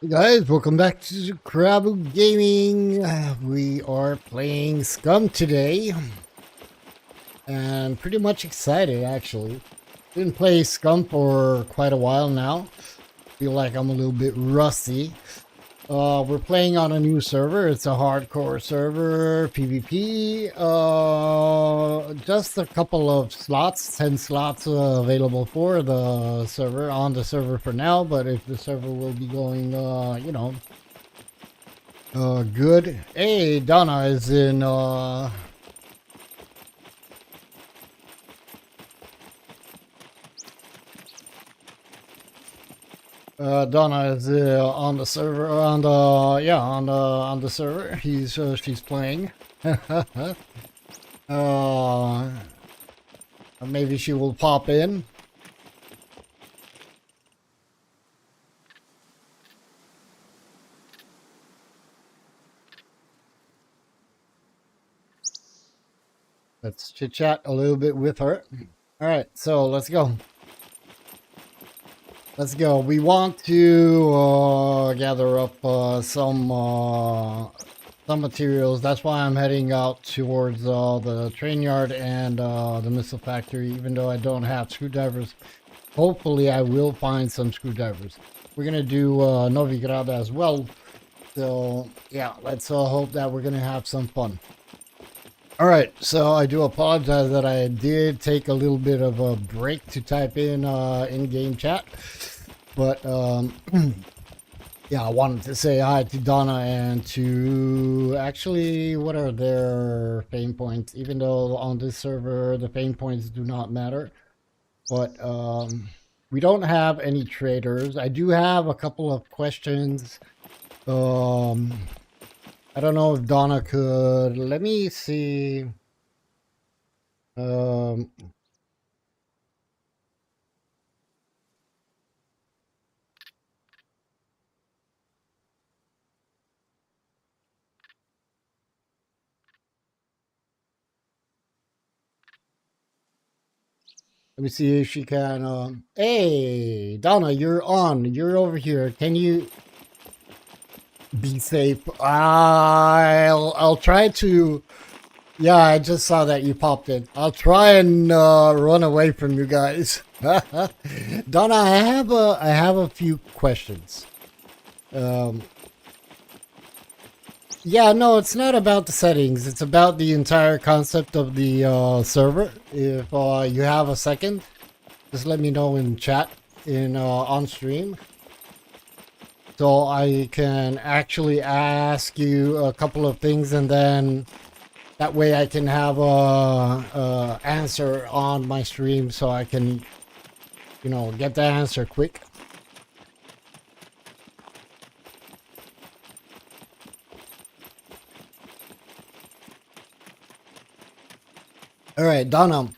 Guys, welcome back to Krabu Gaming. We are playing Scum today, and pretty much excited actually. Didn't play Scum for quite a while now. Feel like I'm a little bit rusty. We're playing on a new server. It's a hardcore server, PvP. Just a couple of slots, 10 slots available for the server, on the server for now. But if the server will be going, good. Hey, Donna is in, Donna is on the server, on the server. She's playing. Maybe she will pop in. Let's chit chat a little bit with her. All right, so let's go. Let's go. We want to gather up some materials. That's why I'm heading out towards the train yard and the missile factory. Even though I don't have screwdrivers, hopefully I will find some screwdrivers. We're gonna do Novigrad as well. So yeah, let's hope that we're gonna have some fun. All right, so I do apologize that I did take a little bit of a break to type in game chat, but yeah, I wanted to say hi to Donna and to actually, what are their fame points? Even though on this server the fame points do not matter, but we don't have any traders. I do have a couple of questions. I don't know if Donna could. Let me see. Um, Let me see if she can. Hey, Donna, you're on. You're over here. Can you be safe? I'll try to. Yeah, I just saw that you popped in. I'll try and run away from you guys. Donna, I have a few questions. Yeah, no, it's not about the settings. It's about the entire concept of the server. If you have a second, just let me know in chat in on stream, so I can actually ask you a couple of things, and then that way I can have a answer on my stream, so I can, get the answer quick. All right, Donna.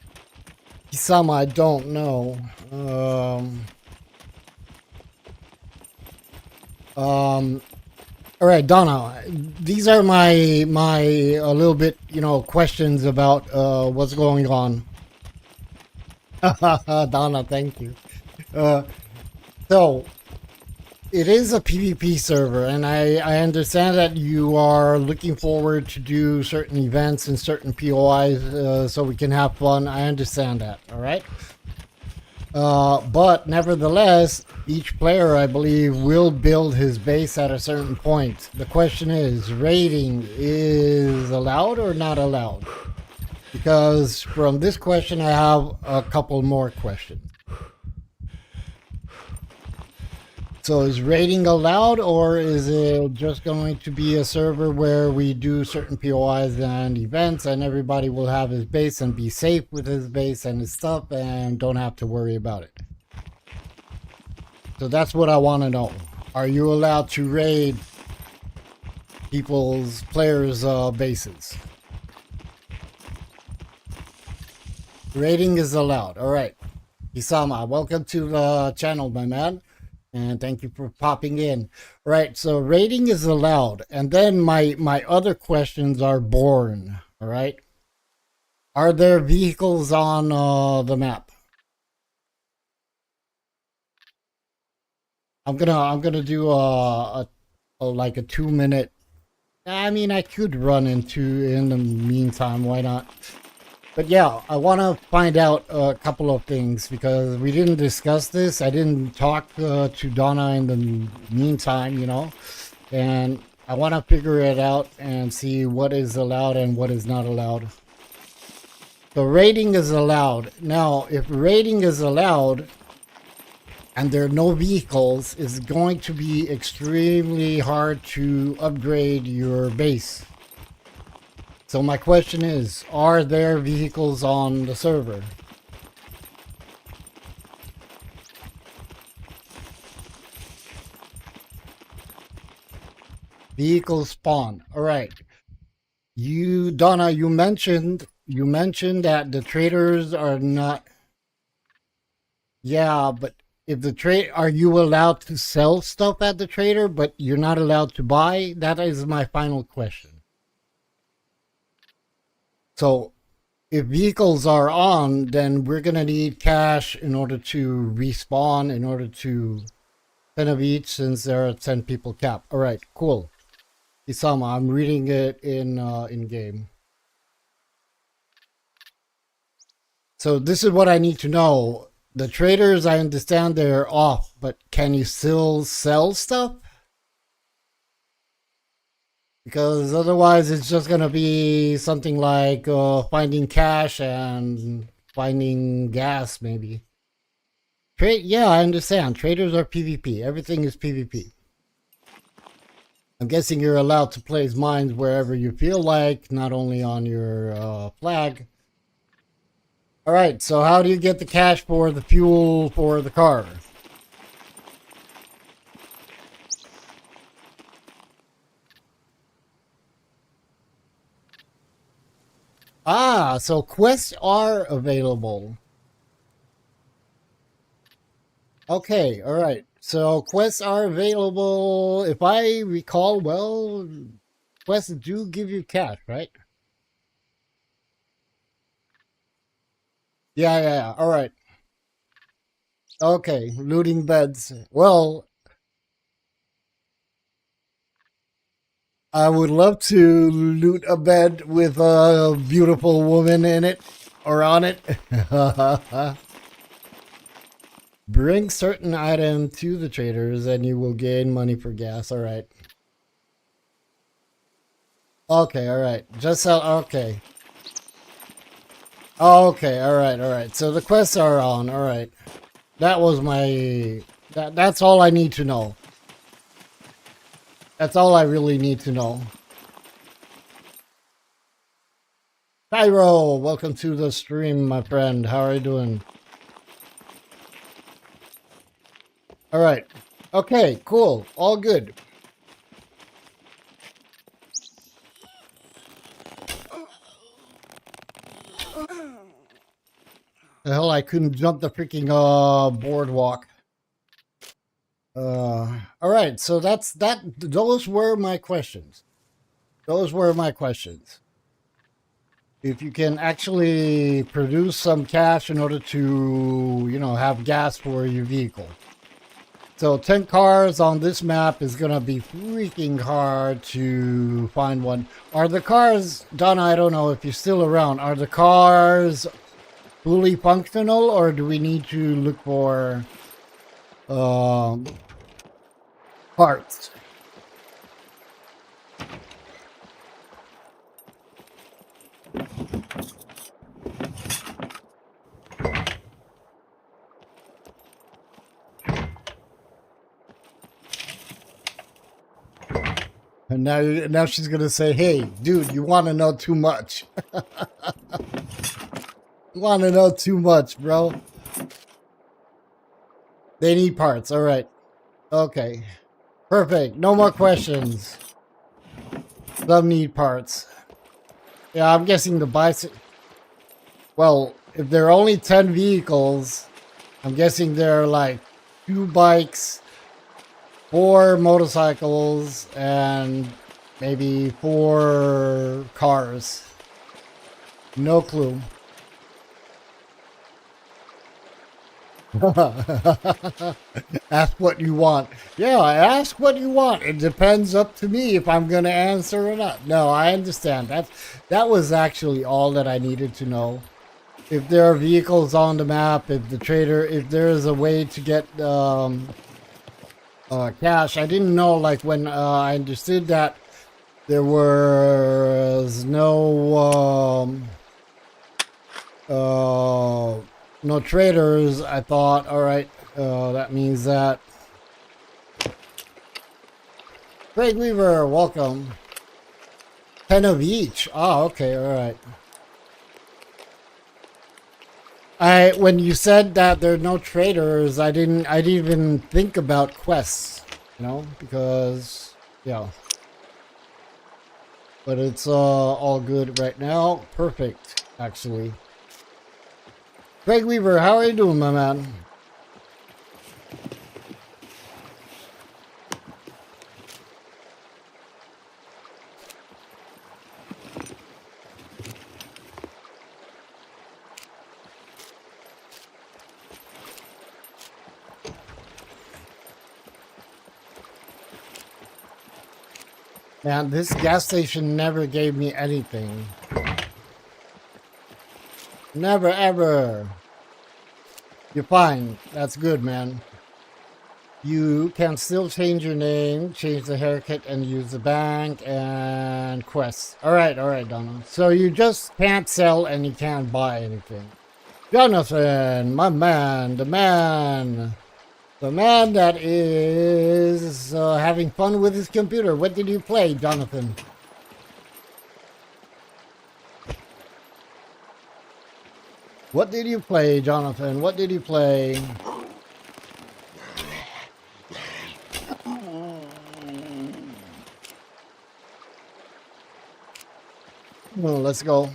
Some I don't know. All right, Donna. These are my a little bit, questions about what's going on. Donna, thank you. So it is a PvP server, and I understand that you are looking forward to do certain events and certain POIs so we can have fun. I understand that, all right? But nevertheless, each player, I believe, will build his base at a certain point. The question is, raiding is allowed or not allowed? Because from this question, I have a couple more questions. So is raiding allowed, or is it just going to be a server where we do certain POIs and events and everybody will have his base and be safe with his base and his stuff and don't have to worry about it? So that's what I want to know. Are you allowed to raid players' bases? Raiding is allowed. All right. Isama, welcome to the channel, my man. And thank you for popping in. Right, so raiding is allowed. And then my other questions are born. All right. Are there vehicles on the map? I'm gonna do like a 2 minute. I mean, I could run in the meantime. Why not? But yeah, I want to find out a couple of things because we didn't discuss this. I didn't talk to Donna in the meantime, and I want to figure it out and see what is allowed and what is not allowed. So raiding is allowed. Now, if raiding is allowed and there are no vehicles, it's going to be extremely hard to upgrade your base. So my question is, are there vehicles on the server? Vehicles spawn. All right. Donna, you mentioned that the traders are not. Yeah, but if the trade, are you allowed to sell stuff at the trader, but you're not allowed to buy? That is my final question. So if vehicles are on, then we're gonna need cash in order to respawn, in order to 10 of each, since there are 10 people cap. All right, cool. Isama, I'm reading it in game. So this is what I need to know. The traders, I understand they're off, but can you still sell stuff? Because otherwise it's just going to be something like finding cash and finding gas, maybe. Yeah, I understand. Traders are PvP. Everything is PvP. I'm guessing you're allowed to place mines wherever you feel like, not only on your flag. All right, so how do you get the cash for the fuel for the car? Ah, so quests are available. Okay, all right. So quests are available. If I recall well, quests do give you cash, right? Yeah, yeah, yeah. All right. Okay, looting beds. Well, I would love to loot a bed with a beautiful woman in it or on it. Bring certain item to the traders and you will gain money for gas. All right. Okay, all right. Just sell. Okay. Okay, all right, all right. So the quests are on. All right. That was my. That's all I need to know. That's all I really need to know. Cairo, welcome to the stream, my friend. How are you doing? All right. Okay, cool. All good. The hell, I couldn't jump the freaking boardwalk. All right. So that's that. Those were my questions. Those were my questions. If you can actually produce some cash in order to, have gas for your vehicle. So 10 cars on this map is going to be freaking hard to find one. Are the cars, Donna, I don't know if you're still around, are the cars fully functional or do we need to look for parts? And now she's going to say, hey, dude, you want to know too much. You want to know too much, bro. They need parts. All right. Okay. Perfect. No more questions. Some need parts. Yeah, I'm guessing the bicycle. Well, if there are only 10 vehicles, I'm guessing there are like 2 bikes, 4 motorcycles, and maybe 4 cars. No clue. Ask what you want. Yeah, ask what you want. It depends up to me if I'm going to answer or not. No, I understand. That was actually all that I needed to know. If there are vehicles on the map, if there is a way to get cash. I didn't know, like, when I understood that there was no traders. I thought, all right, that means that Craig Weaver, welcome. 10 of each. Oh, okay, all right. When you said that there are no traders, I didn't even think about quests, because yeah. But it's all good right now. Perfect, actually. Craig Weaver, how are you doing, my man? Man, this gas station never gave me anything. Never, ever. You're fine. That's good, man. You can still change your name, change the haircut, and use the bank and quests. All right, Donna. So you just can't sell and you can't buy anything. Jonathan, my man, the man that is having fun with his computer. What did you play, Jonathan? What did you play, Jonathan? What did you play? Oh, let's go.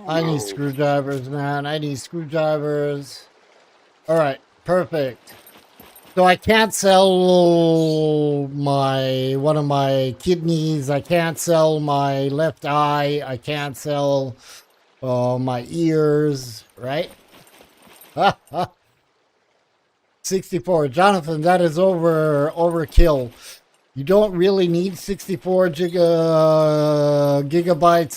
I need screwdrivers, man. I need screwdrivers. All right, perfect. So I can't sell one of my kidneys. I can't sell my left eye. I can't sell my ears, right? 64. Jonathan, that is overkill. You don't really need 64 gigabytes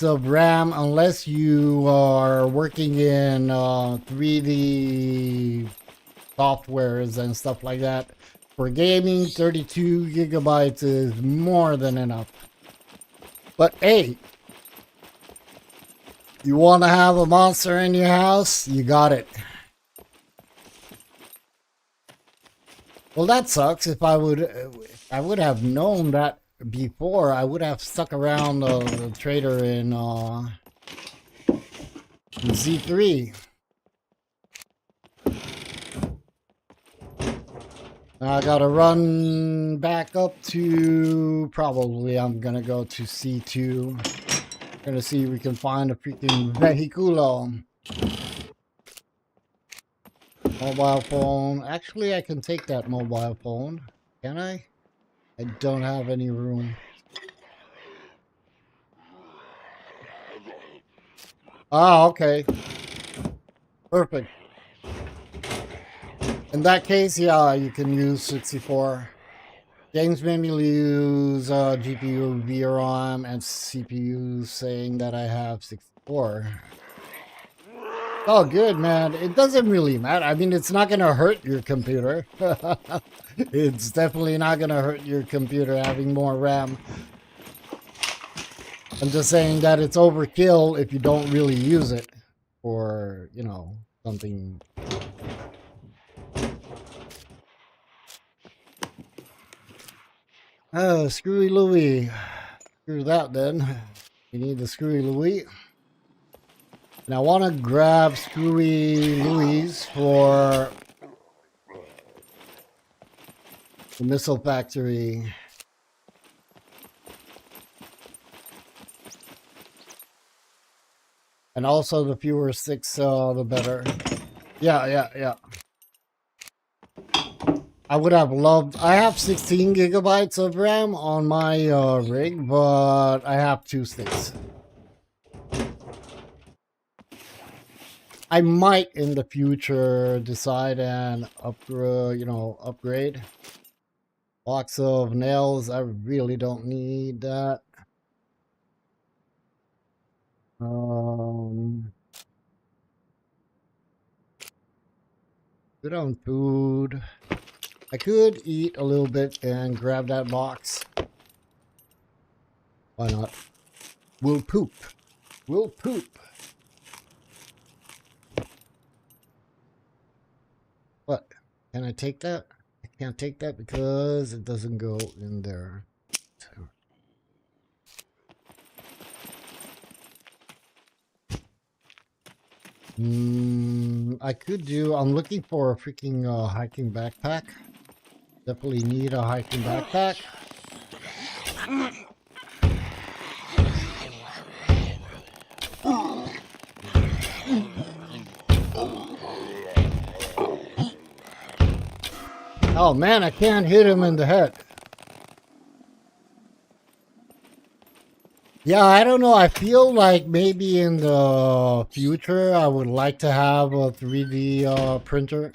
of RAM unless you are working in 3D softwares and stuff like that. For gaming, 32 gigabytes is more than enough. But hey, you want to have a monster in your house? You got it. Well, that sucks. If I would have known that before, I would have stuck around the trader in Z3. I gotta run back up to, probably I'm gonna go to C2. Gonna see if we can find a freaking vehiculo. Mobile phone. Actually, I can take that mobile phone. Can I? I don't have any room. Ah, okay. Perfect. In that case, yeah, you can use 64. Games made me use GPU, VRAM, and CPU saying that I have 64. Oh, good, man. It doesn't really matter. I mean, it's not going to hurt your computer. It's definitely not going to hurt your computer having more RAM. I'm just saying that it's overkill if you don't really use it for, something. Oh, Screwy Louie. Screw that then. You need the Screwy Louie. And I want to grab Screwy Louie's for the missile factory. And also the fewer sticks, the better. Yeah. I would have loved. I have 16 gigabytes of RAM on my rig, but I have 2 sticks. I might in the future decide and upgrade. Box of nails. I really don't need that. Good on food. I could eat a little bit and grab that box. Why not? We'll poop. We'll poop. What? Can I take that? I can't take that because it doesn't go in there. I could do. I'm looking for a freaking hiking backpack. Definitely need a hiking backpack. Oh man, I can't hit him in the head. Yeah, I don't know. I feel like maybe in the future I would like to have a 3D printer.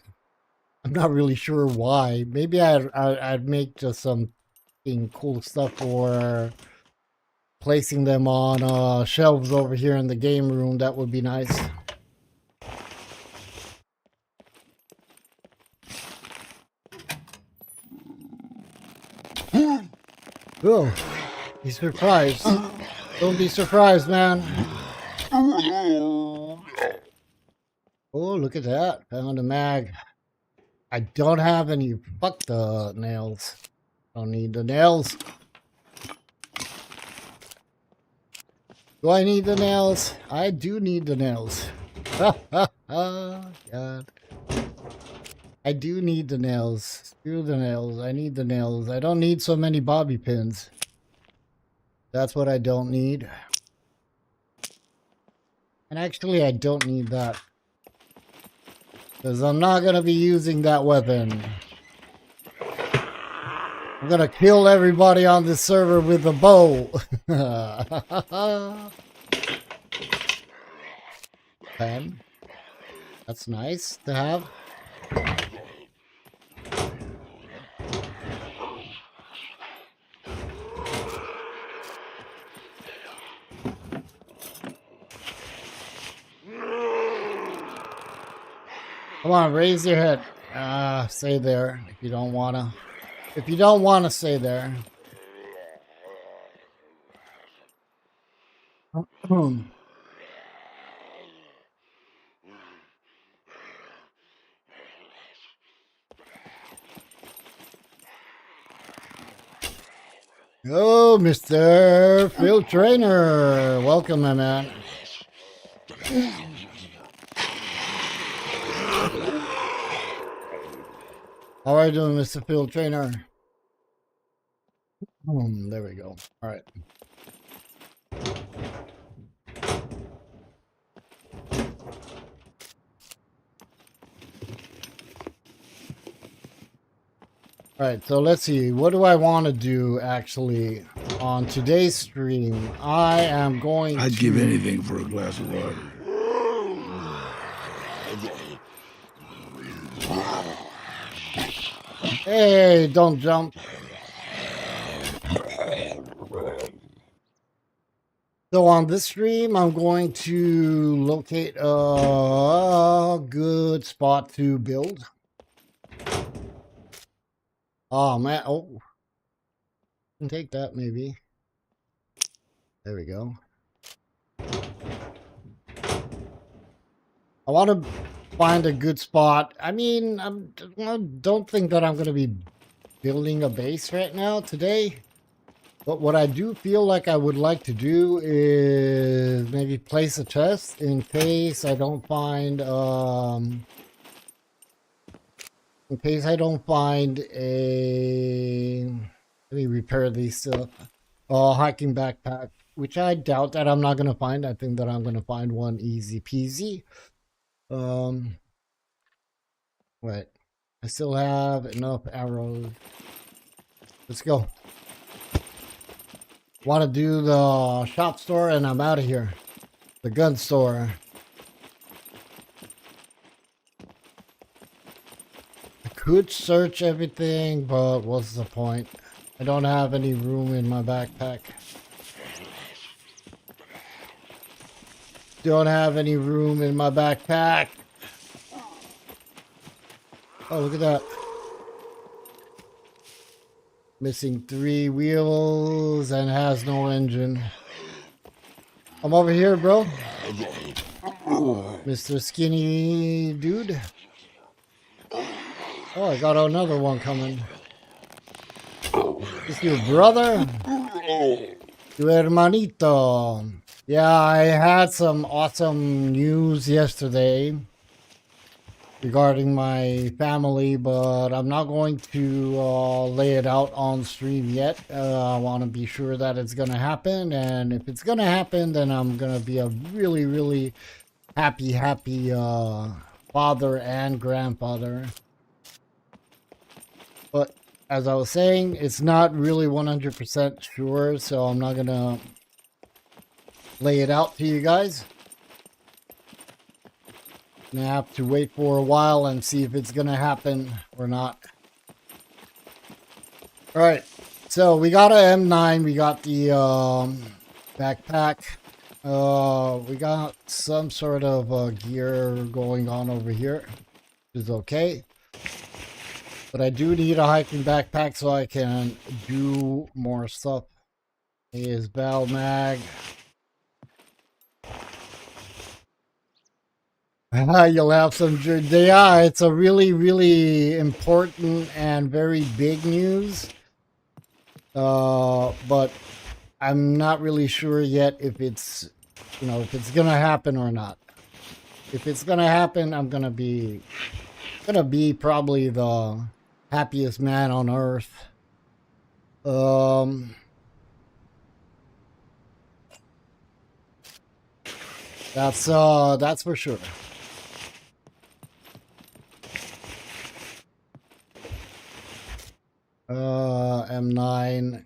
I'm not really sure why. Maybe I'd make just some cool stuff for placing them on shelves over here in the game room. That would be nice. Oh, he's surprised. Don't be surprised, man. Oh, look at that. Found a mag. I don't have any. Fuck the nails. Don't need the nails. Do I need the nails? I do need the nails. God. I do need the nails. Screw the nails. I need the nails. I don't need so many bobby pins. That's what I don't need. And actually, I don't need that. Because I'm not going to be using that weapon. I'm going to kill everybody on this server with a bow. Pen. That's nice to have. Come on, raise your head. Stay there if you don't wanna. If you don't wanna stay there. Oh, Mr. Field Trainer. Welcome, my man. How are you doing, Mr. Field Trainer? There we go. All right. All right, so let's see. What do I want to do actually on today's stream? I am going I'd give anything for a glass of water. Hey, don't jump. So on this stream, I'm going to locate a good spot to build. Oh man, oh, can take that maybe. There we go. I want to find a good spot. I mean, I don't think that I'm going to be building a base right now today. But what I do feel like I would like to do is maybe place a chest in case I don't find a, let me repair these hiking backpack, which I doubt that I'm not going to find. I think that I'm going to find one easy peasy. Right. I still have enough arrows. Let's go. Want to do the shop store and I'm out of here. The gun store. I could search everything, but what's the point? I don't have any room in my backpack. Don't have any room in my backpack. Oh, look at that. Missing 3 wheels and has no engine. I'm over here, bro. Mr. Skinny Dude. Oh, I got another one coming. Is your brother? Tu hermanito. Yeah, I had some awesome news yesterday regarding my family, but I'm not going to lay it out on stream yet. I want to be sure that it's going to happen, and if it's going to happen, then I'm going to be a really, really happy father and grandfather. But as I was saying, it's not really 100% sure, so I'm not going to lay it out to you guys. I have to wait for a while and see if it's gonna happen or not. All right, so we got a M9. We got the backpack. We got some sort of gear going on over here, which is okay. But I do need a hiking backpack so I can do more stuff. Here's Val Mag. You'll have some. Yeah, it's a really, really important and very big news. But I'm not really sure yet if it's, if it's gonna happen or not. If it's gonna happen, I'm gonna be probably the happiest man on earth. That's for sure. M9.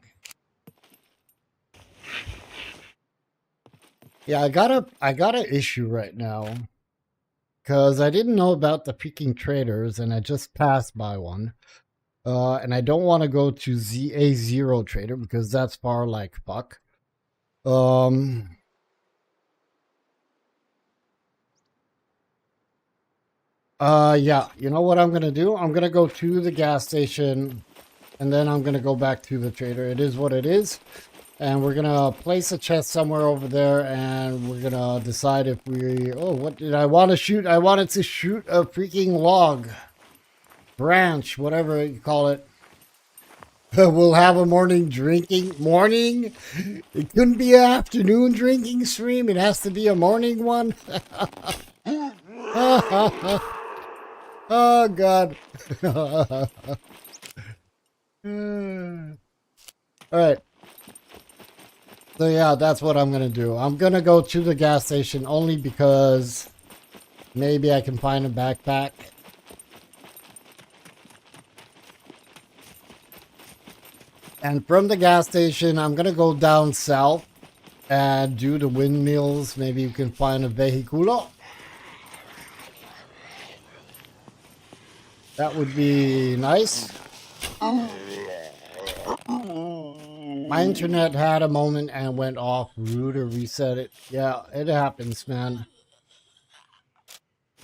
Yeah, I got an issue right now. Because I didn't know about the freaking traders and I just passed by one. And I don't want to go to A0 trader because that's far like fuck. Yeah, you know what I'm gonna do? I'm gonna go to the gas station and then I'm gonna go back to the trader. It is what it is. And we're gonna place a chest somewhere over there and we're gonna decide if we... Oh, what did I want to shoot? I wanted to shoot a freaking log. Branch, whatever you call it. We'll have a morning drinking... Morning? It couldn't be an afternoon drinking stream. It has to be a morning one. Oh, God. All right. So yeah, that's what I'm gonna do. I'm gonna go to the gas station only because maybe I can find a backpack. And from the gas station, I'm gonna go down south and do the windmills. Maybe you can find a vehiculo. That would be nice. My internet had a moment and went off. Router reset it. Yeah, it happens, man.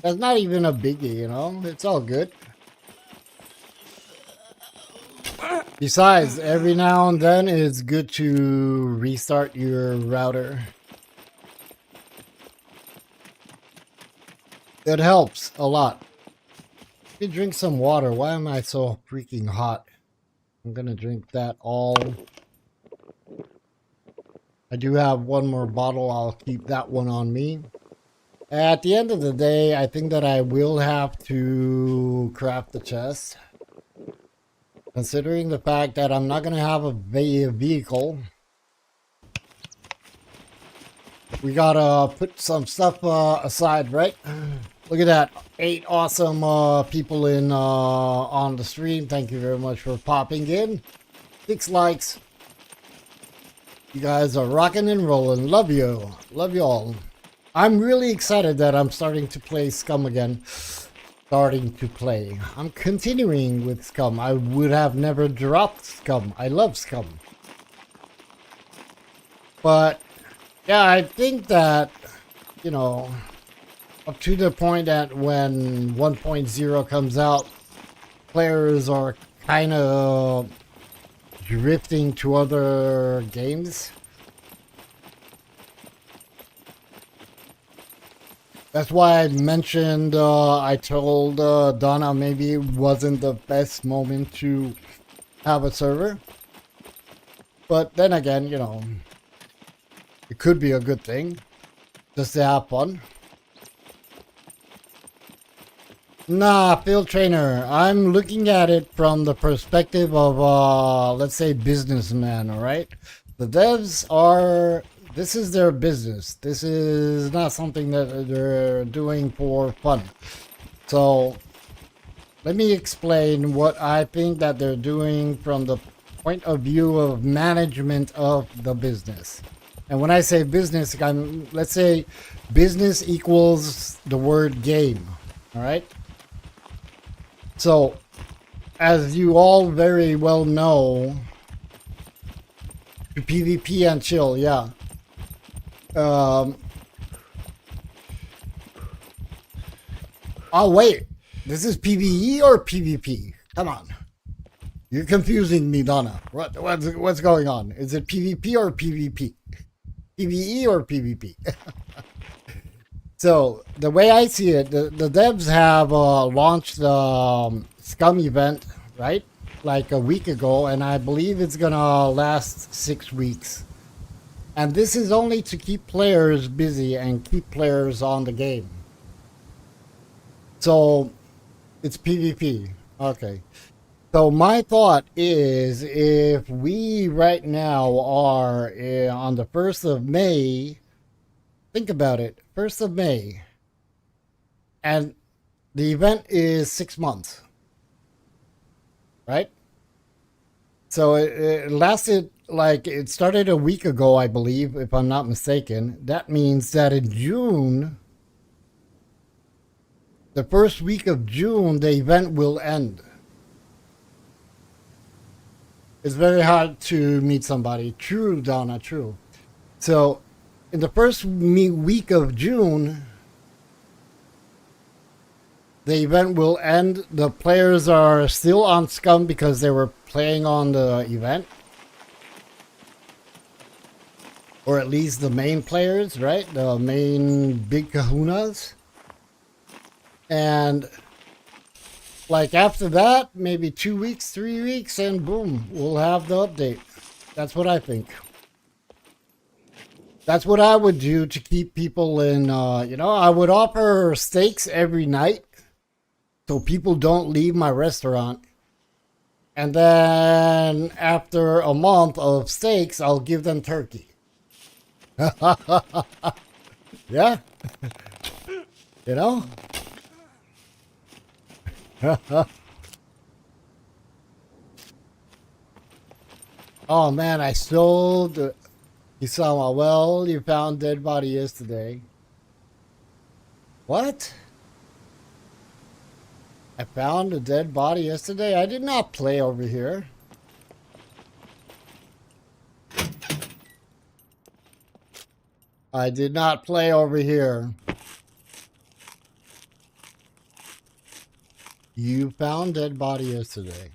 That's not even a biggie, It's all good. Besides, every now and then it's good to restart your router. It helps a lot. Let me drink some water. Why am I so freaking hot? I'm gonna drink that all. I do have one more bottle. I'll keep that one on me. At the end of the day, I think that I will have to craft the chest. Considering the fact that I'm not going to have a vehicle. We gotta put some stuff aside, right? Look at that. 8 awesome people in on the stream. Thank you very much for popping in. 6 likes. You guys are rocking and rolling. Love you. Love you all. I'm really excited that I'm starting to play Scum again. I'm continuing with Scum. I would have never dropped Scum. I love Scum. But, yeah, I think that, you know, up to the point that when 1.0 comes out, players are kind of drifting to other games. That's why I mentioned, I told Donna maybe it wasn't the best moment to have a server. But then again, you know, it could be a good thing just to have fun. Nah, field trainer. I'm looking at it from the perspective of, let's say, businessman, all right? The devs are, this is their business. This is not something that they're doing for fun. So, let me explain what I think that they're doing from the point of view of management of the business. And when I say business, let's say business equals the word game, all right? So, as you all very well know, to PvP and chill, yeah. Oh, wait. This is PvE or PvP? Come on. You're confusing me, Donna. What's going on? Is it PvP or PvP? PvE or PvP? So, the way I see it, the devs have launched the Scum event, right? Like a week ago, and I believe it's gonna last 6 weeks. And this is only to keep players busy and keep players on the game. So, it's PvP. Okay. So my thought is if we right now are on the 1st of May, think about it, 1st of May, and the event is 6 months, right? So it lasted, like, it started a week ago, I believe, if I'm not mistaken. That means that in June, the first week of June, the event will end. It's very hard to meet somebody. True, Donna, true. So in the first week of June, the event will end. The players are still on Scum because they were playing on the event. Or at least the main players, right? The main big kahunas. And like after that, maybe 2 weeks, 3 weeks, and boom, we'll have the update. That's what I think. That's what I would do to keep people in, you know, I would offer steaks every night so people don't leave my restaurant. And then after a month of steaks, I'll give them turkey. Yeah. You know? Oh man, I sold Isama. Well, you found dead body yesterday. What? I found a dead body yesterday? I did not play over here. I did not play over here. You found dead body yesterday.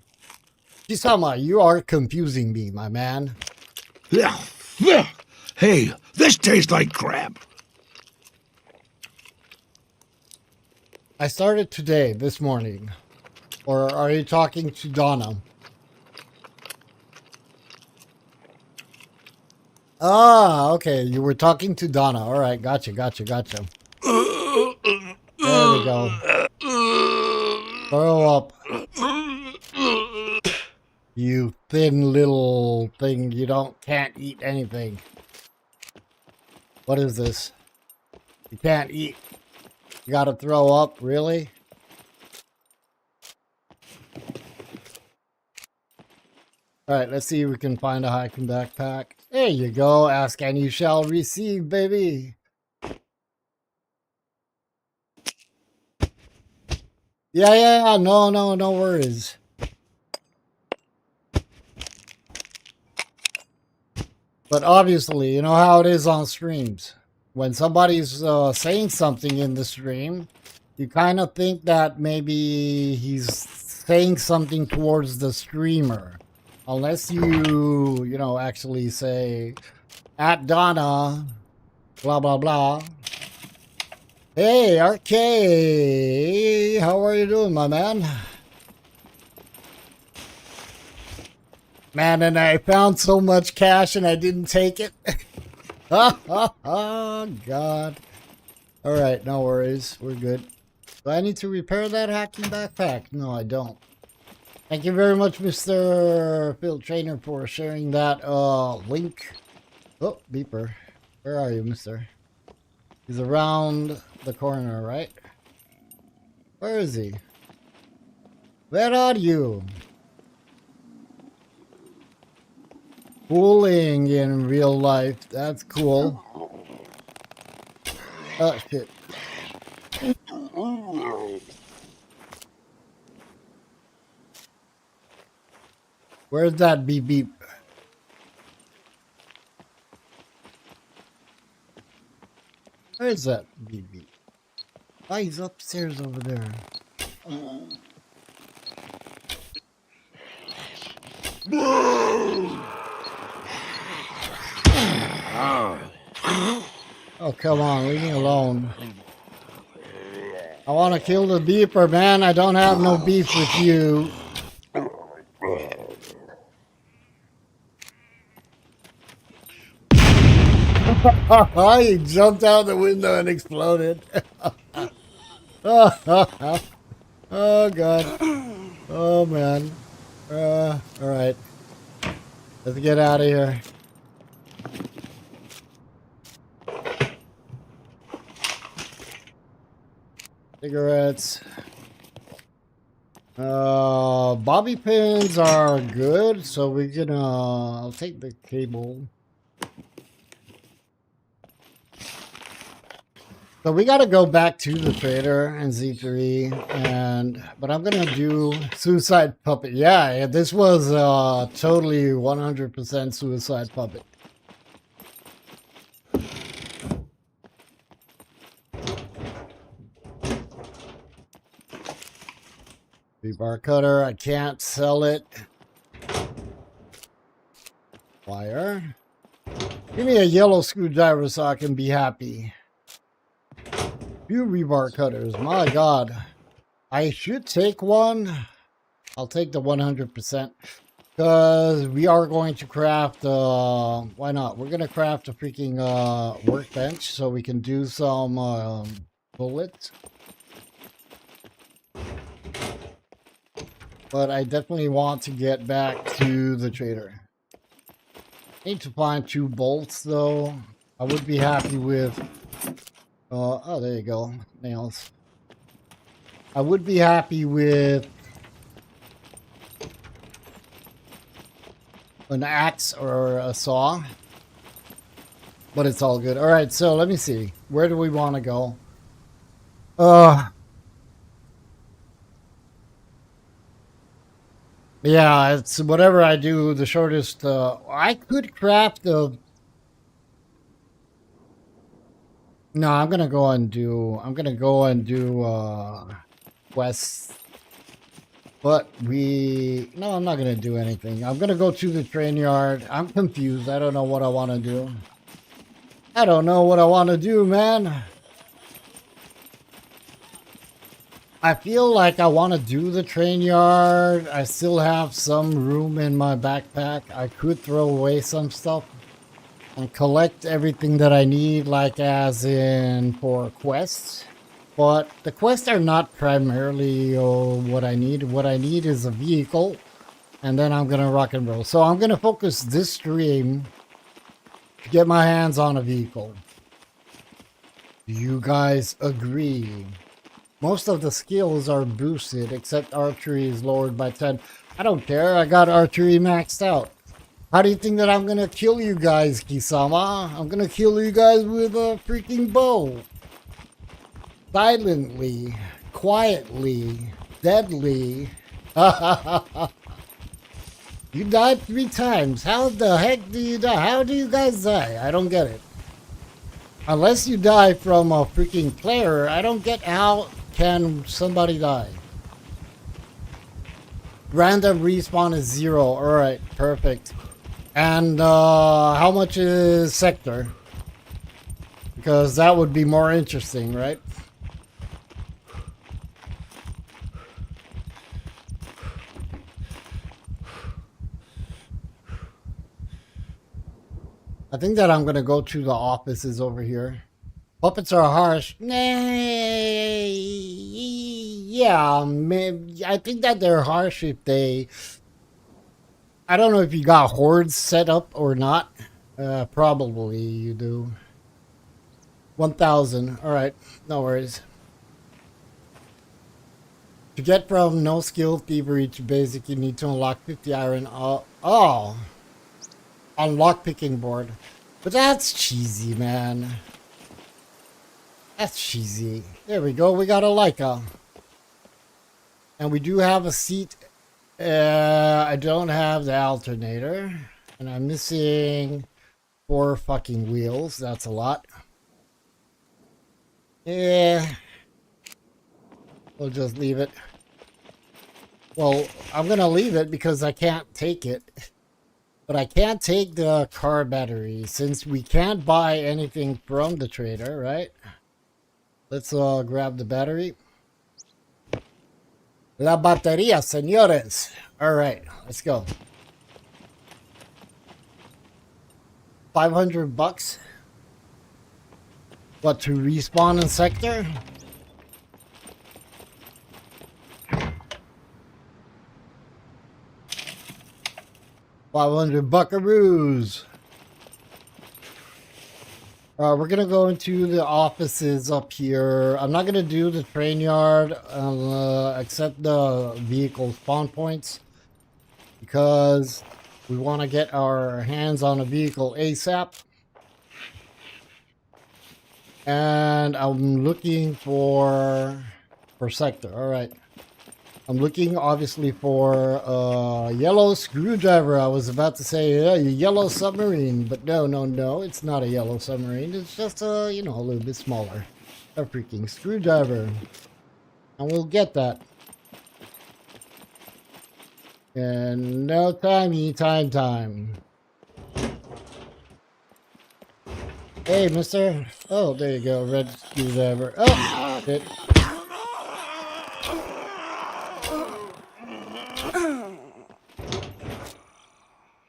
Isama, you are confusing me, my man. Yeah. Hey, this tastes like crap. I started today, this morning. Or are you talking to Donna? Ah, okay. You were talking to Donna. All right. Gotcha. There we go. Throw up. You thin little thing. You can't eat anything. What is this? You can't eat. You gotta throw up, really? Alright, let's see if we can find a hiking backpack. There you go. Ask and you shall receive, baby. Yeah. No worries. But obviously, you know how it is on streams. When somebody's saying something in the stream, you kind of think that maybe he's saying something towards the streamer. Unless you know, actually say, at Donna, blah, blah, blah. Hey, RK, how are you doing, my man? Man, and I found so much cash and I didn't take it. Oh, God. All right, no worries. We're good. Do I need to repair that hacking backpack? No, I don't. Thank you very much, Mr. Phil Trainer, for sharing that link. Oh, beeper. Where are you, mister? He's around the corner, right? Where is he? Where are you? Fooling in real life. That's cool. Oh, shit. Where's that beep beep? Where's that beep beep? Oh, he's upstairs over there. Oh, come on, leave me alone. I want to kill the beeper, man. I don't have no beef with you. He jumped out the window and exploded. Oh, God. Oh, man. All right. Let's get out of here. Cigarettes. Bobby pins are good, so we can I'll take the cable. So we got to go back to the trader and Z3, but I'm gonna do suicide puppet. Yeah, this was totally 100% suicide puppet. Bar cutter, I can't sell it. Wire. Give me a yellow screwdriver so I can be happy. Few rebar cutters, my God. I should take one. I'll take the 100%. Because we are going to craft, why not? We're going to craft a freaking workbench so we can do some bullets. But I definitely want to get back to the trader. Need to find 2 bolts though. I would be happy with oh, there you go, nails. I would be happy with an axe or a saw, but it's all good. All right, so let me see. Where do we want to go? Yeah, it's whatever I do, the shortest. I could craft the. No, I'm gonna go and do. I'm gonna go and do quests. But no, I'm not gonna do anything. I'm gonna go to the train yard. I'm confused. I don't know what I want to do. I don't know what I want to do, man. I feel like I want to do the train yard. I still have some room in my backpack. I could throw away some stuff and collect everything that I need, like as in for quests. But the quests are not primarily what I need. What I need is a vehicle, and then I'm going to rock and roll. So I'm going to focus this stream to get my hands on a vehicle. You guys agree? Most of the skills are boosted, except archery is lowered by 10. I don't care. I got archery maxed out. How do you think that I'm gonna kill you guys, Kisama? I'm gonna kill you guys with a freaking bow. Silently, quietly, deadly. You died 3 times. How the heck do you die? How do you guys die? I don't get it. Unless you die from a freaking player, I don't get how can somebody die. Random respawn is 0. Alright, perfect. And how much is sector? Because that would be more interesting, right? I think that I'm going to go to the offices over here. Puppets are harsh. Nay, yeah, I think that they're harsh if they... I don't know if you got hordes set up or not. Probably you do. 1,000. All right, no worries. To get from no skill thievery to basic, you need to unlock 50 iron. Oh, on lockpicking board. But that's cheesy, man. That's cheesy. There we go. We got a Leica. And we do have a seat. I don't have the alternator. And I'm missing 4 fucking wheels. That's a lot. Yeah. We'll just leave it. Well, I'm going to leave it because I can't take it. But I can't take the car battery since we can't buy anything from the trader, right? Let's grab the battery. La batería, señores. All right, let's go. 500 bucks. What, to respawn in sector? $500 buckaroos. We're gonna go into the offices up here. I'm not gonna do the train yard except the vehicle spawn points because we want to get our hands on a vehicle ASAP. And I'm looking for sector. All right. I'm looking obviously for a yellow screwdriver. I was about to say a yellow submarine, but no, it's not a yellow submarine. It's just a, you know, a little bit smaller. A freaking screwdriver. And we'll get that. And no time. Hey, mister. Oh, there you go. Red screwdriver. Oh, shit.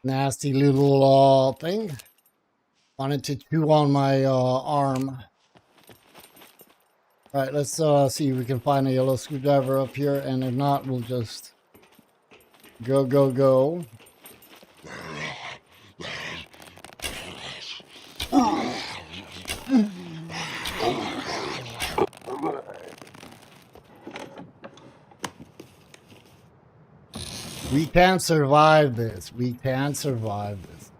Nasty little thing. Wanted to chew on my arm. All right, let's see if we can find a yellow screwdriver up here, and if not, we'll just go. We can survive this. We can survive this.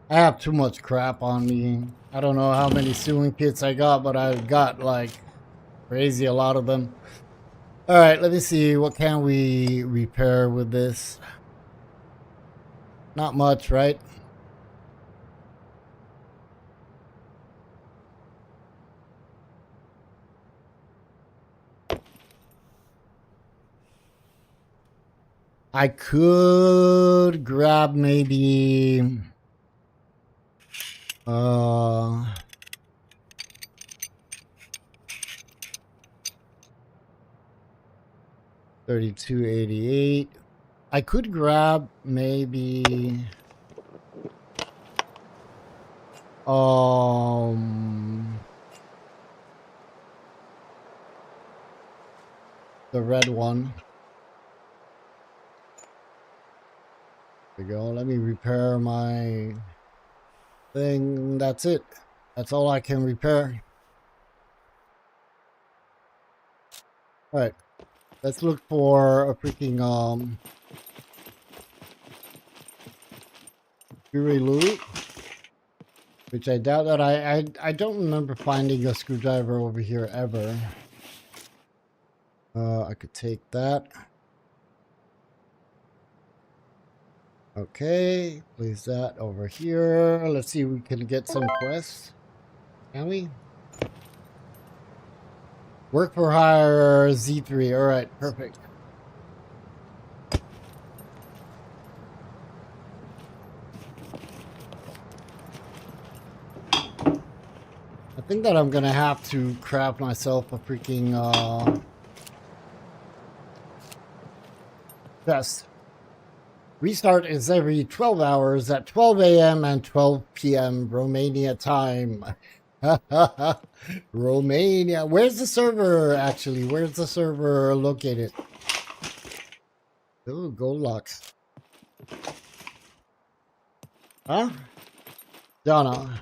I have too much crap on me. I don't know how many sewing kits I got, but I got like crazy a lot of them. All right, let me see. What can we repair with this? Not much, right? I could grab maybe 3288. I could grab maybe the red one. There we go. Let me repair my Then that's it. That's all I can repair. All right, let's look for a freaking fury loot, which I doubt that I don't remember finding a screwdriver over here ever. I could take that. Okay, place that over here. Let's see if we can get some quests. Can we? Work for hire Z3. All right, perfect. I think that I'm gonna have to craft myself a freaking chest. Restart is every 12 hours at 12 a.m. and 12 p.m. Romania time. Romania. Where's the server, actually? Where's the server located? Ooh, gold locks. Huh? Donna.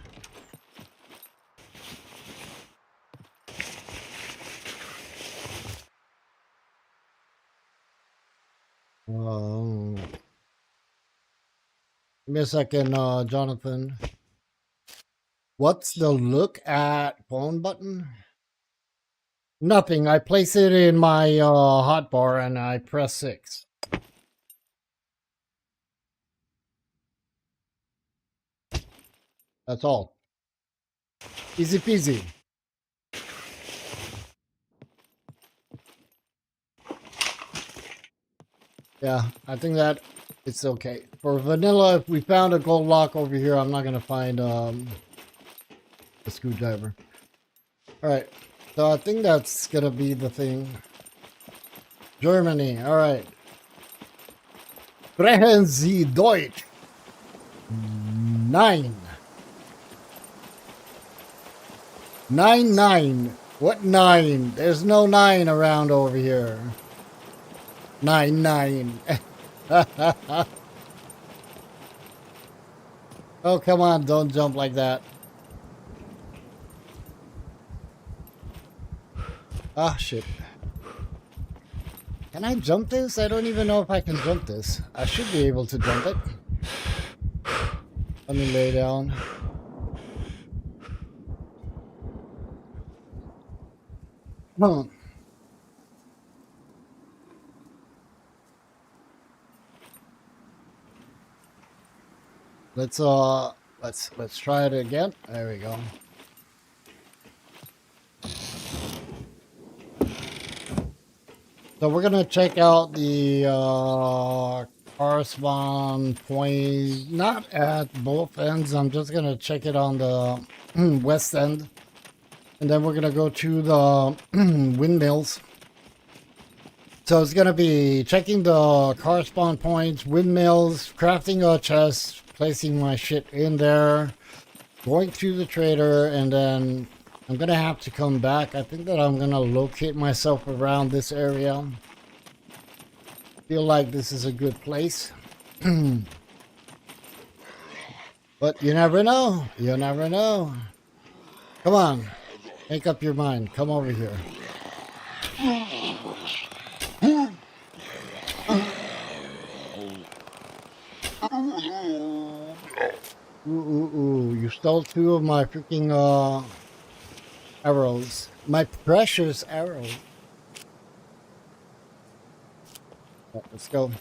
Give me a second, Jonathan. What's the look at phone button? Nothing. I place it in my hotbar and I press 6. That's all. Easy peasy. Yeah, I think that it's okay. For vanilla, if we found a gold lock over here, I'm not going to find a screwdriver. Alright, so I think that's going to be the thing. Germany, alright. Sprechen Sie Deutsch? 9. 9. What 9? There's no 9 around over here. 9. Oh, come on, don't jump like that. Ah, shit. Can I jump this? I don't even know if I can jump this. I should be able to jump it. Let me lay down. Hmm. Let's try it again. There we go. So we're gonna check out the correspond point, not at both ends. I'm just gonna check it on the west end, and then we're gonna go to the windmills. So it's gonna be checking the correspond points, windmills, crafting a chest, placing my shit in there, going to the trader, and then I'm gonna have to come back. I think that I'm gonna locate myself around this area. Feel like this is a good place. But you never know. You never know. Come on. Make up your mind. Come over here. Ooh. You stole 2 of my freaking arrows. My precious arrows. Right, let's go.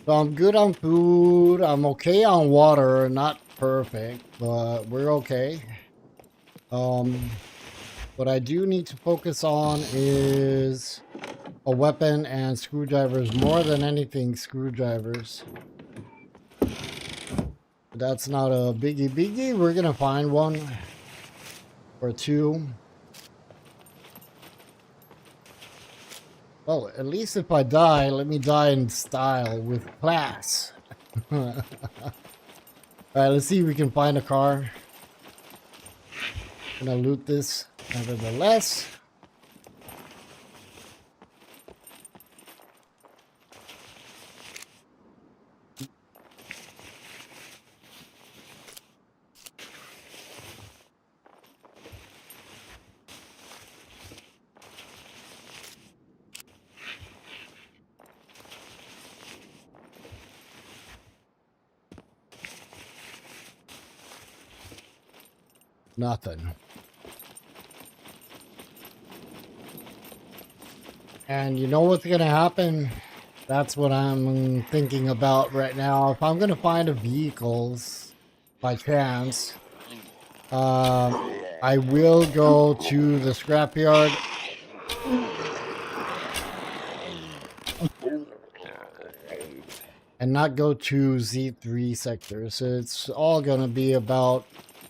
So I'm good on food. I'm okay on water. Not perfect, but we're okay. What I do need to focus on is a weapon and screwdrivers. More than anything, screwdrivers. That's not a biggie. We're gonna find 1 or 2. Well, at least if I die, let me die in style with class. Alright, let's see if we can find a car. Gonna loot this nevertheless. Nothing. And you know what's gonna happen? That's what I'm thinking about right now. If I'm gonna find a vehicles by chance, I will go to the scrapyard and not go to Z3 sectors. It's all gonna be about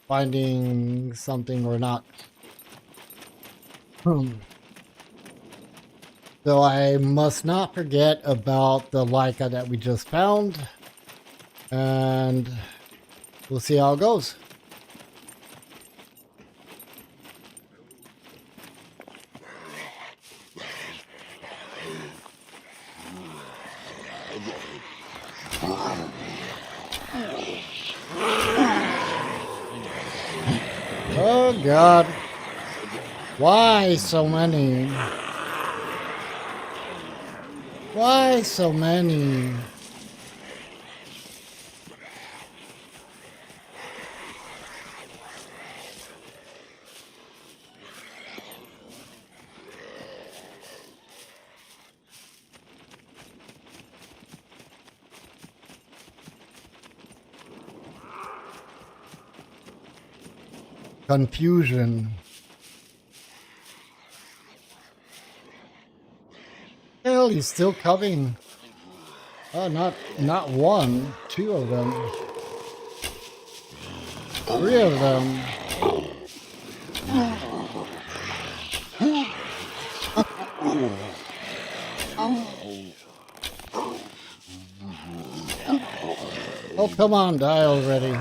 finding something or not. So I must not forget about the Leica that we just found. And we'll see how it goes. Oh God. Why so many? Why so many? Confusion. Hell, he's still coming. Oh, not one, two of them. Three of them. Oh, come on, die already.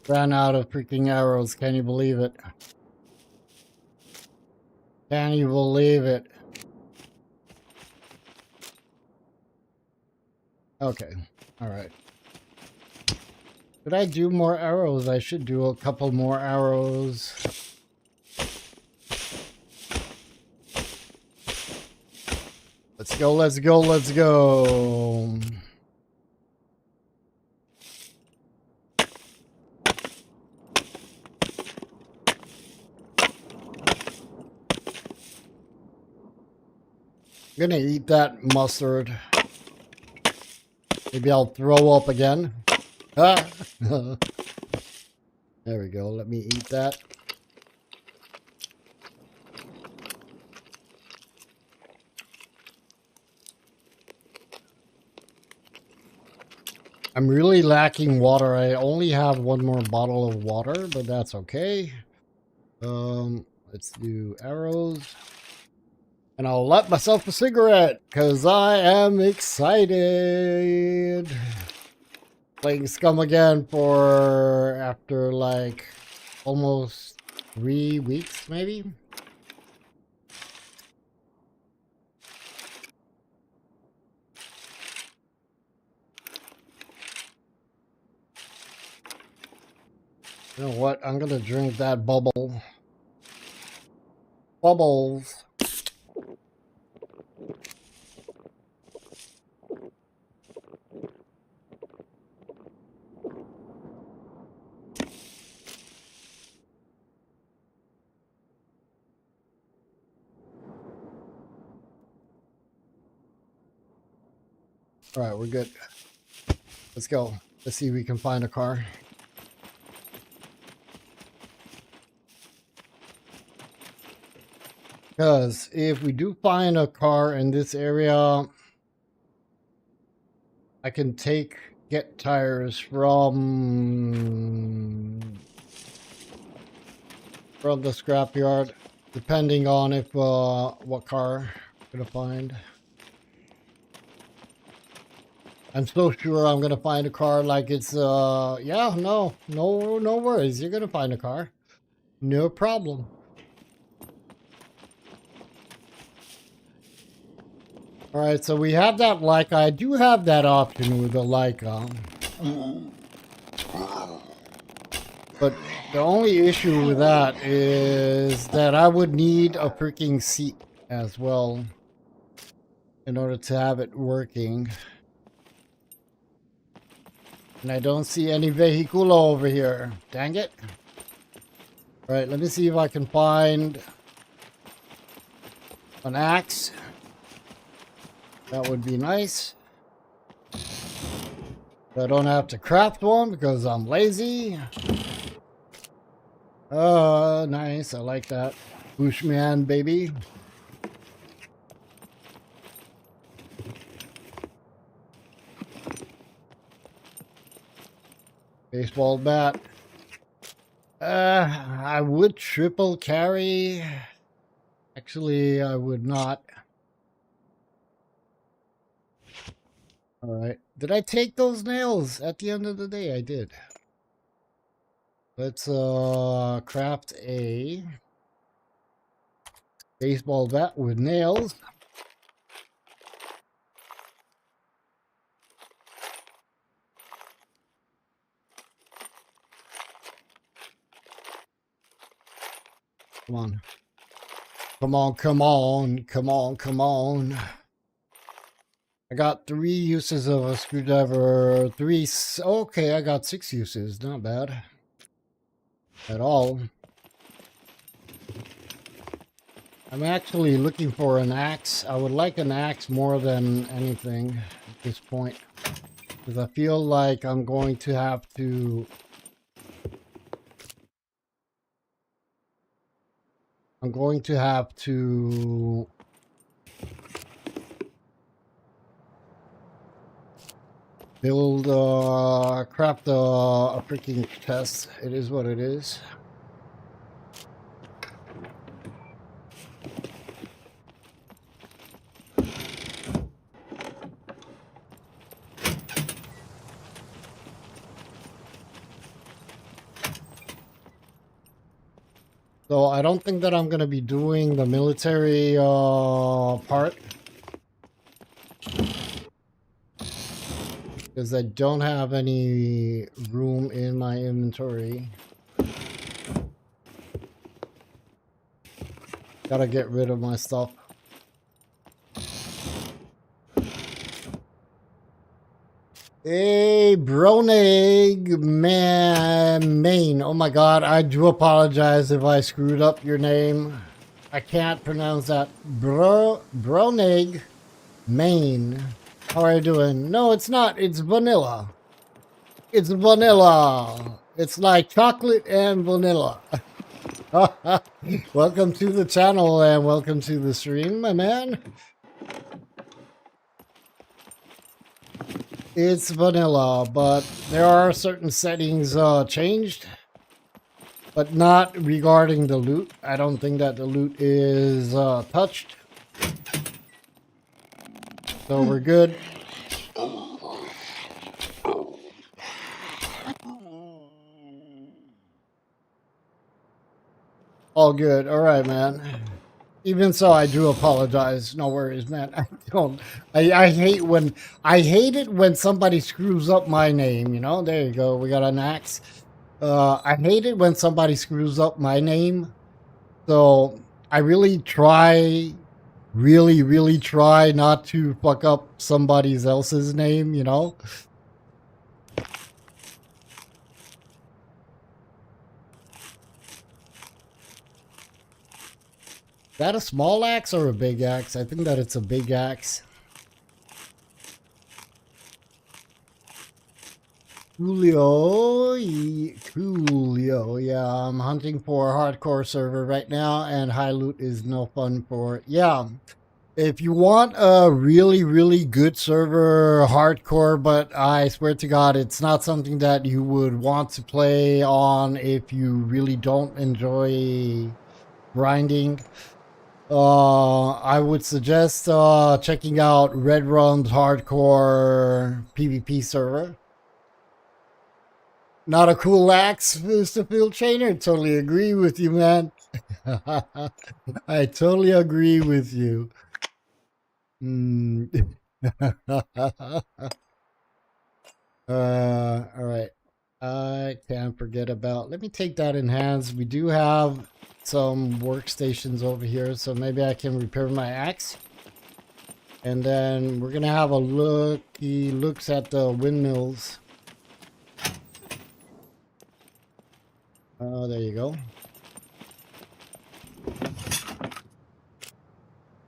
Ran out of freaking arrows. Can you believe it? Can you believe it? Okay. All right. Could I do more arrows? I should do a couple more arrows. Let's go, let's go, let's go. I'm gonna eat that mustard. Maybe I'll throw up again. Ah. There we go. Let me eat that. I'm really lacking water. I only have one more bottle of water, but that's okay. Let's do arrows. And I'll light myself a cigarette because I am excited. Playing Scum again for after like almost 3 weeks, maybe. You know what? I'm gonna drink that bubble. Bubbles. All right, we're good. Let's go. Let's see if we can find a car. Because if we do find a car in this area, I can get tires from the scrapyard, depending on if what car I'm gonna find. I'm so sure I'm gonna find a car like it's yeah, no worries. You're gonna find a car. No problem. All right, so we have that Leica. I do have that option with the Leica. But the only issue with that is that I would need a freaking seat as well in order to have it working. And I don't see any vehicle over here. Dang it. All right, let me see if I can find an axe. That would be nice. I don't have to craft one because I'm lazy. Nice. I like that. Bushman, baby. Baseball bat. I would triple carry. Actually, I would not. All right. Did I take those nails? At the end of the day, I did. Let's craft a baseball bat with nails. Come on. Come on, come on, come on, come on. I got 3 uses of a screwdriver. Okay, I got 6 uses. Not bad. At all. I'm actually looking for an axe. I would like an axe more than anything at this point. Because I feel like I'm going to have to... build, craft a freaking chest. It is what it is. So I don't think that I'm going to be doing the military part. Because I don't have any room in my inventory. Gotta get rid of my stuff. Hey, Broneg Maine. Oh my god, I do apologize if I screwed up your name. I can't pronounce that. Broneg Maine. How are you doing? No, it's not. It's vanilla. It's vanilla. It's like chocolate and vanilla. Welcome to the channel and welcome to the stream, my man. It's vanilla, but there are certain settings changed, but not regarding the loot. I don't think that the loot is touched. So we're good. All good. All right, man. Even so, I do apologize. No worries, man. I hate it when somebody screws up my name, you know? There you go. We got an axe. I hate it when somebody screws up my name. So I really try not to fuck up somebody else's name, you know? Is that a small axe or a big axe? I think that it's a big axe. Coolio, yeah, I'm hunting for a hardcore server right now, and high loot is no fun for it. Yeah, if you want a really good server, hardcore, but I swear to God, it's not something that you would want to play on if you really don't enjoy grinding. I would suggest checking out Red Run's hardcore PvP server. Not a cool axe, Mr. Field Trainer. Totally agree with you, man. I totally agree with you. All right. I can't forget about. Let me take that in hands. We do have some workstations over here, so maybe I can repair my axe. And then we're gonna have a looks at the windmills. There you go.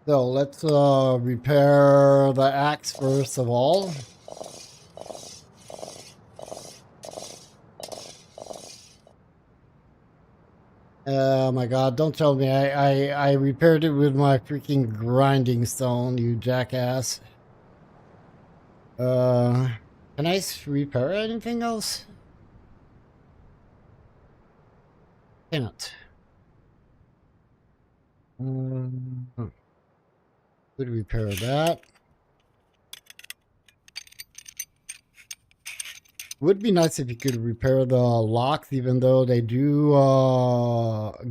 So let's repair the axe first of all. Oh my god, don't tell me I repaired it with my freaking grinding stone, you jackass. Can I repair anything else? Can't. Could repair that. Would be nice if you could repair the locks, even though they do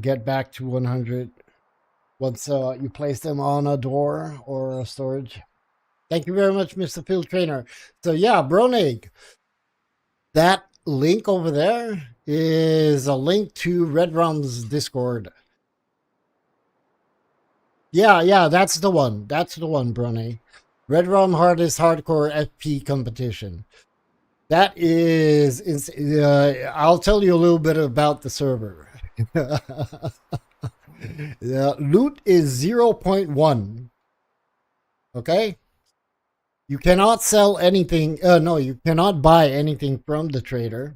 get back to 100 once you place them on a door or a storage. Thank you very much, Mr. Field Trainer. So yeah, Bronig, that link over there is a link to Red Rum's Discord. Yeah, that's the one. That's the one, Bronig. Red Rum Hardest Hardcore FP Competition. That is, I'll tell you a little bit about the server. The loot is 0.1. Okay? You cannot sell anything. No, you cannot buy anything from the trader.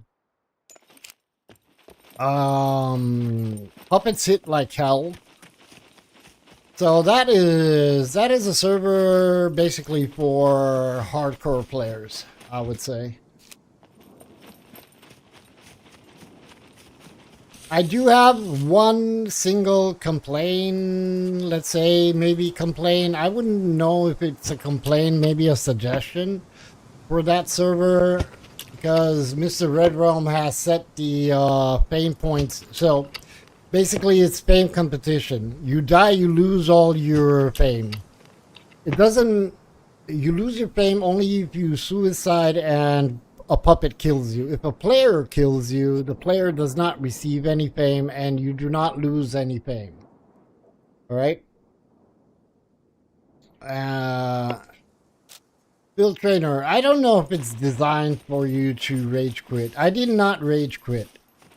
Puppets hit like hell. So that is a server basically for hardcore players, I would say. I do have one single complaint, let's say maybe complaint. I wouldn't know if it's a complaint, maybe a suggestion for that server, because Mr. Red Realm has set the fame points. So basically it's fame competition. You die, you lose all your fame. It doesn't, you lose your fame only if you suicide and a puppet kills you. If a player kills you, the player does not receive any fame and you do not lose any fame. All right? Field Trainer, I don't know if it's designed for you to rage quit. I did not rage quit.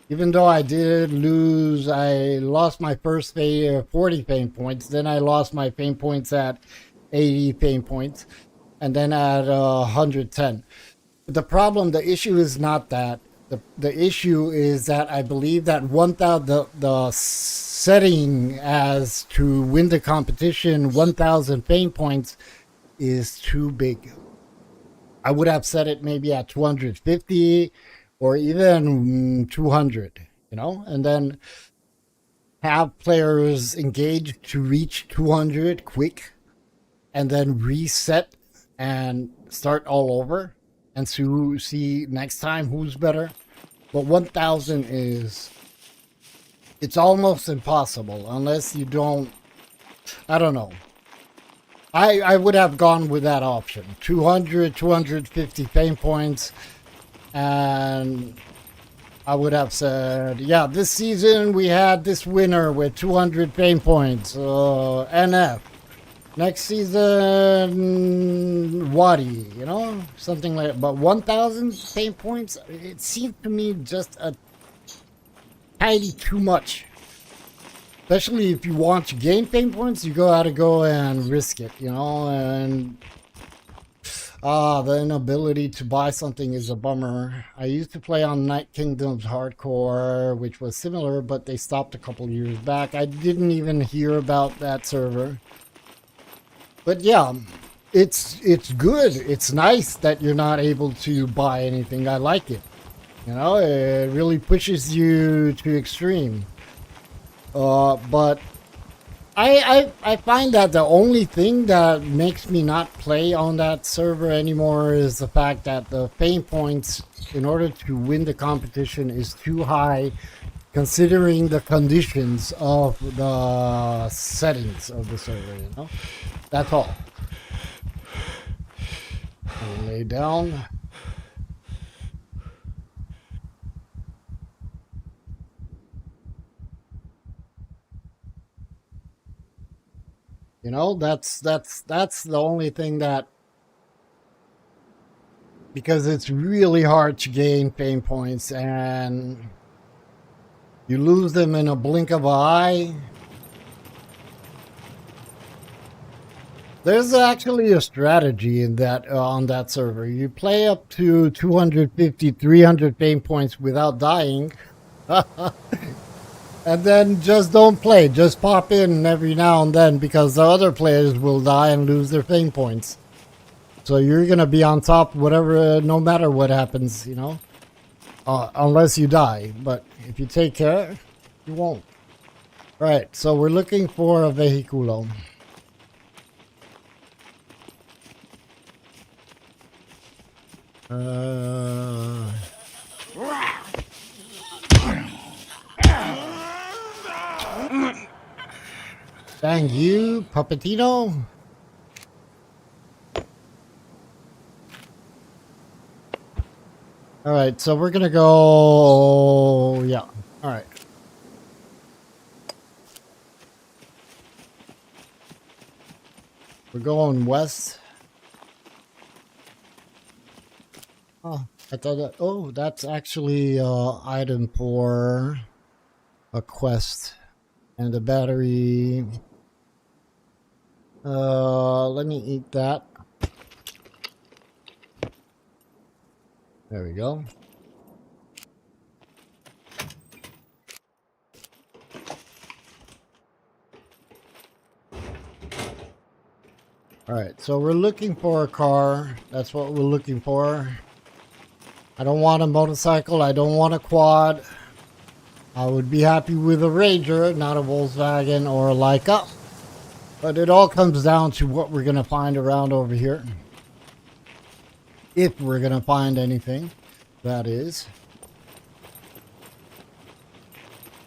Even though I did lose, I lost my first 40 fame points. Then I lost my fame points at 80 fame points. And then at 110. The problem, the issue is not that. The issue is that I believe that 1,000, the setting as to win the competition, 1,000 fame points is too big. I would have set it maybe at 250 or even 200, you know, and then have players engage to reach 200 quick and then reset and start all over and to see next time who's better. But 1,000 is, it's almost impossible unless you don't, I don't know. I would have gone with that option. 200, 250 fame points. And I would have said, yeah, this season we had this winner with 200 fame points. NF. Next season, Wadi, you know, something like that. But 1,000 fame points, it seemed to me just a tiny too much. Especially if you want to gain fame points, you gotta go and risk it, you know, and the inability to buy something is a bummer. I used to play on Night Kingdoms Hardcore, which was similar, but they stopped a couple years back. I didn't even hear about that server. But yeah, it's good. It's nice that you're not able to buy anything. I like it. You know, it really pushes you to extreme. But I find that the only thing that makes me not play on that server anymore is the fact that the fame points in order to win the competition is too high considering the conditions of the settings of the server, you know? That's all. I'll lay down. You know, that's the only thing that, because it's really hard to gain fame points, and You lose them in a blink of an eye. There's actually a strategy in that on that server. You play up to 250, 300 fame points without dying. And then just don't play. Just pop in every now and then because the other players will die and lose their fame points. So you're going to be on top whatever, no matter what happens, you know, unless you die. But if you take care, you won't. Right, so we're looking for a vehiculo. Thank you, Puppetino. All right, so we're gonna go. Yeah. All right. We're going west. Oh, I thought that. Oh, that's actually item for a quest and a battery. Let me eat that. There we go. All right, so we're looking for a car. That's what we're looking for. I don't want a motorcycle. I don't want a quad. I would be happy with a Ranger, not a Volkswagen or a Leica. But it all comes down to what we're going to find around over here. If we're going to find anything, that is.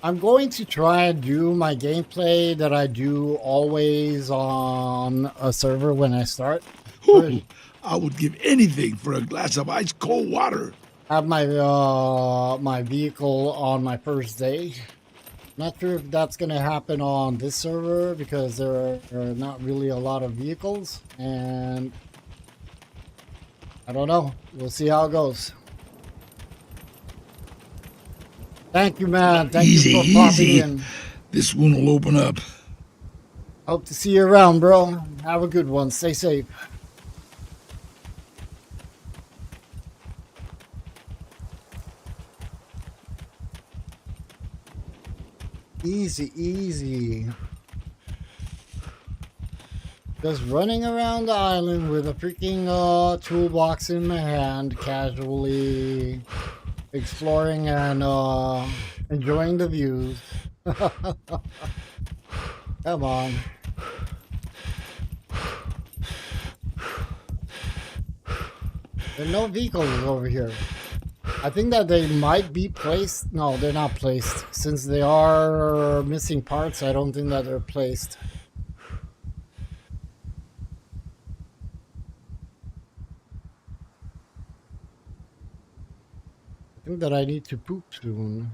I'm going to try and do my gameplay that I do always on a server when I start. Ooh, I would give anything for a glass of ice cold water. Have my my vehicle on my first day. Not sure if that's going to happen on this server because there are not really a lot of vehicles, and I don't know. We'll see how it goes. Thank you, man. Thank Easy, you for popping easy. in. This one will open up. Hope to see you around, bro. Have a good one. Stay safe. Easy, easy. Just running around the island with a freaking toolbox in my hand, casually exploring and enjoying the views. Come on. There are no vehicles over here. I think that they might be placed. No, they're not placed. Since they are missing parts, I don't think that they're placed. I think that I need to poop soon.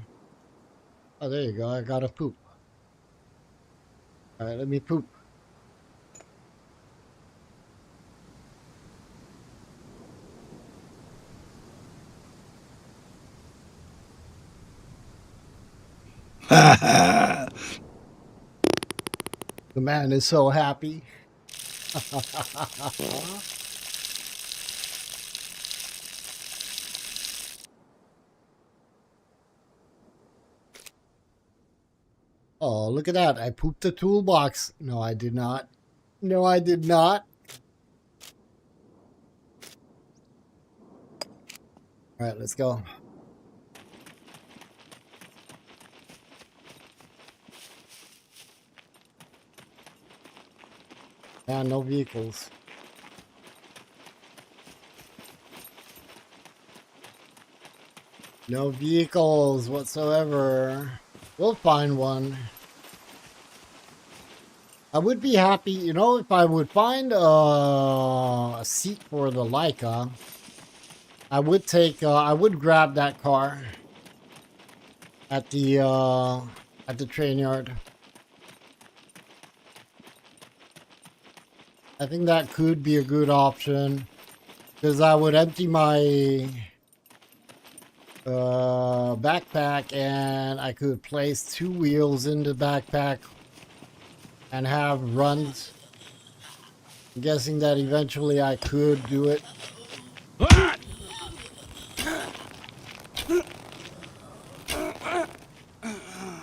Oh, there you go. I gotta poop. All right, let me poop. The man is so happy. Oh, look at that. I pooped the toolbox. No, I did not. No, I did not. All right, let's go. Yeah, no vehicles. No vehicles whatsoever. We'll find one. I would be happy, you know, if I would find a seat for the Leica. I would take, I would grab that car at the train yard. I think that could be a good option because I would empty my backpack, and I could place 2 wheels in the backpack and have runs. I'm guessing that eventually I could do it.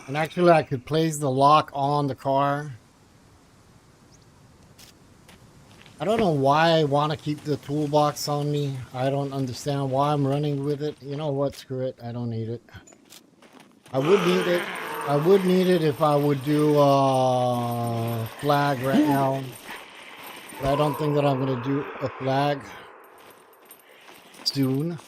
And actually I could place the lock on the car. I don't know why I want to keep the toolbox on me. I don't understand why I'm running with it. You know what? Screw it. I don't need it. I would need it. I would need it if I would do flag right now. But I don't think that I'm going to do a flag soon.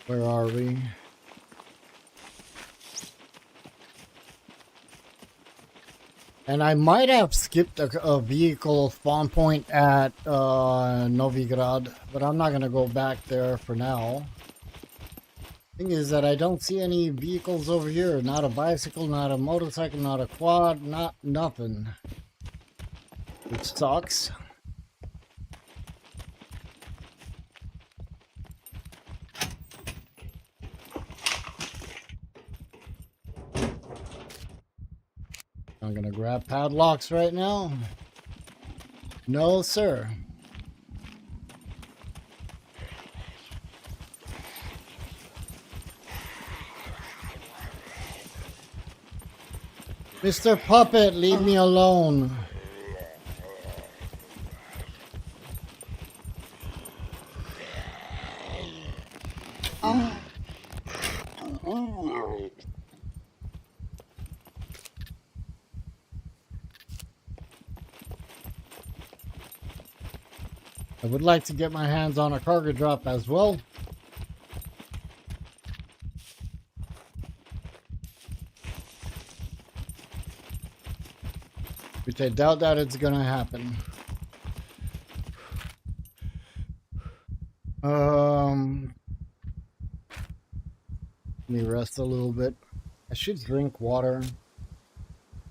Where are we? And I might have skipped a vehicle spawn point at Novigrad, but I'm not going to go back there for now. Thing is that I don't see any vehicles over here. Not a bicycle, not a motorcycle, not a quad, not nothing. Which sucks. I'm going to grab padlocks right now. No, sir. Mr. Puppet, leave me alone. I would like to get my hands on a cargo drop as well. Which I doubt that it's going to happen. Let me rest a little bit. I should drink water.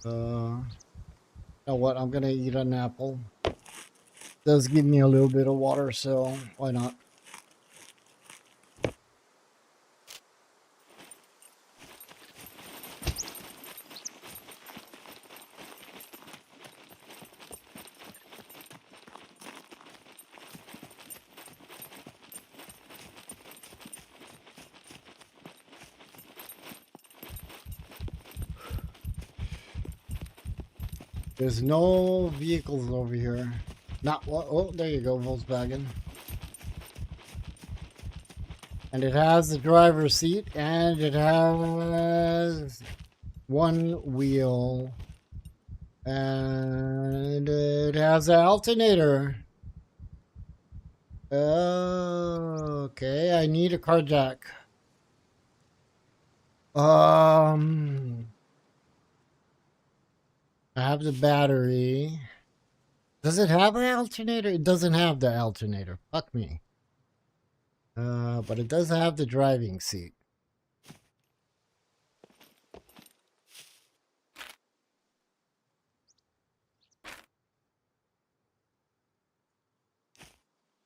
You know what? I'm going to eat an apple. It does give me a little bit of water, so why not? There's no vehicles over here. Not what? Oh, there you go, Volkswagen. And it has the driver's seat, and it has 1 wheel, and it has an alternator. Okay, I need a car jack. I have the battery. Does it have an alternator? It doesn't have the alternator. Fuck me. But it does have the driving seat.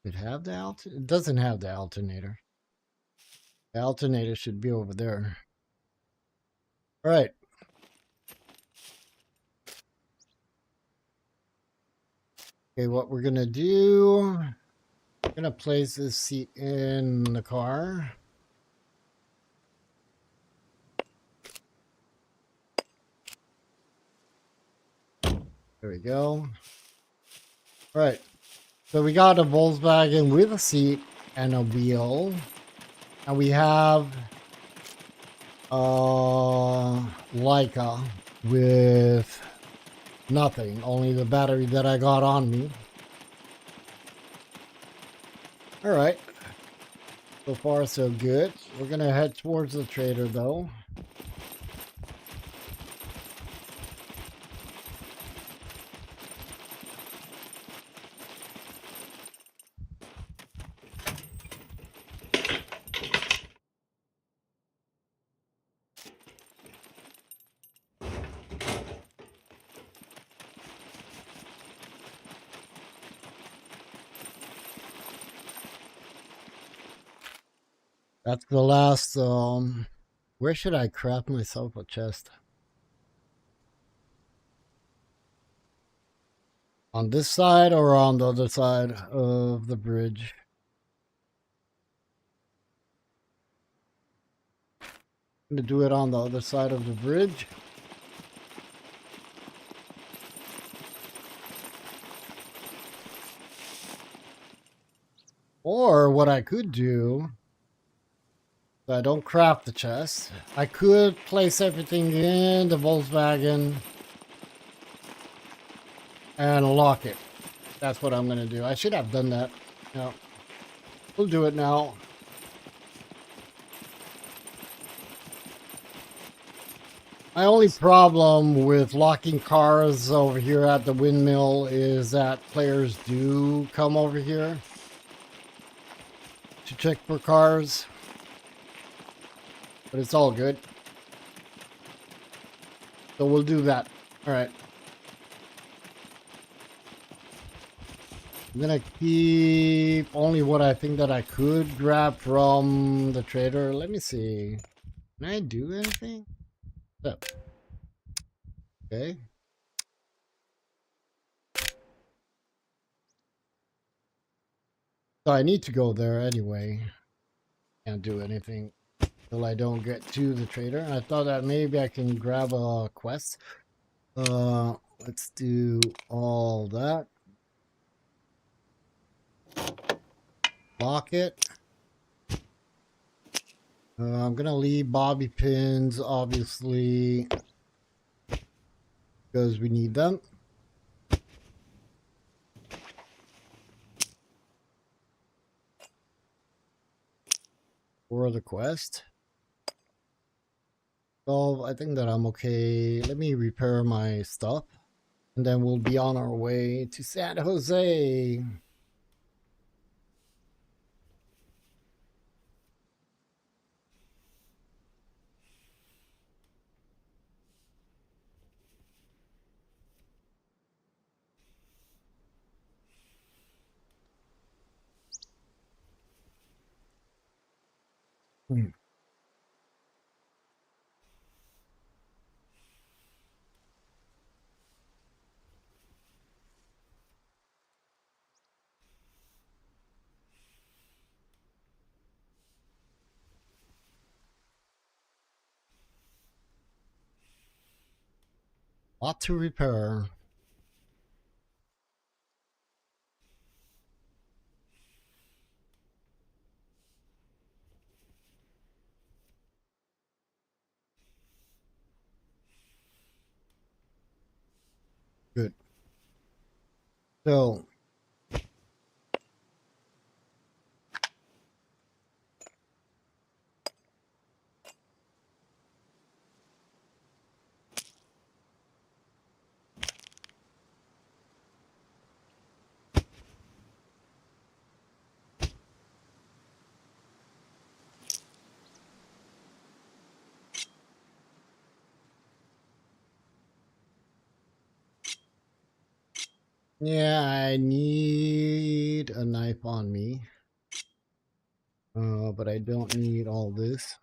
It have the alternator? It doesn't have the alternator. The alternator should be over there. All right. Okay, what we're gonna do, I'm gonna place this seat in the car. There we go. All right. So we got a Volkswagen with a seat and a wheel. And we have Leica with nothing, only the battery that I got on me. All right. So far, so good. We're going to head towards the trader, though. That's the last, where should I craft myself a chest? On this side or on the other side of the bridge? I'm gonna do it on the other side of the bridge. Or what I could do, so I don't craft the chest, I could place everything in the Volkswagen and lock it. That's what I'm gonna do. I should have done that. No, we'll do it now. My only problem with locking cars over here at the windmill is that players do come over here to check for cars, but it's all good. So we'll do that. All right. I'm gonna keep only what I think that I could grab from the trader. Let me see. Can I do anything? Oh. Okay. So I need to go there anyway. Can't do anything till I don't get to the trader. I thought that maybe I can grab a quest. Let's do all that. Lock it. I'm gonna leave bobby pins, obviously, because we need them. For the quest. So I think that I'm okay. Let me repair my stuff. And then we'll be on our way to San Jose. Lot to repair. Good. So yeah, I need a knife on me. But I don't need all this.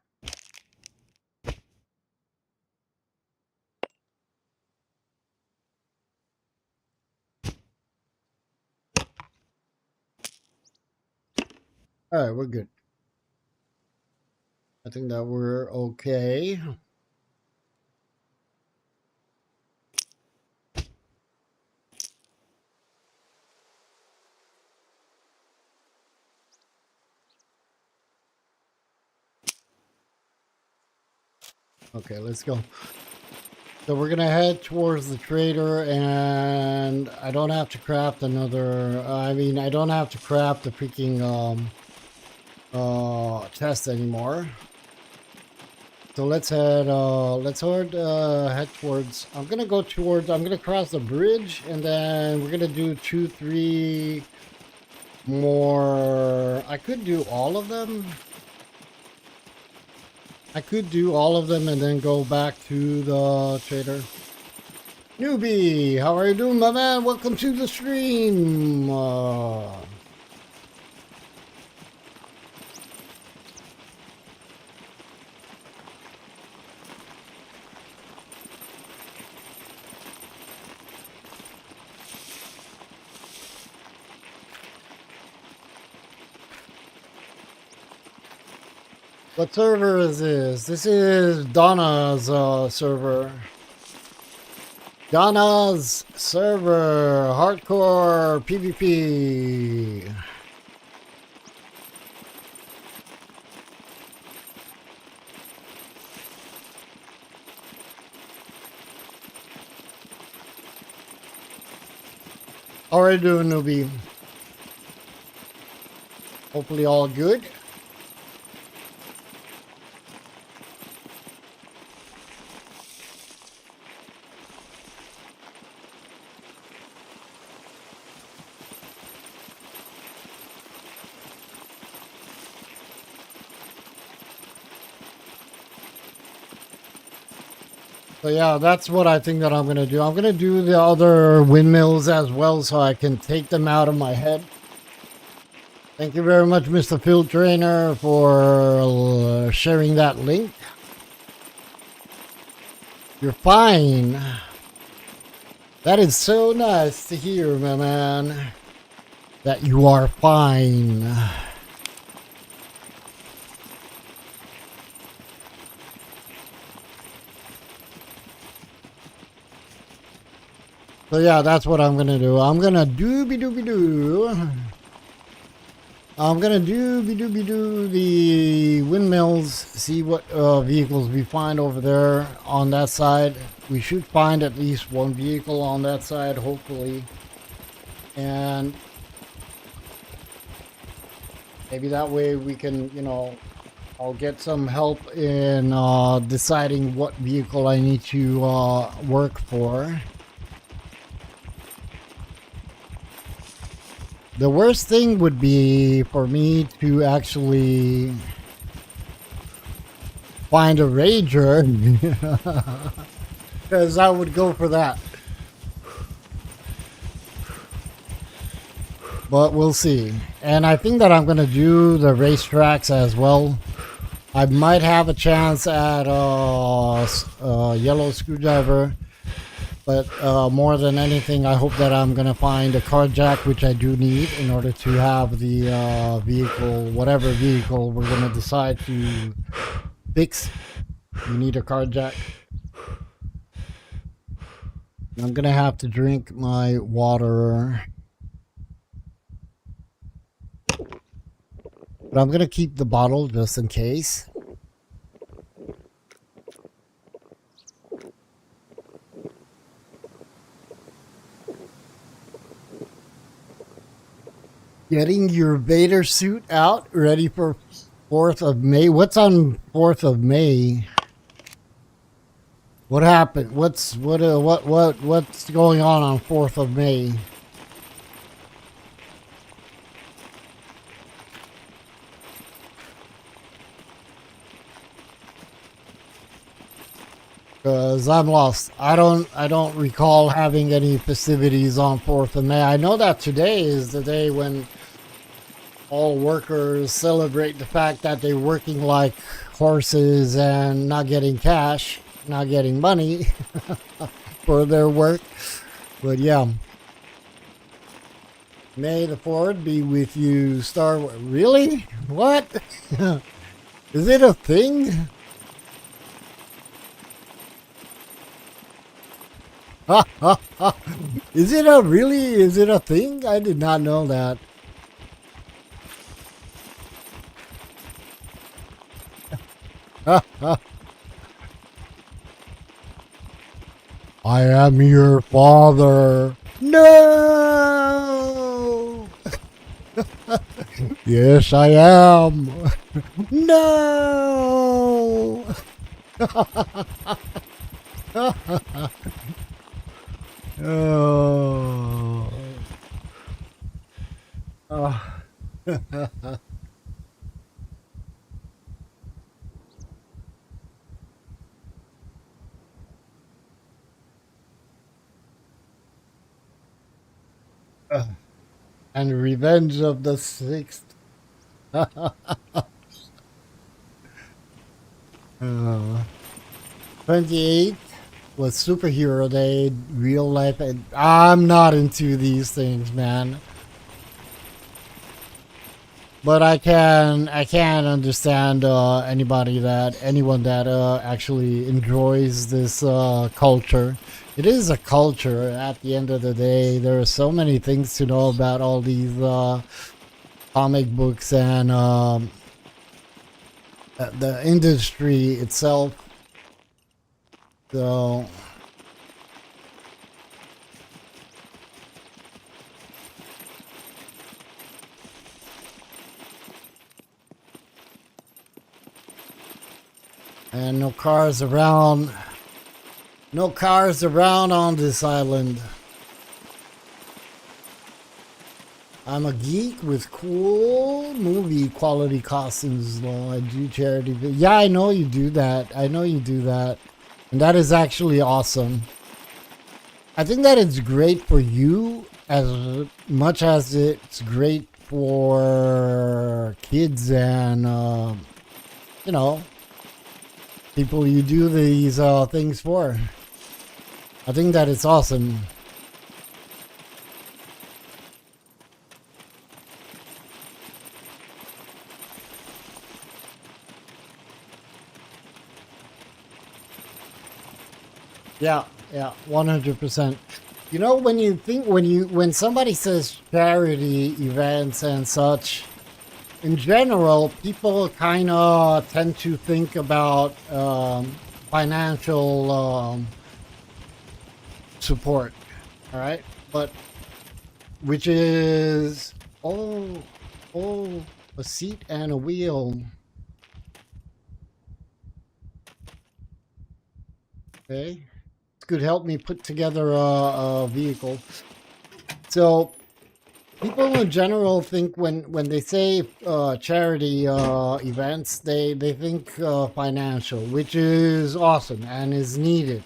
All right, we're good. I think that we're okay. Okay, let's go. So we're gonna head towards the trader, and I don't have to craft another. I mean, I don't have to craft the freaking test anymore. So let's head head towards. I'm gonna go towards. I'm gonna cross the bridge, and then we're gonna do 2-3 more. I could do all of them. I could do all of them and then go back to the trader. Newbie, how are you doing, my man? Welcome to the stream. What server is this? This is Donna's server. Donna's server. Hardcore PvP. How are you doing, newbie? Hopefully all good. So yeah, that's what I think that I'm going to do. I'm going to do the other windmills as well so I can take them out of my head. Thank you very much, Mr. Field Trainer, for sharing that link. You're fine. That is so nice to hear, my man. That you are fine. So yeah, that's what I'm gonna do. I'm gonna doobie-doobie-doo. I'm gonna doobie-doobie-doo the windmills, see what vehicles we find over there on that side. We should find at least one vehicle on that side, hopefully. And maybe that way we can, you know, I'll get some help in deciding what vehicle I need to work for. The worst thing would be for me to actually find a rager, because I would go for that. But we'll see. And I think that I'm going to do the racetracks as well. I might have a chance at yellow screwdriver. But more than anything, I hope that I'm going to find a car jack, which I do need in order to have the vehicle, whatever vehicle we're going to decide to fix. We need a car jack. I'm going to have to drink my water. But I'm going to keep the bottle just in case. Getting your Vader suit out, ready for 4th of May. What's on 4th of May? What happened? What's going on 4th of May? Because I'm lost. I don't recall having any festivities on 4th of May. I know that today is the day when all workers celebrate the fact that they're working like horses and not getting cash, not getting money for their work. But yeah. May the 4th be with you, Star Wars. Really? What? Is it a thing? Is it a thing? I did not know that. I am your father. No! Yes, I am. No! Oh. Oh. And Revenge of the 6th. 28th was Superhero Day, real life. And I'm not into these things, man. But I can understand anyone that actually enjoys this culture. It is a culture at the end of the day. There are so many things to know about all these comic books and the industry itself. So and no cars around. No cars around on this island. I'm a geek with cool movie quality costumes. Well, I do charity. Yeah, I know you do that. I know you do that. And that is actually awesome. I think that it's great for you as much as it's great for kids and, you know, people you do these things for. I think that it's awesome. Yeah, yeah, 100%. You know, when somebody says charity events and such, in general, people kind of tend to think about financial support. All right, but which is oh oh a seat and a wheel. Okay, this could help me put together a vehicle. So people in general think when they say charity events, they think financial, which is awesome and is needed.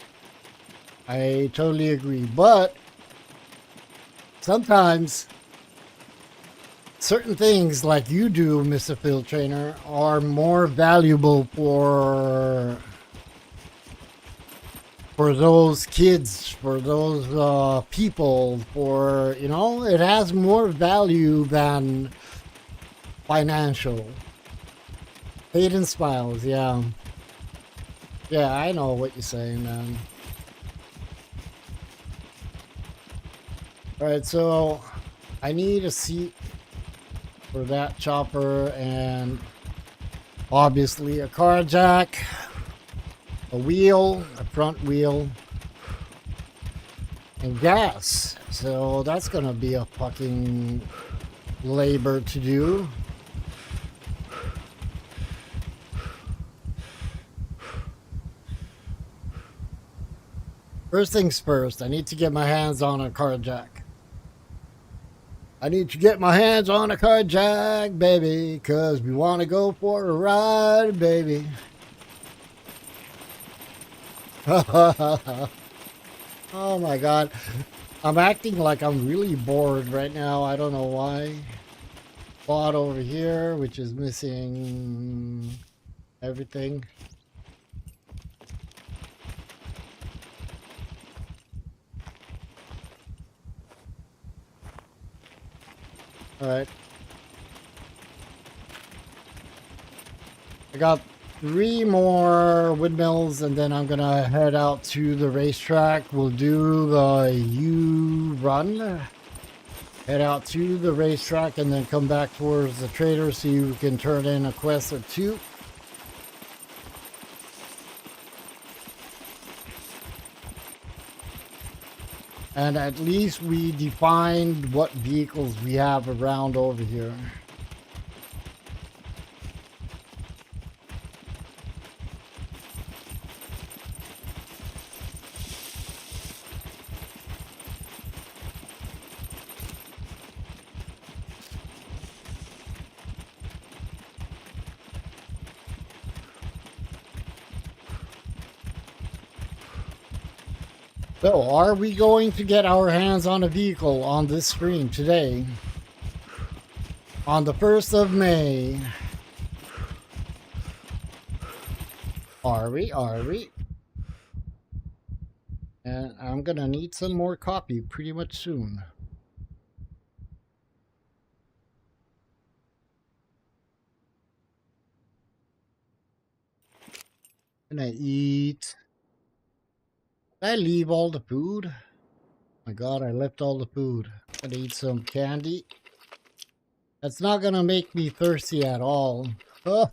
I totally agree. But sometimes certain things like you do, Mr. Field Trainer, are more valuable for those kids, for those people, for it has more value than financial. Hayden Smiles, yeah. Yeah, I know what you're saying, man. Alright, so I need a seat for that chopper and obviously a car jack, a wheel, a front wheel, and gas. So that's gonna be a fucking labor to do. First things first, I need to get my hands on a car jack. I need to get my hands on a car jack, baby, because we want to go for a ride, baby. Oh my god. I'm acting like I'm really bored right now. I don't know why. Spot over here, which is missing everything. Alright. I got 3 more windmills and then I'm gonna head out to the racetrack. We'll do the U run. Head out to the racetrack and then come back towards the trader so you can turn in a quest or 2. And at least we defined what vehicles we have around over here. So, are we going to get our hands on a vehicle on this stream today? On the 1st of May. Are we? Are we? And I'm gonna need some more coffee pretty much soon. Can I eat? Did I leave all the food? My God, I left all the food. I'm gonna eat some candy. That's not gonna make me thirsty at all. No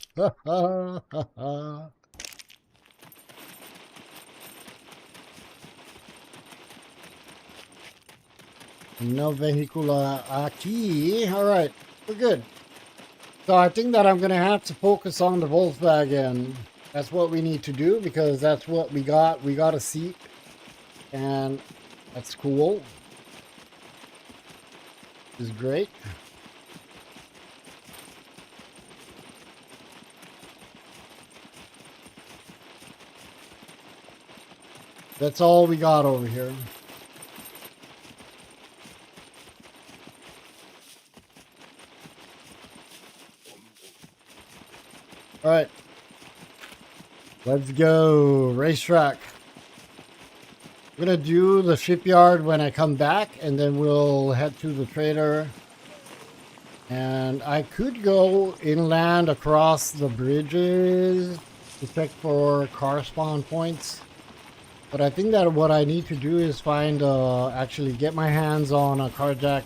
vehicula aquí. All right, we're good. So I think that I'm gonna have to focus on the Volkswagen. That's what we need to do because that's what we got. We got a seat, and that's cool. This is great. That's all we got over here. All right. Let's go. Racetrack. We're going to do the shipyard when I come back, and then we'll head to the trader. And I could go inland across the bridges to check for car spawn points. But I think that what I need to do is find, actually get my hands on a car jack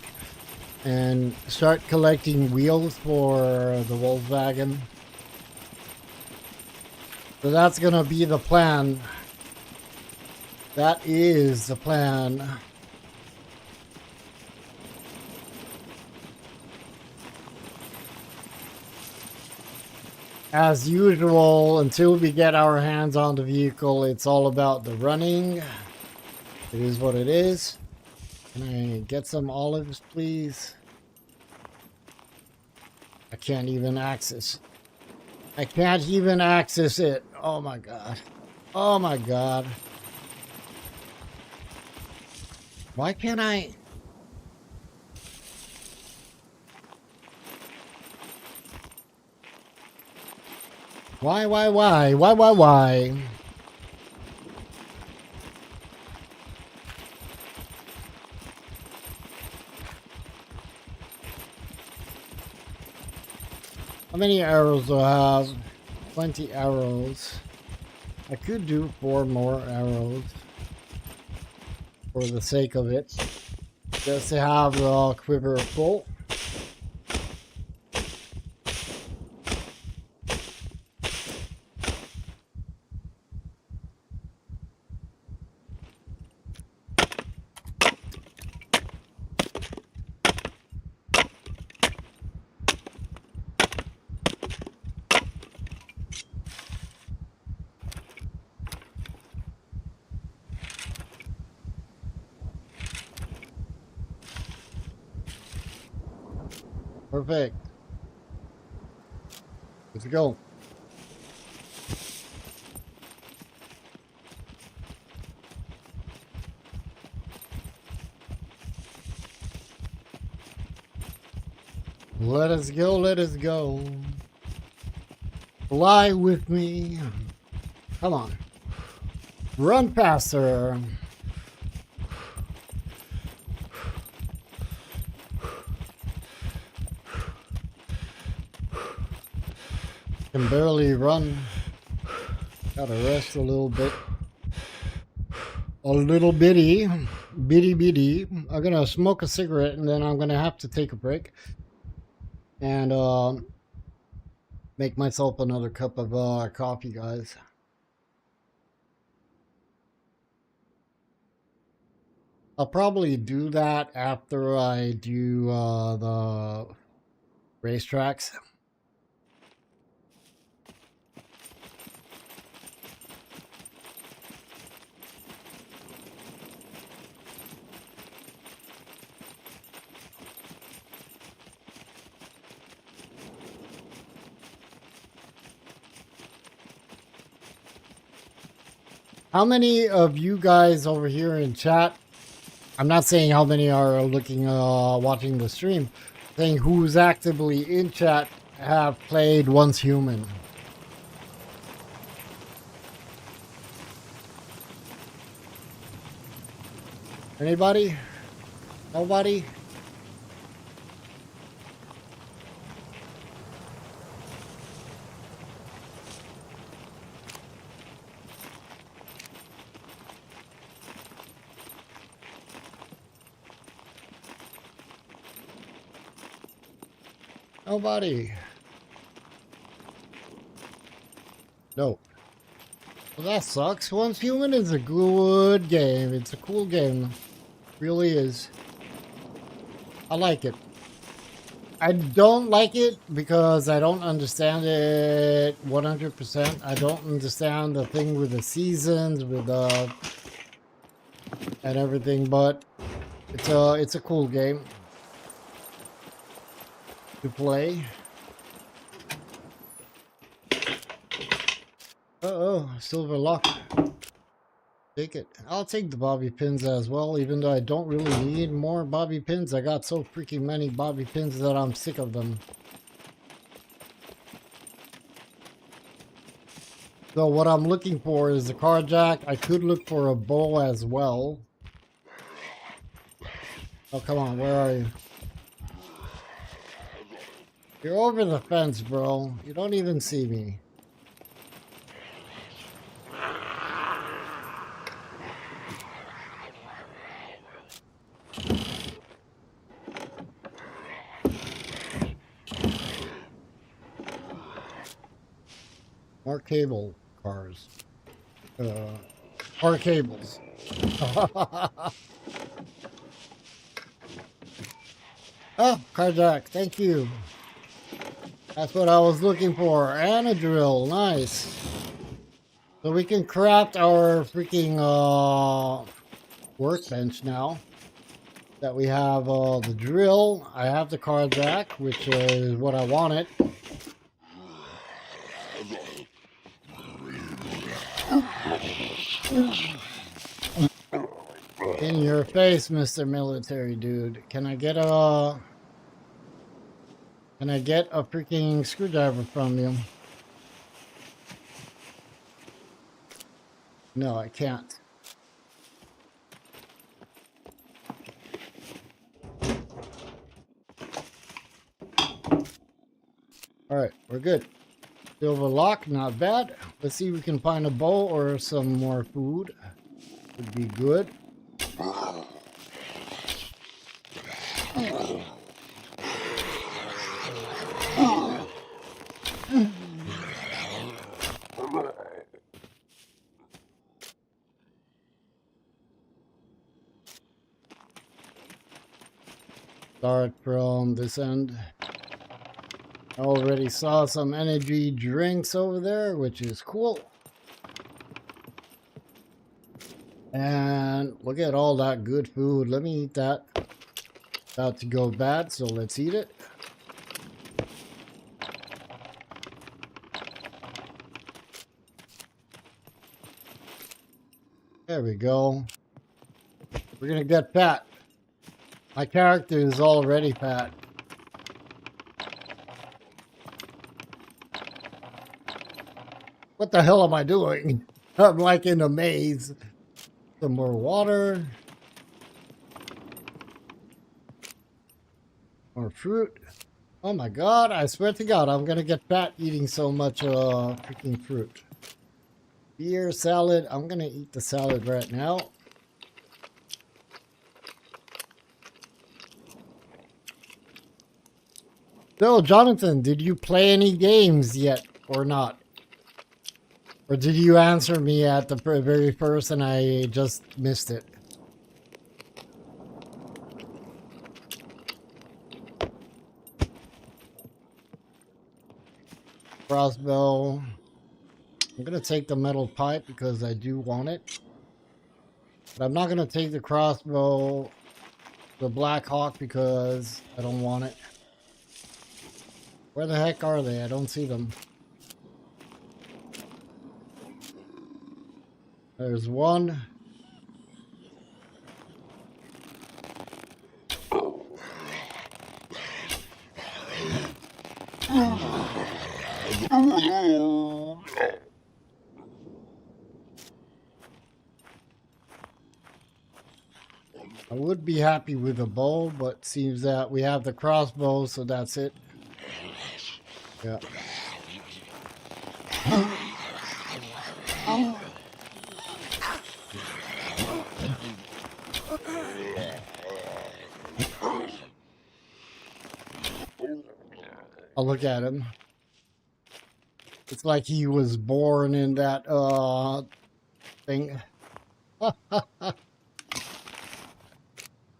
and start collecting wheels for the Volkswagen. So that's gonna be the plan. That is the plan. As usual, until we get our hands on the vehicle, it's all about the running. It is what it is. Can I get some olives, please? I can't even access. I can't even access it. Oh my God. Oh my God. Why can't I? Why? Why? How many arrows do I have? 20 arrows. I could do 4 more arrows for the sake of it. Just to have the quiver full. Perfect. Let's go. Let us go, let us go. Fly with me. Come on. Run faster. Can barely run. Gotta rest a little bit. A little bitty. Bitty. I'm gonna smoke a cigarette and then I'm gonna have to take a break. And make myself another cup of coffee, guys. I'll probably do that after I do the racetracks. How many of you guys over here in chat, I'm not saying how many are looking, watching the stream, saying who's actively in chat have played Once Human? Anybody? Nobody? Nobody. No. Well, that sucks. Once Human is a good game. It's a cool game. Really is. I like it. I don't like it because I don't understand it 100%. I don't understand the thing with the seasons, with and everything, but it's a cool game to play. Uh-oh, silver lock. Take it. I'll take the bobby pins as well, even though I don't really need more bobby pins. I got so freaking many bobby pins that I'm sick of them. So what I'm looking for is the car jack. I could look for a bow as well. Oh, come on, where are you? You're over the fence, bro. You don't even see me. More cable cars. Car cables. Oh, car jack. Thank you. That's what I was looking for. And a drill. Nice. So we can craft our freaking workbench now. That we have the drill. I have the car jack, which is what I wanted. In your face, Mr. Military Dude. Can I get a freaking screwdriver from you? No, I can't. Alright, we're good. Silver lock, not bad. Let's see if we can find a bow or some more food. Would be good. Start from this end. I already saw some energy drinks over there, which is cool. And look at all that good food. Let me eat that. About to go bad, so let's eat it. There we go. We're gonna get fat. My character is already fat. What the hell am I doing? I'm like in a maze. Some more water. More fruit. Oh my god, I swear to god, I'm gonna get fat eating so much freaking fruit. Beer, salad. I'm gonna eat the salad right now. So, Jonathan, did you play any games yet or not? Or did you answer me at the very first and I just missed it? Crossbow. I'm going to take the metal pipe because I do want it. But I'm not going to take the crossbow, the Black Hawk, because I don't want it. Where the heck are they? I don't see them. There's one. I would be happy with a bow, but seems that we have the crossbow, so that's it. Yeah. I'll look at him. It's like he was born in that thing.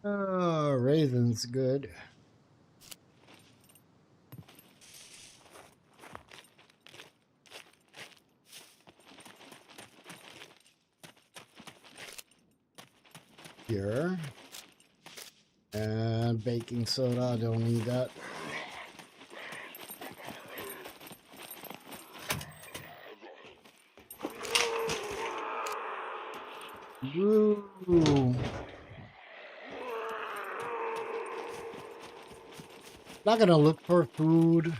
Raisins good. Here. And baking soda, I don't need that. Ooh. Not gonna look for food.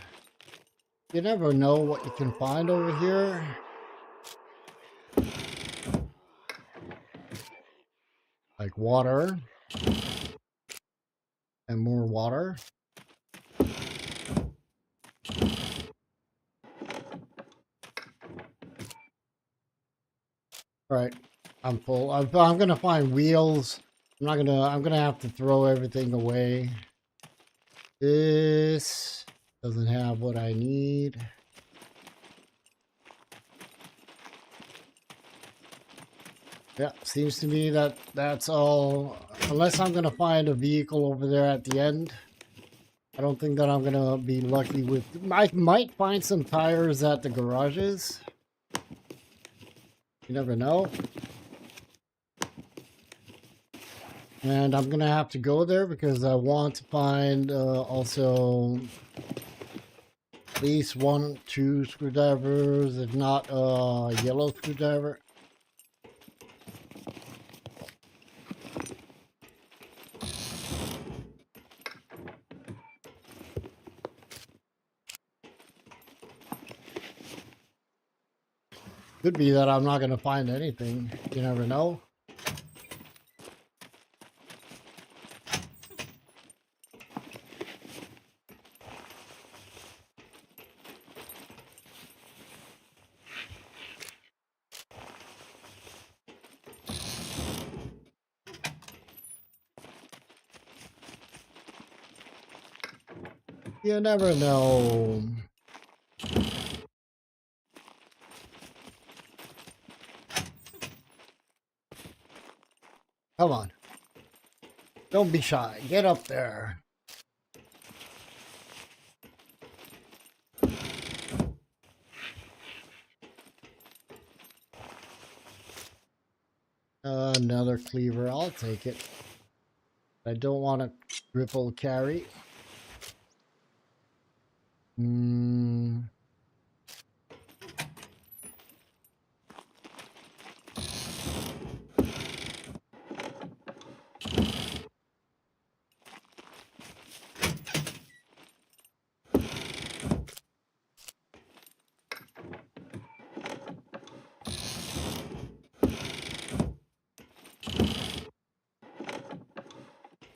You never know what you can find over here. Like water. And more water. All right, I'm full. I'm gonna find wheels. I'm gonna have to throw everything away. This doesn't have what I need. Yeah, seems to me that that's all. Unless I'm gonna find a vehicle over there at the end. I don't think that I'm gonna be lucky with. I might find some tires at the garages. You never know. And I'm gonna have to go there because I want to find also at least 1, 2 screwdrivers, if not a yellow screwdriver. Could be that I'm not gonna find anything. You never know. You never know. Come on. Don't be shy. Get up there. Another cleaver. I'll take it. I don't want to triple carry.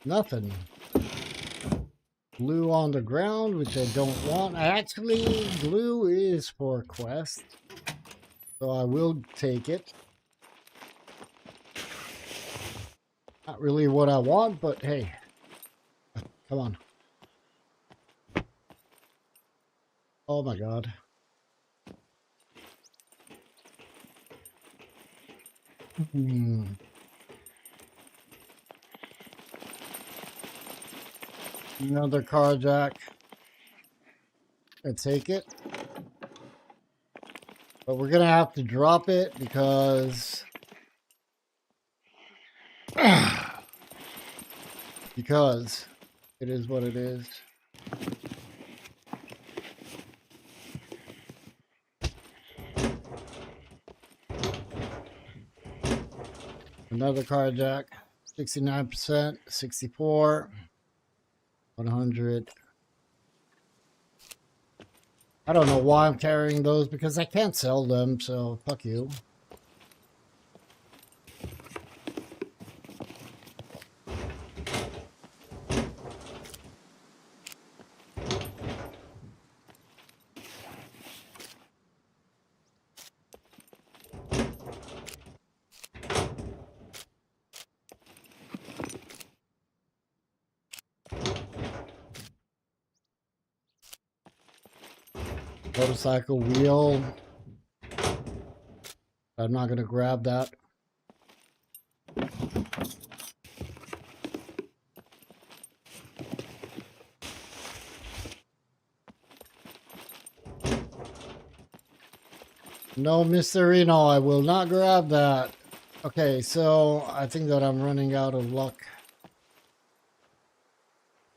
Nothing. Glue on the ground, which I don't want. Actually, glue is for a quest. So I will take it. Not really what I want, but hey. Come on. Oh my god. Another car jack. I take it. But we're gonna have to drop it because because it is what it is. Another car jack. 69%, 64, 100. I don't know why I'm carrying those because I can't sell them, so fuck you. Motorcycle wheel. I'm not gonna grab that. No, Mr. Reno, I will not grab that. Okay, so I think that I'm running out of luck.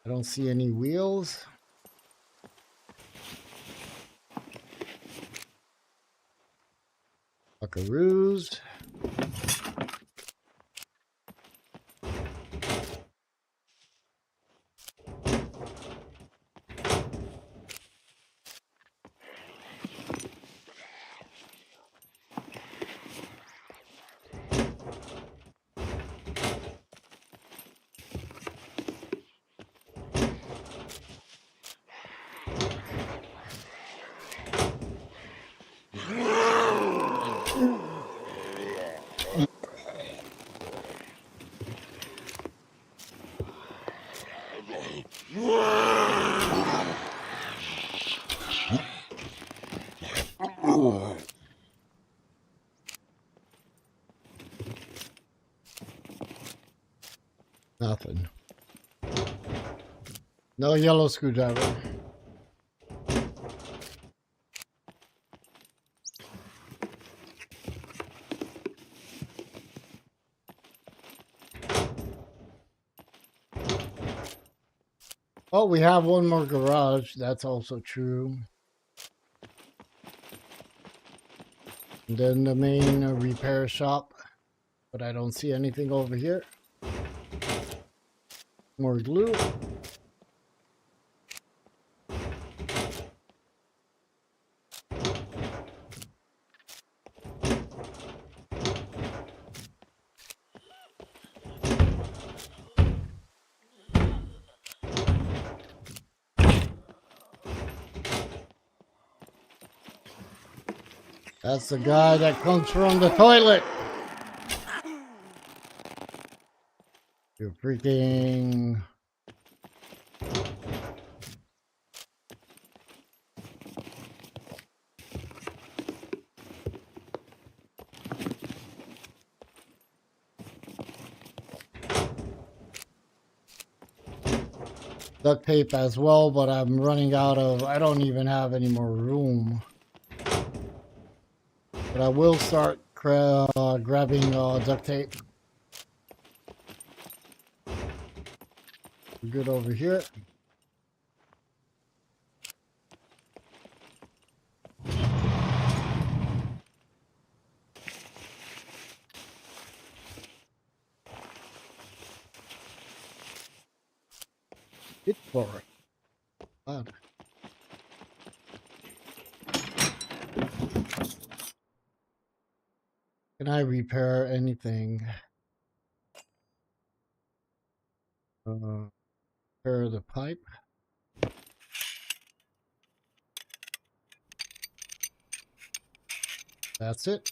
I don't see any wheels. Buckaroos. Nothing. No yellow screwdriver. Oh, we have one more garage. That's also true. And then the main repair shop. But I don't see anything over here. More glue. That's the guy that comes from the toilet. You freaking... duct tape as well, but I'm running out of... I don't even have any more room. But I will start grabbing duct tape. We're good over here. Hit for it. God. Can I repair anything? Repair the pipe. That's it.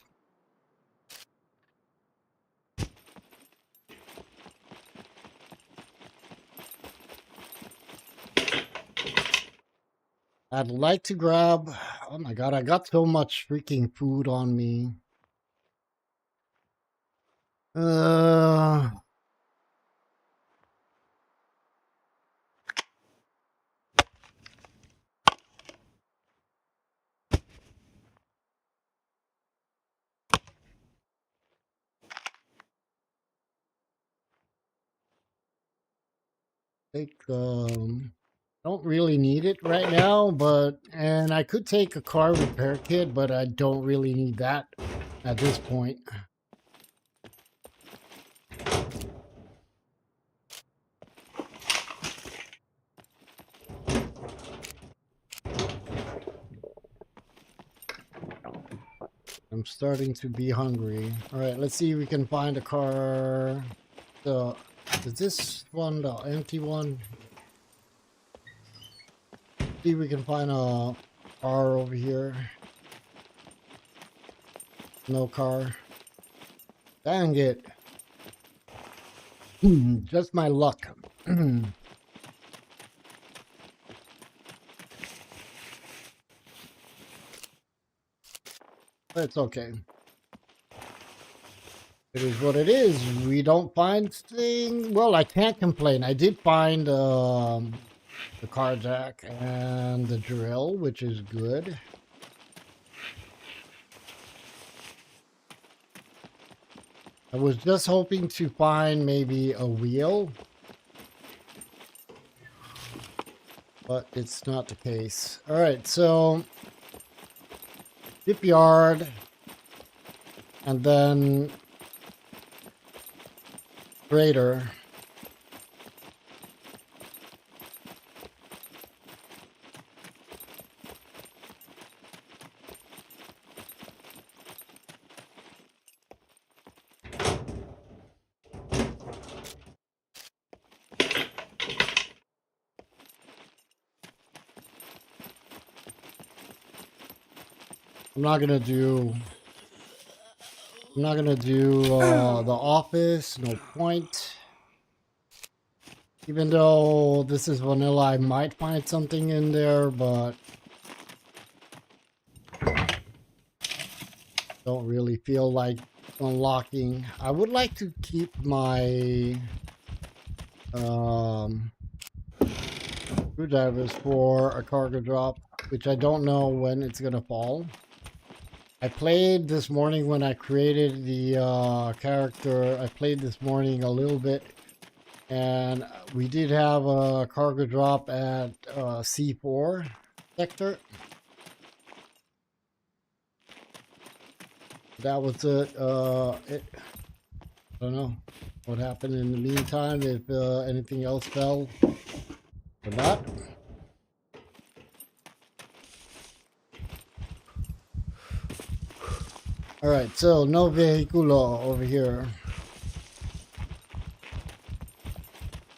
I'd like to grab... Oh my god, I got so much freaking food on me. Take don't really need it right now, but and I could take a car repair kit, but I don't really need that at this point. I'm starting to be hungry. All right, let's see if we can find a car. Is this one the empty one? See if we can find a car over here. No car. Dang it. Just my luck. But it's okay. It is what it is. We don't find things. Well, I can't complain. I did find the car jack and the drill, which is good. I was just hoping to find maybe a wheel, but it's not the case. All right, so shipyard, and then freighter. I'm not gonna do the office, no point. Even though this is vanilla, I might find something in there, but don't really feel like unlocking. I would like to keep my screwdrivers for a cargo drop, which I don't know when it's gonna fall. I played this morning when I created the character. I played this morning a little bit, and we did have a cargo drop at C4 sector. That was it. I don't know what happened in the meantime, if anything else fell or not. All right, so no vehiculo over here.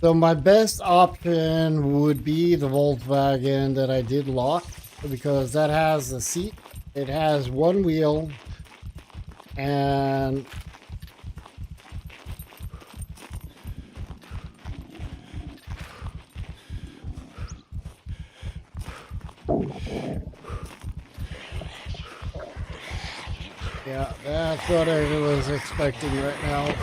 So my best option would be the Volkswagen that I did lock, because that has a seat, it has one wheel, and yeah, that's what I was expecting right now.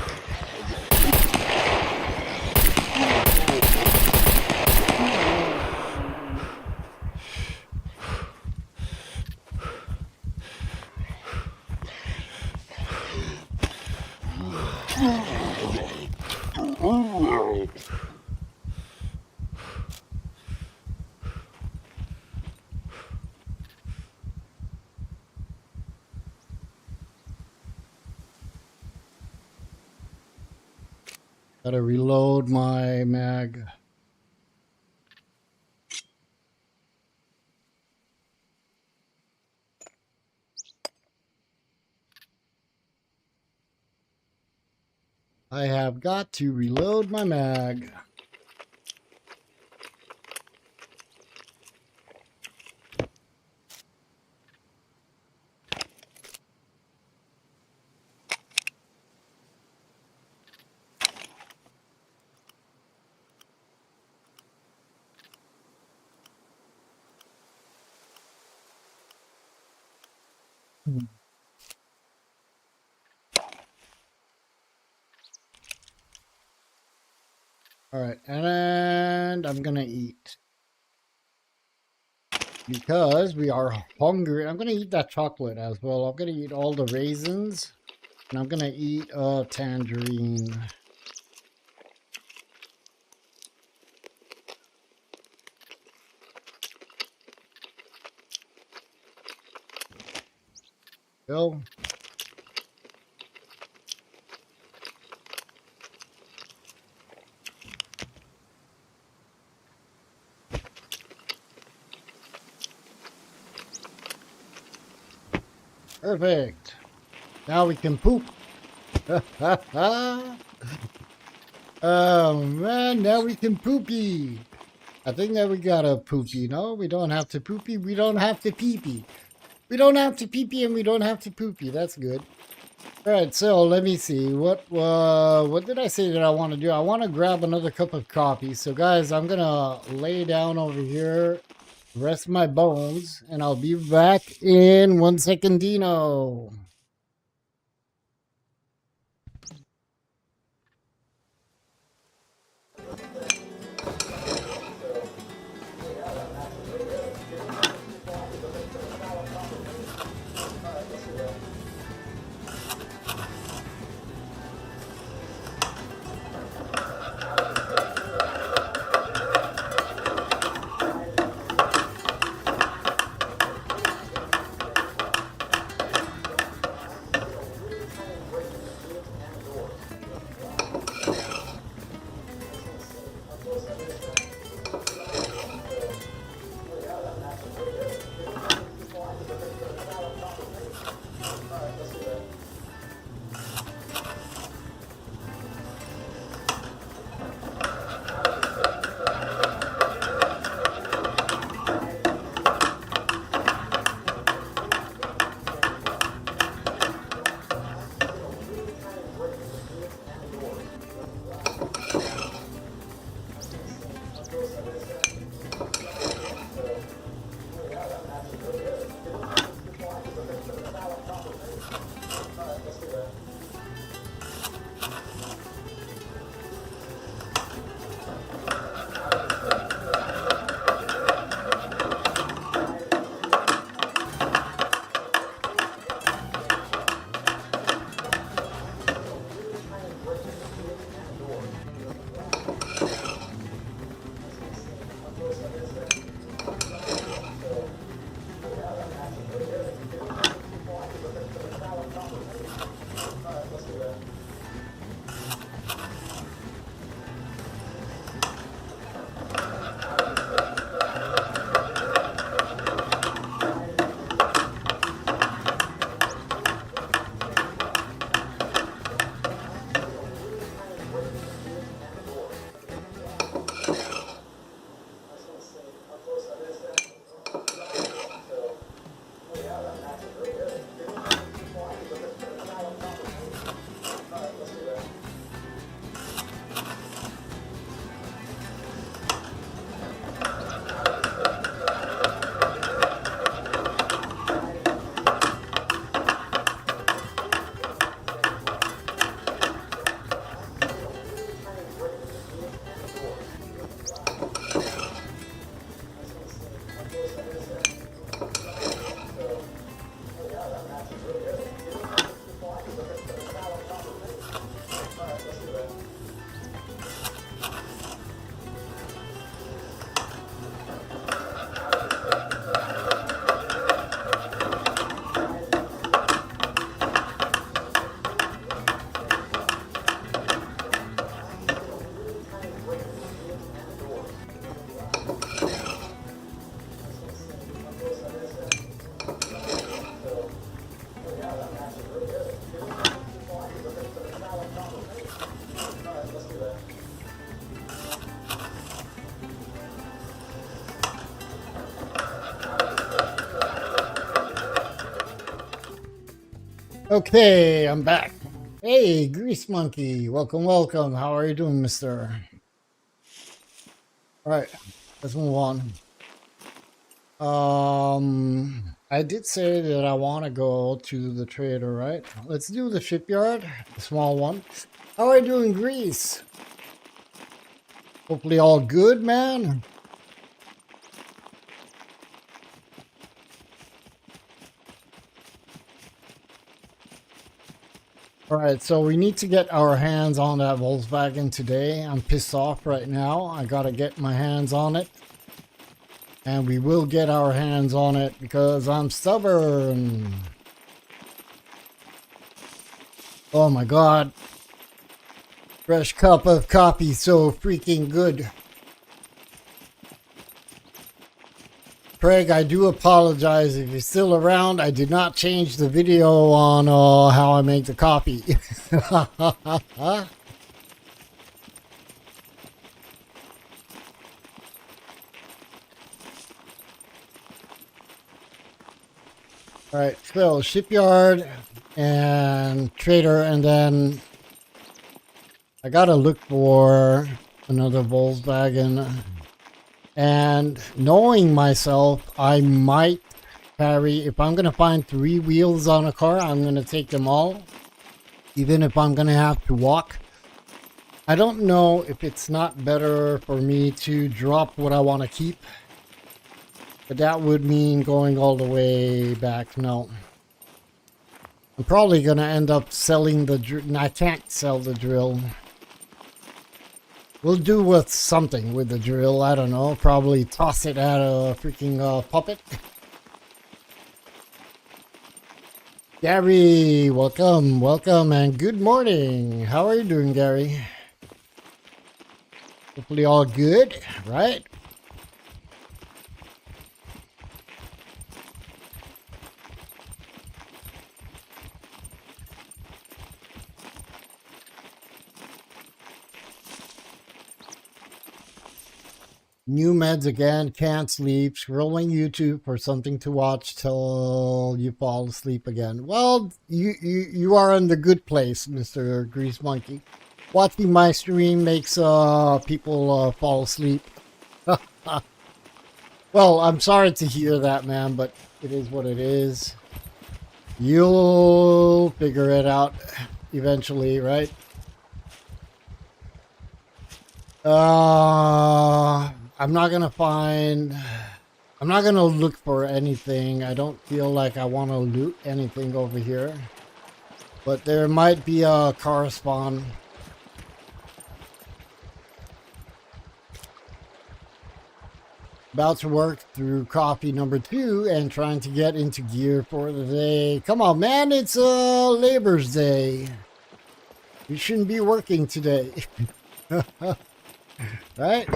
Gotta reload my mag. I have got to reload my mag. All right, and I'm gonna eat because we are hungry. I'm gonna eat that chocolate as well. I'm gonna eat all the raisins, and I'm gonna eat a tangerine. Go. Perfect. Now we can poop. Oh man, now we can poopy. I think that we got a poopy. No, we don't have to poopy. We don't have to pee-pee. We don't have to pee-pee and we don't have to poopy. That's good. All right, so let me see. What did I say that I want to do? I want to grab another cup of coffee. So guys, I'm gonna lay down over here rest my bones, and I'll be back in 1 second, Dino. Okay, I'm back. Hey, Grease Monkey. Welcome, welcome. How are you doing, mister? All right, let's move on. I did say that I want to go to the trader, right? Let's do the shipyard, the small one. How are you doing, Grease? Hopefully all good, man. All right, so we need to get our hands on that Volkswagen today. I'm pissed off right now. I got to get my hands on it. And we will get our hands on it because I'm stubborn. Oh my god. Fresh cup of coffee, so freaking good. Craig, I do apologize if you're still around. I did not change the video on how I make the coffee. All right, so shipyard and trader, and then I gotta look for another Volkswagen. And knowing myself, I might carry, if I'm going to find 3 wheels on a car, I'm going to take them all, even if I'm going to have to walk. I don't know if it's not better for me to drop what I want to keep, but that would mean going all the way back. No. I'm probably going to end up selling the drill. I can't sell the drill. We'll do with something with the drill. I don't know. Probably toss it at a freaking puppet. Gary, welcome, welcome, and good morning. How are you doing, Gary? Hopefully all good, right? New meds again, can't sleep, scrolling YouTube for something to watch till you fall asleep again. Well, you are in the good place, Mr. Grease Monkey. Watching my stream makes people fall asleep. Well, I'm sorry to hear that, man, but it is what it is. You'll figure it out eventually, right? I'm not gonna find. I'm not gonna look for anything. I don't feel like I want to loot anything over here. But there might be a car spawn. About to work through coffee number 2 and trying to get into gear for the day. Come on, man! It's Labor's Day. You shouldn't be working today. Right?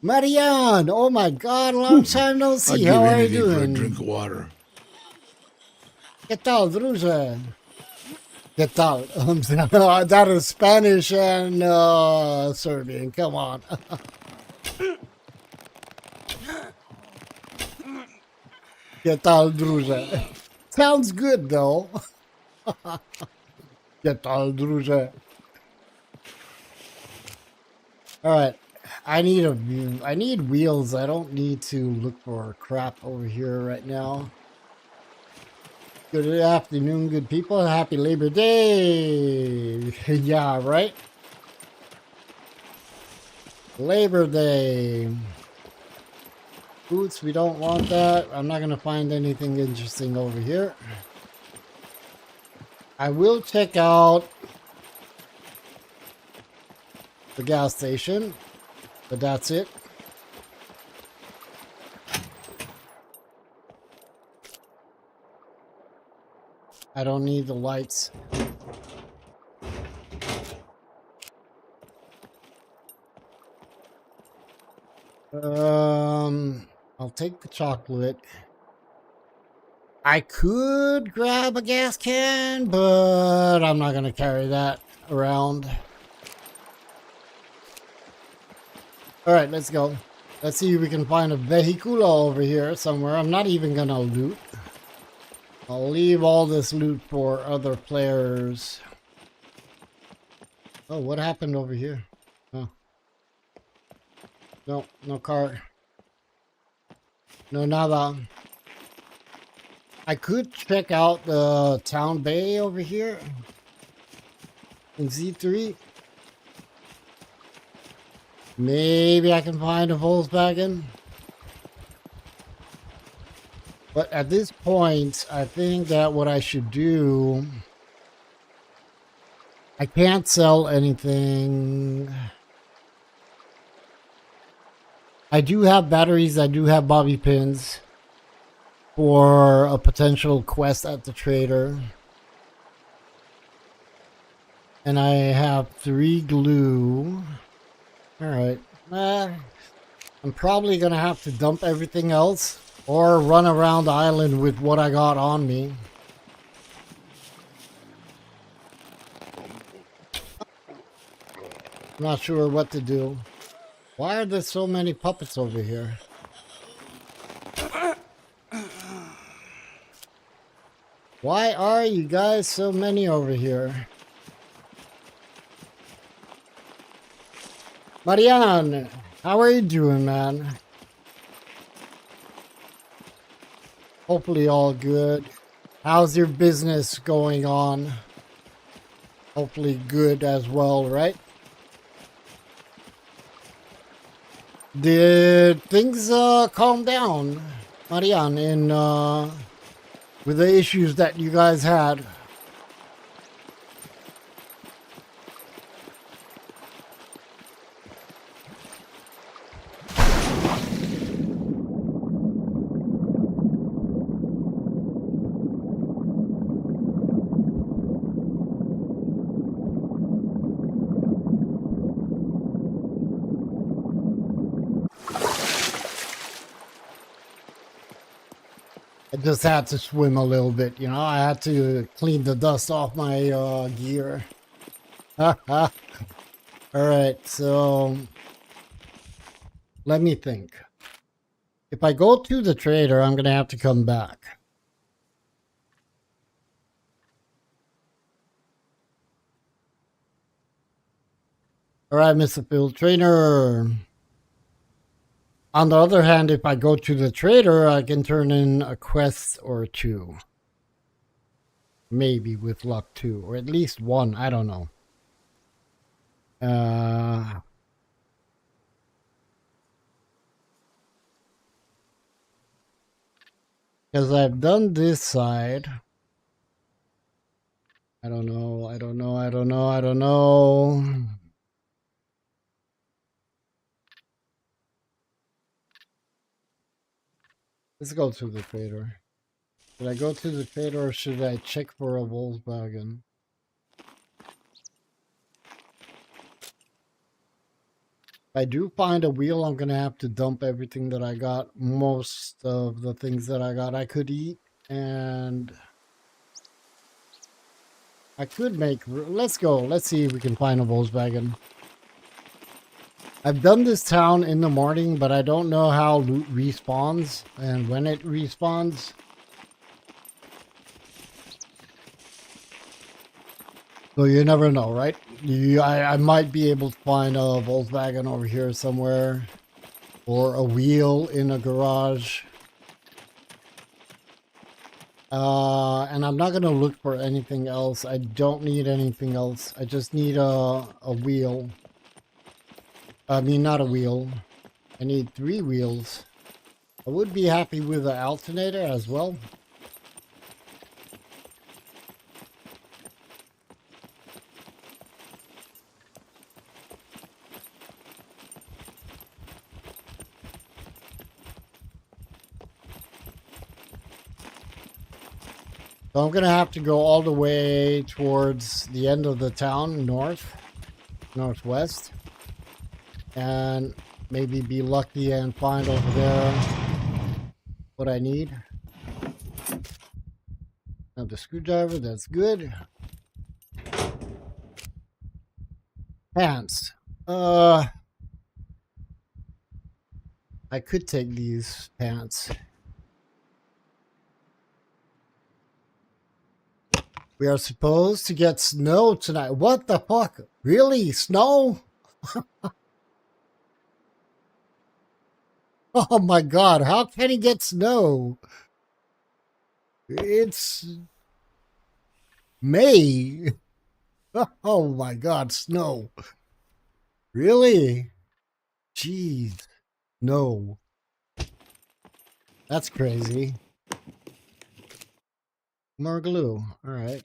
Marianne, oh my god, long time no I'd see. give How are you anything for a doing? drink of water. ¿Qué tal, druze? ¿Qué tal? That is Spanish and Serbian. Come on. ¿Qué tal, druze? Sounds good, though. ¿Qué tal, druze? All right. I need wheels. I don't need to look for crap over here right now. Good afternoon, good people. Happy Labor Day. Yeah, right? Labor Day. Boots, we don't want that. I'm not going to find anything interesting over here. I will check out the gas station, but that's it. I don't need the lights. I'll take the chocolate. I could grab a gas can, but I'm not going to carry that around. All right, let's go. Let's see if we can find a vehicle over here somewhere. I'm not even going to loot. I'll leave all this loot for other players. Oh, what happened over here? Oh. No, no car. No nada. I could check out the town bay over here in Z3. Maybe I can find a Volkswagen. But at this point, I think that what I should do... I can't sell anything. I do have batteries. I do have bobby pins for a potential quest at the trader. And I have 3 glue. Alright. I'm probably going to have to dump everything else or run around the island with what I got on me. I'm not sure what to do. Why are there so many puppets over here? Why are you guys so many over here? Marianne, how are you doing, man? Hopefully all good. How's your business going on? Hopefully good as well, right? Did things calm down, Marianne, in with the issues that you guys had? I just had to swim a little bit, you know. I had to clean the dust off my gear. All right, so let me think. If I go to the trader, I'm going to have to come back. All right, Mr. Field Trainer. On the other hand, if I go to the trader, I can turn in a quest or two. Maybe with luck too, or at least one. I don't know. Because I've done this side. I don't know. I don't know. I don't know. I don't know. Let's go to the trader. Should I go to the trader or should I check for a Volkswagen? If I do find a wheel, I'm going to have to dump everything that I got. Most of the things that I got I could eat. And I could make... Let's go. Let's see if we can find a Volkswagen. I've done this town in the morning, but I don't know how loot respawns and when it respawns. So you never know, right? I might be able to find a Volkswagen over here somewhere. Or a wheel in a garage. And I'm not going to look for anything else. I don't need anything else. I just need a wheel. I mean, not a wheel. I need 3 wheels. I would be happy with an alternator as well. So I'm going to have to go all the way towards the end of the town, northwest. And maybe be lucky and find over there what I need. Now the screwdriver, that's good. Pants. I could take these pants. We are supposed to get snow tonight. What the fuck? Really? Snow? Oh my god, how can he get snow? It's May. Oh my god, snow. Really? Jeez. No. That's crazy. More glue. All right.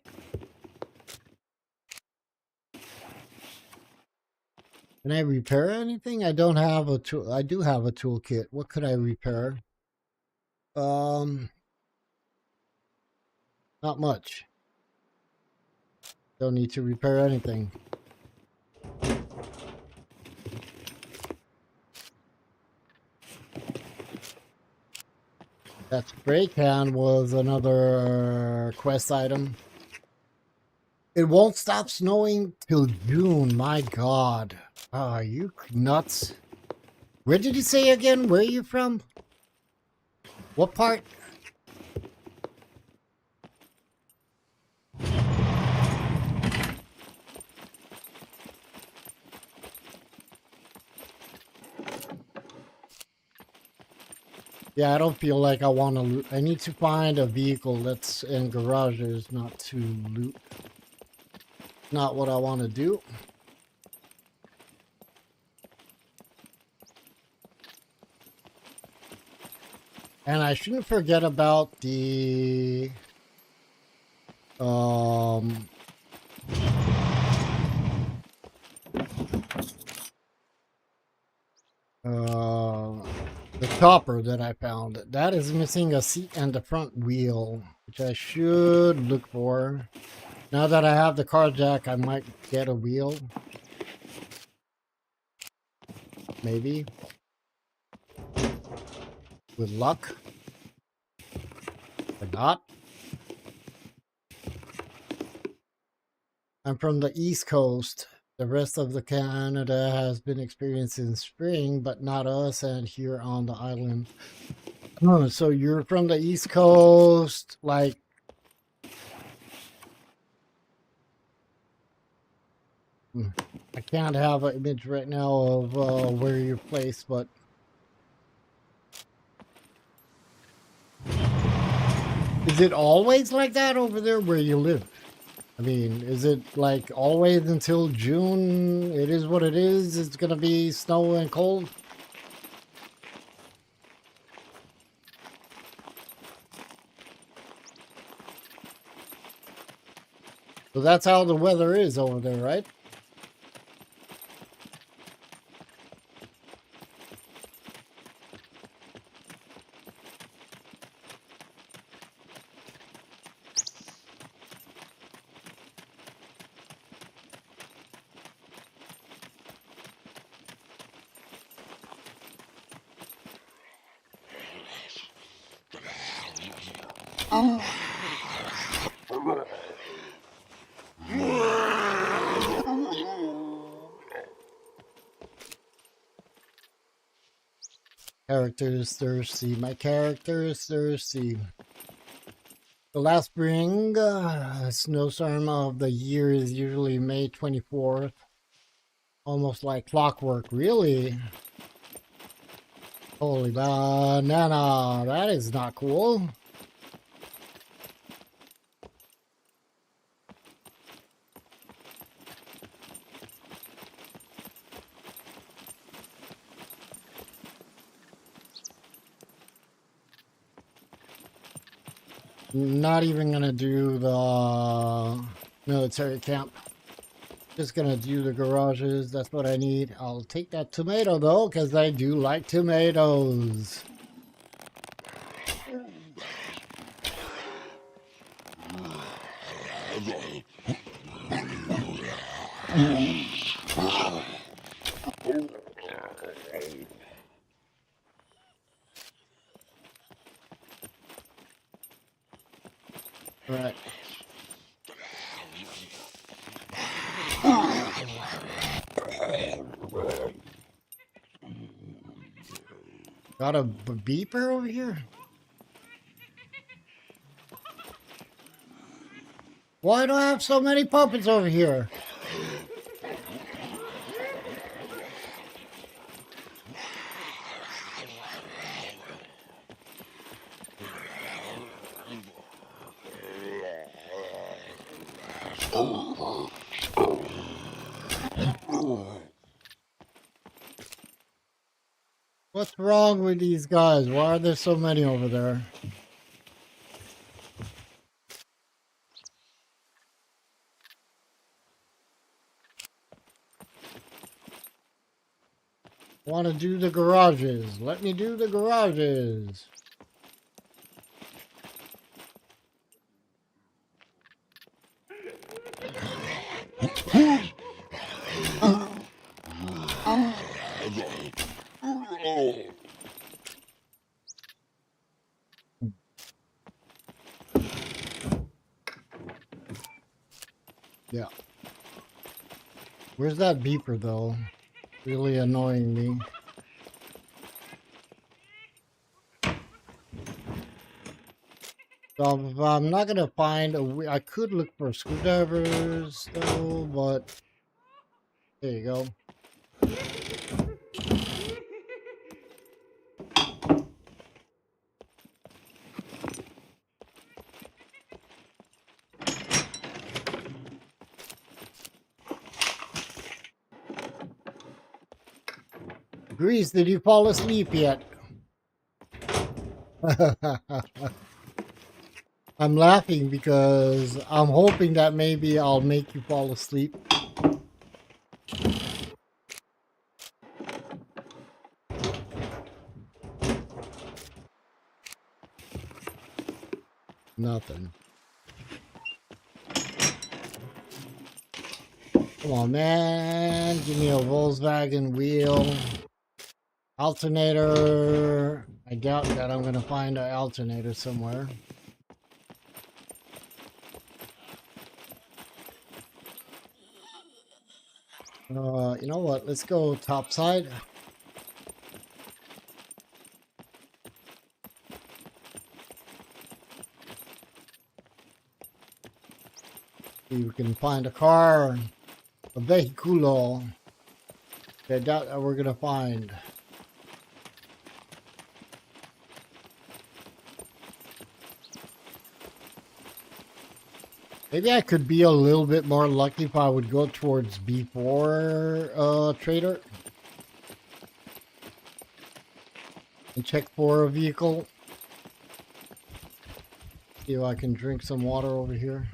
Can I repair anything? I don't have a tool. I do have a toolkit. What could I repair? Not much. Don't need to repair anything. That spray can was another quest item. It won't stop snowing till June. My god. Are you nuts? Where did you say again? Where are you from? What part? Yeah, I don't feel like I want to loot. I need to find a vehicle that's in garages, not to loot. Not what I want to do. And I shouldn't forget about the um the chopper that I found. That is missing a seat and the front wheel, which I should look for. Now that I have the car jack, I might get a wheel. Maybe. With luck. Or not. I'm from the East Coast. The rest of the Canada has been experiencing spring, but not us and here on the island. Oh, so you're from the East Coast, like I can't have an image right now of where you're placed, but is it always like that over there where you live? I mean, is it like always until June? It is what it is. It's gonna be snow and cold. So that's how the weather is over there, right? Character is thirsty. My character is thirsty. The last spring snowstorm of the year is usually May 24th. Almost like clockwork, really. Holy banana, that is not cool. Not even gonna do the military camp. Just gonna do the garages. That's what I need. I'll take that tomato though, because I do like tomatoes. All right. Got a beeper over here? Why do I have so many puppets over here? What's wrong with these guys? Why are there so many over there? Want to do the garages. Let me do the garages. Yeah. Where's that beeper though? Really annoying me. So I'm not gonna find a. I could look for screwdrivers though, but there you go. Grease, did you fall asleep yet? I'm laughing because I'm hoping that maybe I'll make you fall asleep. Nothing. Come on, man. Give me a Volkswagen wheel. Alternator. I doubt that I'm going to find an alternator somewhere. You know what? Let's go topside. See if we can find a car. A vehiculo. I doubt that we're going to find. Maybe I could be a little bit more lucky if I would go towards B4 trader. And check for a vehicle. See if I can drink some water over here.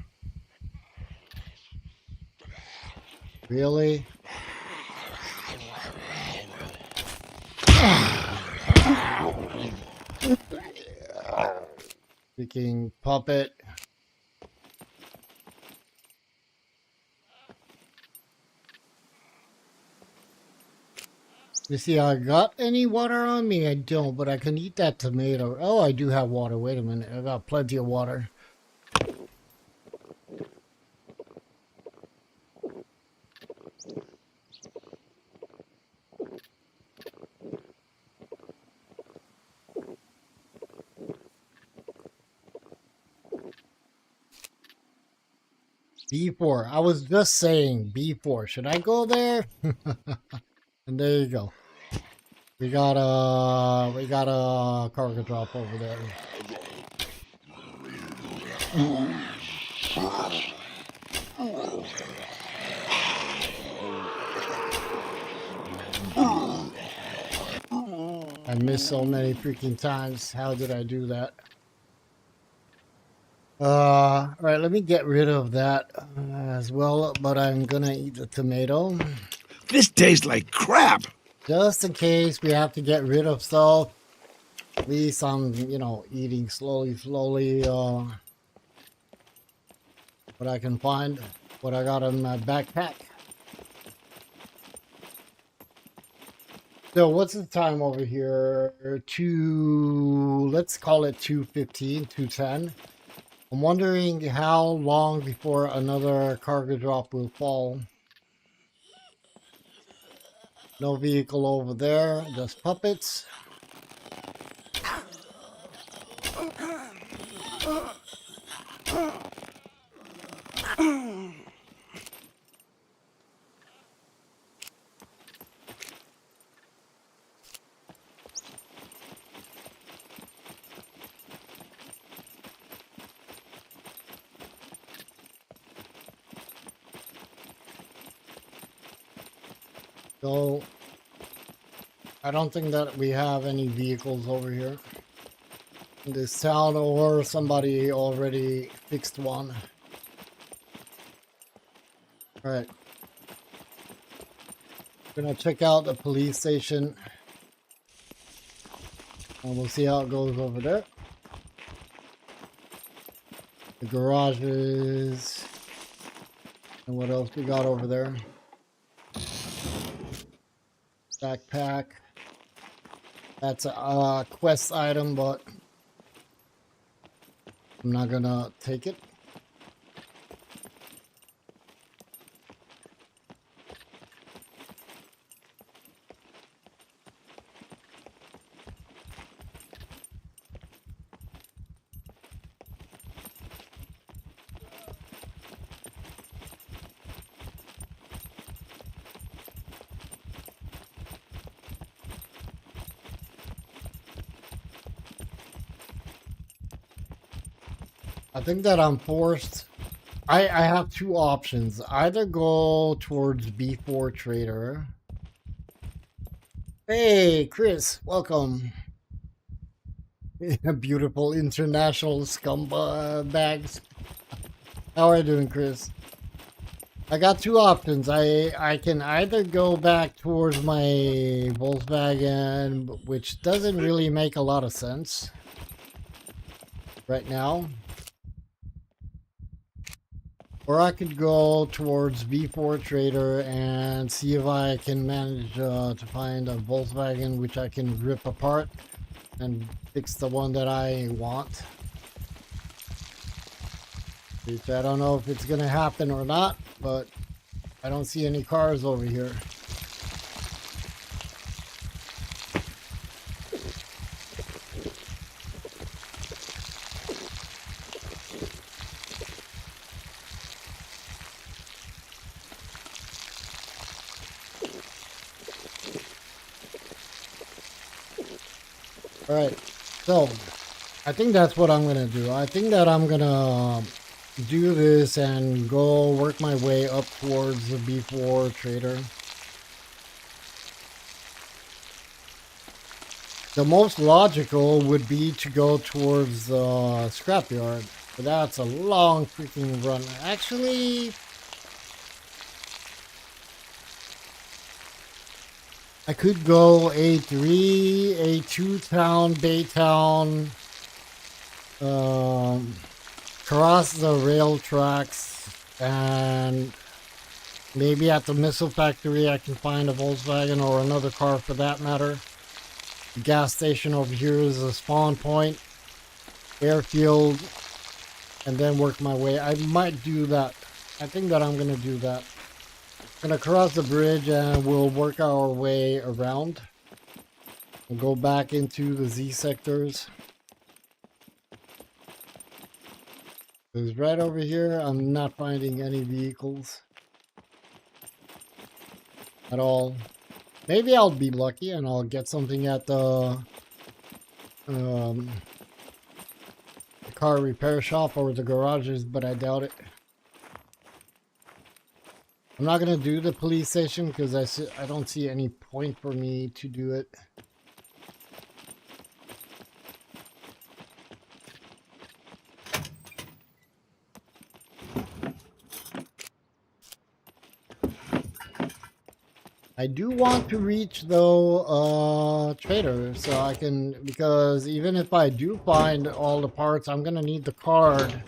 Really? Freaking puppet. You see, I got any water on me? I don't, but I can eat that tomato. Oh, I do have water. Wait a minute. I got plenty of water. B4. I was just saying B4. Should I go there? And there you go. We got a cargo drop over there. I missed so many freaking times. How did I do that? All right, let me get rid of that as well, but I'm gonna eat the tomato. This tastes like crap. Just in case we have to get rid of stuff. At least I'm, eating slowly, what I can find, what I got in my backpack. So what's the time over here? Let's call it 2:15, 2:10. I'm wondering how long before another cargo drop will fall. No vehicle over there, just puppets. So I don't think that we have any vehicles over here in this town, or somebody already fixed one. All right. Gonna check out the police station. And we'll see how it goes over there. The garages. And what else we got over there? Backpack. That's a quest item, but I'm not gonna take it. I think that I'm forced. I have two options. Either go towards B4 trader Hey, Chris, welcome. Beautiful international scum bags. How are you doing, Chris? I got two options. I can either go back towards my Volkswagen, which doesn't really make a lot of sense right now, or I could go towards V4 Trader and see if I can manage to find a Volkswagen which I can rip apart and fix the one that I want. Which I don't know if it's gonna happen or not, but I don't see any cars over here. All right, so I think that's what I'm gonna do. I think that I'm gonna do this and go work my way up towards the B4 Trader. The most logical would be to go towards the scrapyard, but that's a long freaking run. Actually, I could go A3, A2 town, Baytown, cross the rail tracks, and maybe at the missile factory I can find a Volkswagen or another car for that matter. The gas station over here is a spawn point, airfield, and then work my way. I might do that. I think that I'm gonna do that. Gonna cross the bridge and we'll work our way around and go back into the Z sectors. Because right over here, I'm not finding any vehicles at all. Maybe I'll be lucky and I'll get something at the car repair shop or the garages, but I doubt it. I'm not gonna do the police station because I don't see any point for me to do it. I do want to reach though trader so I can, because even if I do find all the parts, I'm gonna need the card.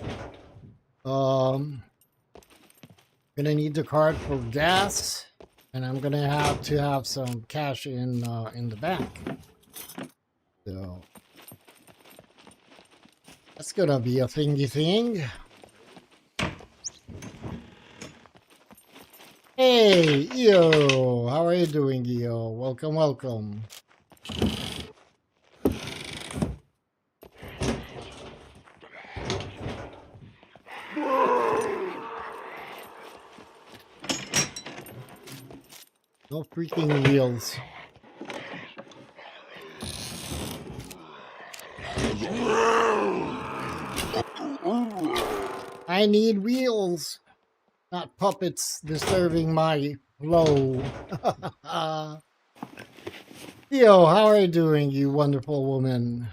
Gonna need the card for gas, and I'm gonna have to have some cash in the bank. So that's gonna be a thingy thing. Hey, EO, how are you doing, EO? Welcome, welcome. No freaking wheels. I need wheels, not puppets disturbing my flow. Theo, how are you doing, you wonderful woman?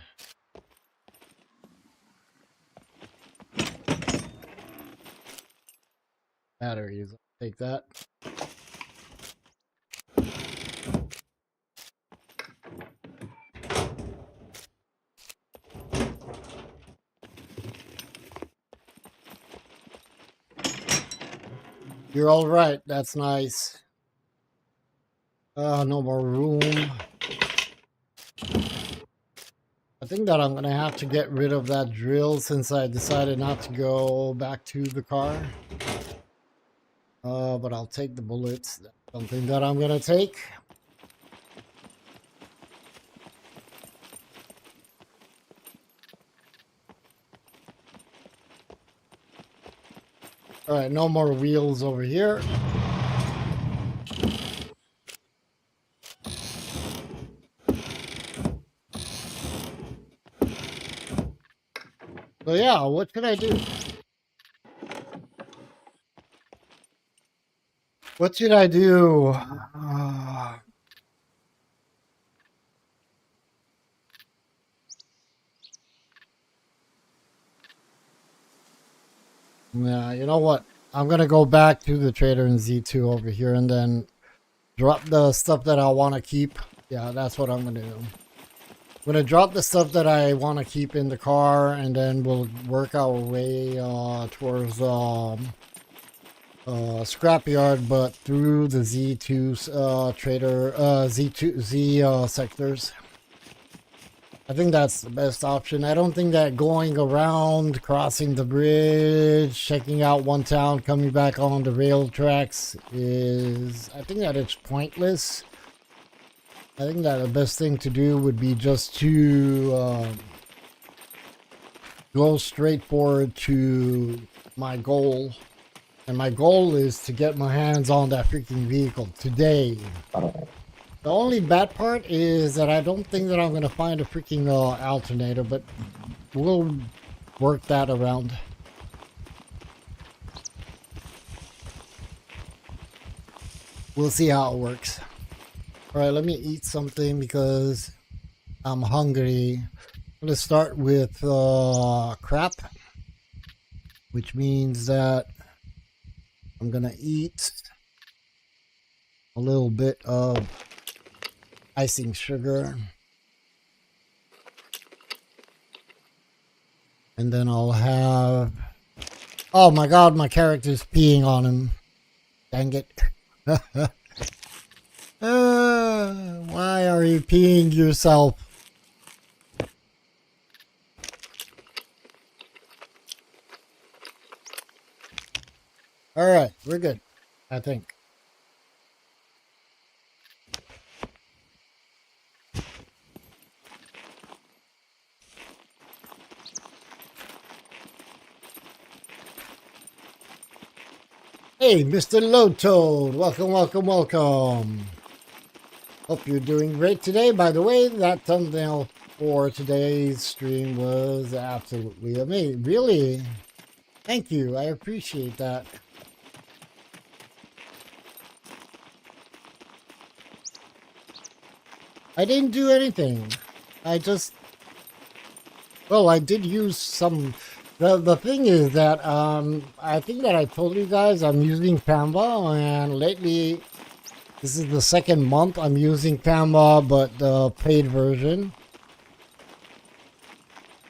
Batteries, take that. You're all right. That's nice. No more room. I think that I'm gonna have to get rid of that drill since I decided not to go back to the car. But I'll take the bullets. That's something that I'm gonna take. All right, no more wheels over here. So yeah, what should I do? What should I do? Yeah, you know what? I'm gonna go back to the trader in Z2 over here and then drop the stuff that I want to keep. Yeah, that's what I'm gonna do. I'm gonna drop the stuff that I want to keep in the car, and then we'll work our way towards scrapyard, but through the Z2 trader Z2 Z sectors. I think that's the best option. I don't think that going around, crossing the bridge, checking out one town, coming back on the rail tracks is, I think that it's pointless. I think that the best thing to do would be just to go straight forward to my goal. And my goal is to get my hands on that freaking vehicle today. The only bad part is that I don't think that I'm going to find a freaking alternator, but we'll work that around. We'll see how it works. All right, let me eat something because I'm hungry. I'm going to start with crap, which means that I'm going to eat a little bit of icing sugar. And then I'll have... Oh my god, my character's peeing on him. Dang it. Why are you peeing yourself? Alright, we're good, I think. Hey, Mr. Low-Toad. Welcome, welcome, welcome. Hope you're doing great today. By the way, that thumbnail for today's stream was absolutely amazing. Really? Thank you. I appreciate that. I didn't do anything. I just... Well, I did use some... The thing is that I think that I told you guys I'm using Canva, and lately... This is the second month I'm using Canva, but the paid version.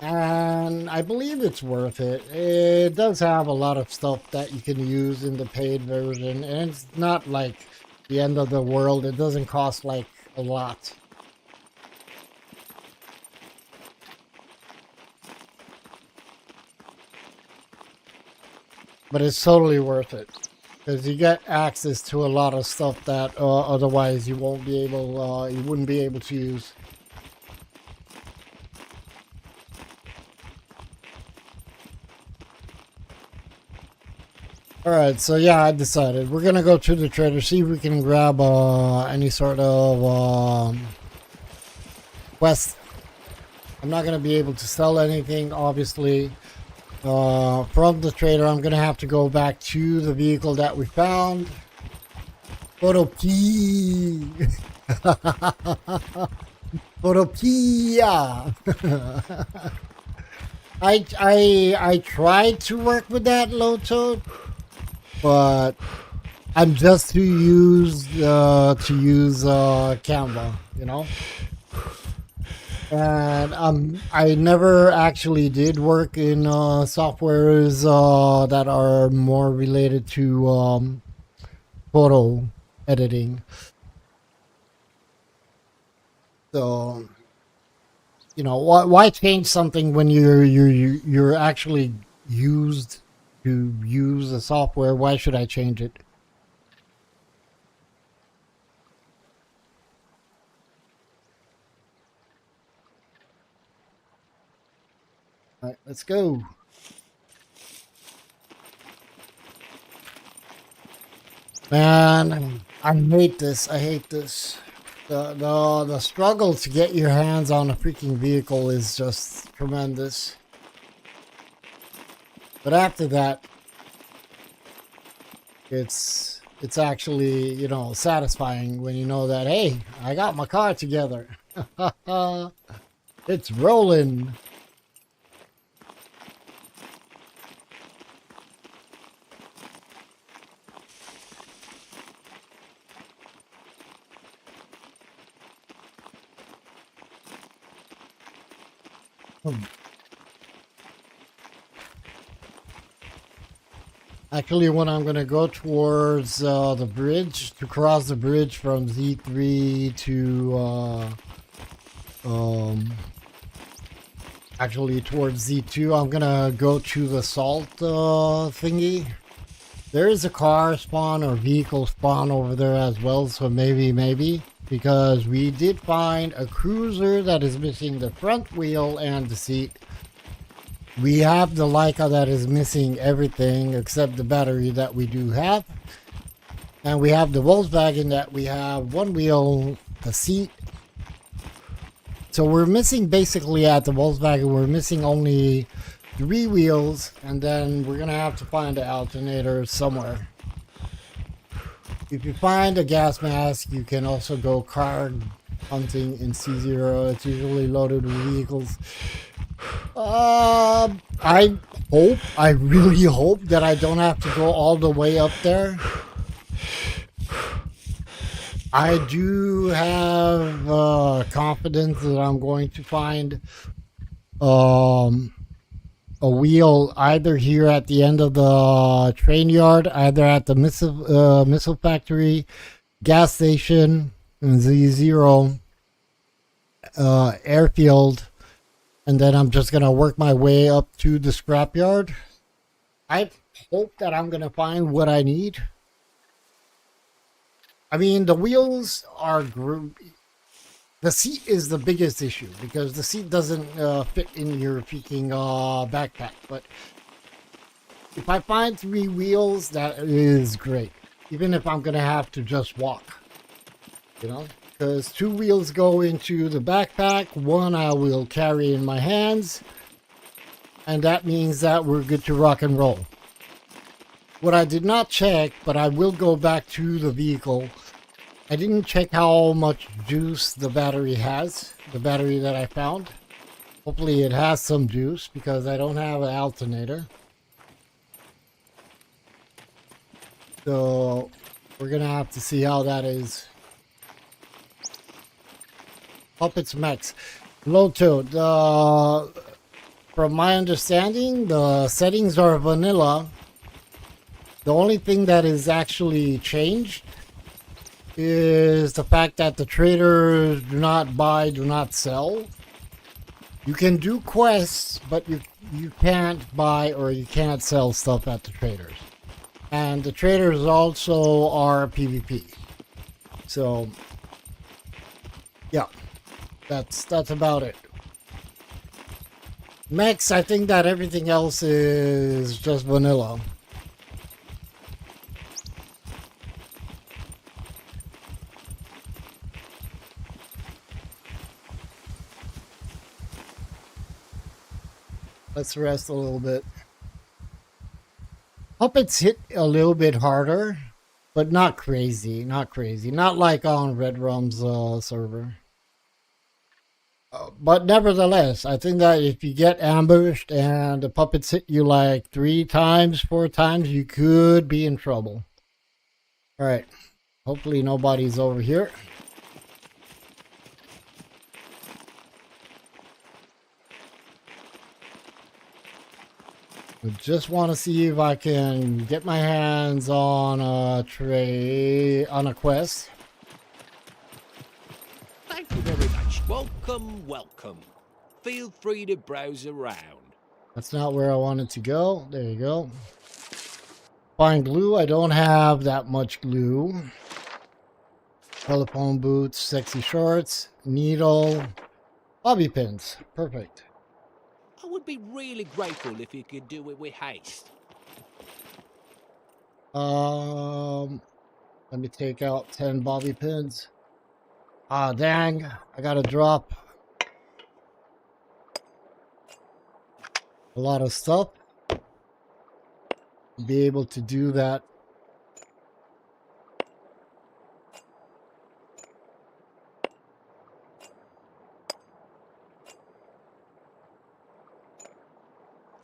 And I believe it's worth it. It does have a lot of stuff that you can use in the paid version. And it's not like the end of the world. It doesn't cost like a lot. But it's totally worth it. Because you get access to a lot of stuff that otherwise you won't be able, you wouldn't be able to use. Alright, so yeah, I decided. We're gonna go to the trader, see if we can grab any sort of quest. I'm not gonna be able to sell anything, obviously. From the trader, I'm gonna have to go back to the vehicle that we found. Photo key. Photo key. I tried to work with that Low-Toad, but I'm just too used to use Canva, you know. And I never actually did work in softwares that are more related to photo editing. So, you know, why change something when you're actually used to use the software? Why should I change it? All right, let's go. Man, I hate this. I hate this. The struggle to get your hands on a freaking vehicle is just tremendous. But after that, it's actually, you know, satisfying when you know that, hey, I got my car together. It's rolling. Hmm. Actually, when I'm going to go towards the bridge, to cross the bridge from Z3 to, actually towards Z2, I'm going to go to the salt thingy. There is a car spawn or vehicle spawn over there as well, so maybe, because we did find a cruiser that is missing the front wheel and the seat. We have the Leica that is missing everything except the battery that we do have. And we have the Volkswagen that we have one wheel, the seat. So we're missing basically at the Volkswagen, we're missing only 3 wheels, and then we're gonna have to find an alternator somewhere. If you find a gas mask, you can also go car hunting in C0. It's usually loaded with vehicles. I really hope that I don't have to go all the way up there. I do have confidence that I'm going to find a wheel either here at the end of the train yard, either at the missile factory, gas station, Z0 airfield, and then I'm just gonna work my way up to the scrapyard. I hope that I'm gonna find what I need. I mean, the wheels are the seat is the biggest issue because the seat doesn't fit in your freaking backpack. But if I find 3 wheels, that is great. Even if I'm gonna have to just walk, you know, because 2 wheels go into the backpack, 1 I will carry in my hands, and that means that we're good to rock and roll. What I did not check, but I will go back to the vehicle. I didn't check how much juice the battery has, the battery that I found. Hopefully it has some juice because I don't have an alternator. So we're going to have to see how that is. Puppets mechs. Low toad. From my understanding, the settings are vanilla. The only thing that is actually changed is the fact that the traders do not buy, do not sell. You can do quests, but you can't buy or you can't sell stuff at the traders. And the traders also are PvP. So yeah, that's about it. Mechs, I think that everything else is just vanilla. Let's rest a little bit. Puppets hit a little bit harder, but not crazy. Not crazy. Not like on Red Rum's server. But nevertheless, I think that if you get ambushed and the puppets hit you like 3 times, 4 times, you could be in trouble. All right. Hopefully nobody's over here. I just want to see if I can get my hands on a quest. Thank you very much. Welcome, welcome. Feel free to browse around. That's not where I wanted to go. There you go. Find glue. I don't have that much glue. Telephone boots, sexy shorts, needle, bobby pins. Perfect. I would be really grateful if you could do it with haste. Let me take out 10 bobby pins. Ah, dang. I gotta drop a lot of stuff to be able to do that.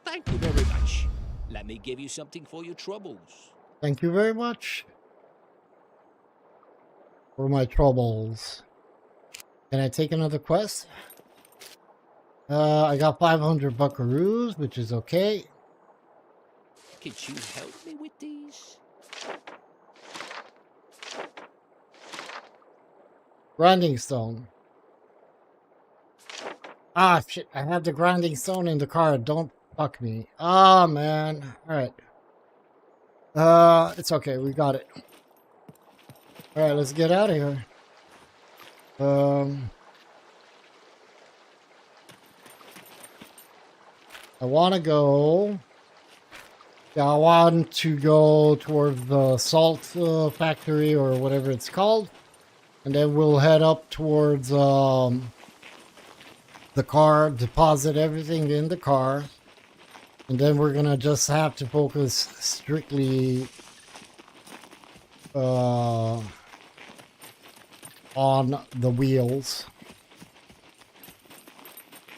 Thank you very much. Let me give you something for your troubles. Thank you very much for my troubles. Can I take another quest? I got 500 buckaroos, which is okay. Could you help me with these? Grinding stone. Ah, shit. I have the grinding stone in the car. Don't fuck me. Ah, man. All right. It's okay. We got it. All right, let's get out of here. I want to go. Yeah, I want to go towards the salt factory or whatever it's called, and then we'll head up towards the car, deposit everything in the car, and then we're gonna just have to focus strictly on the wheels.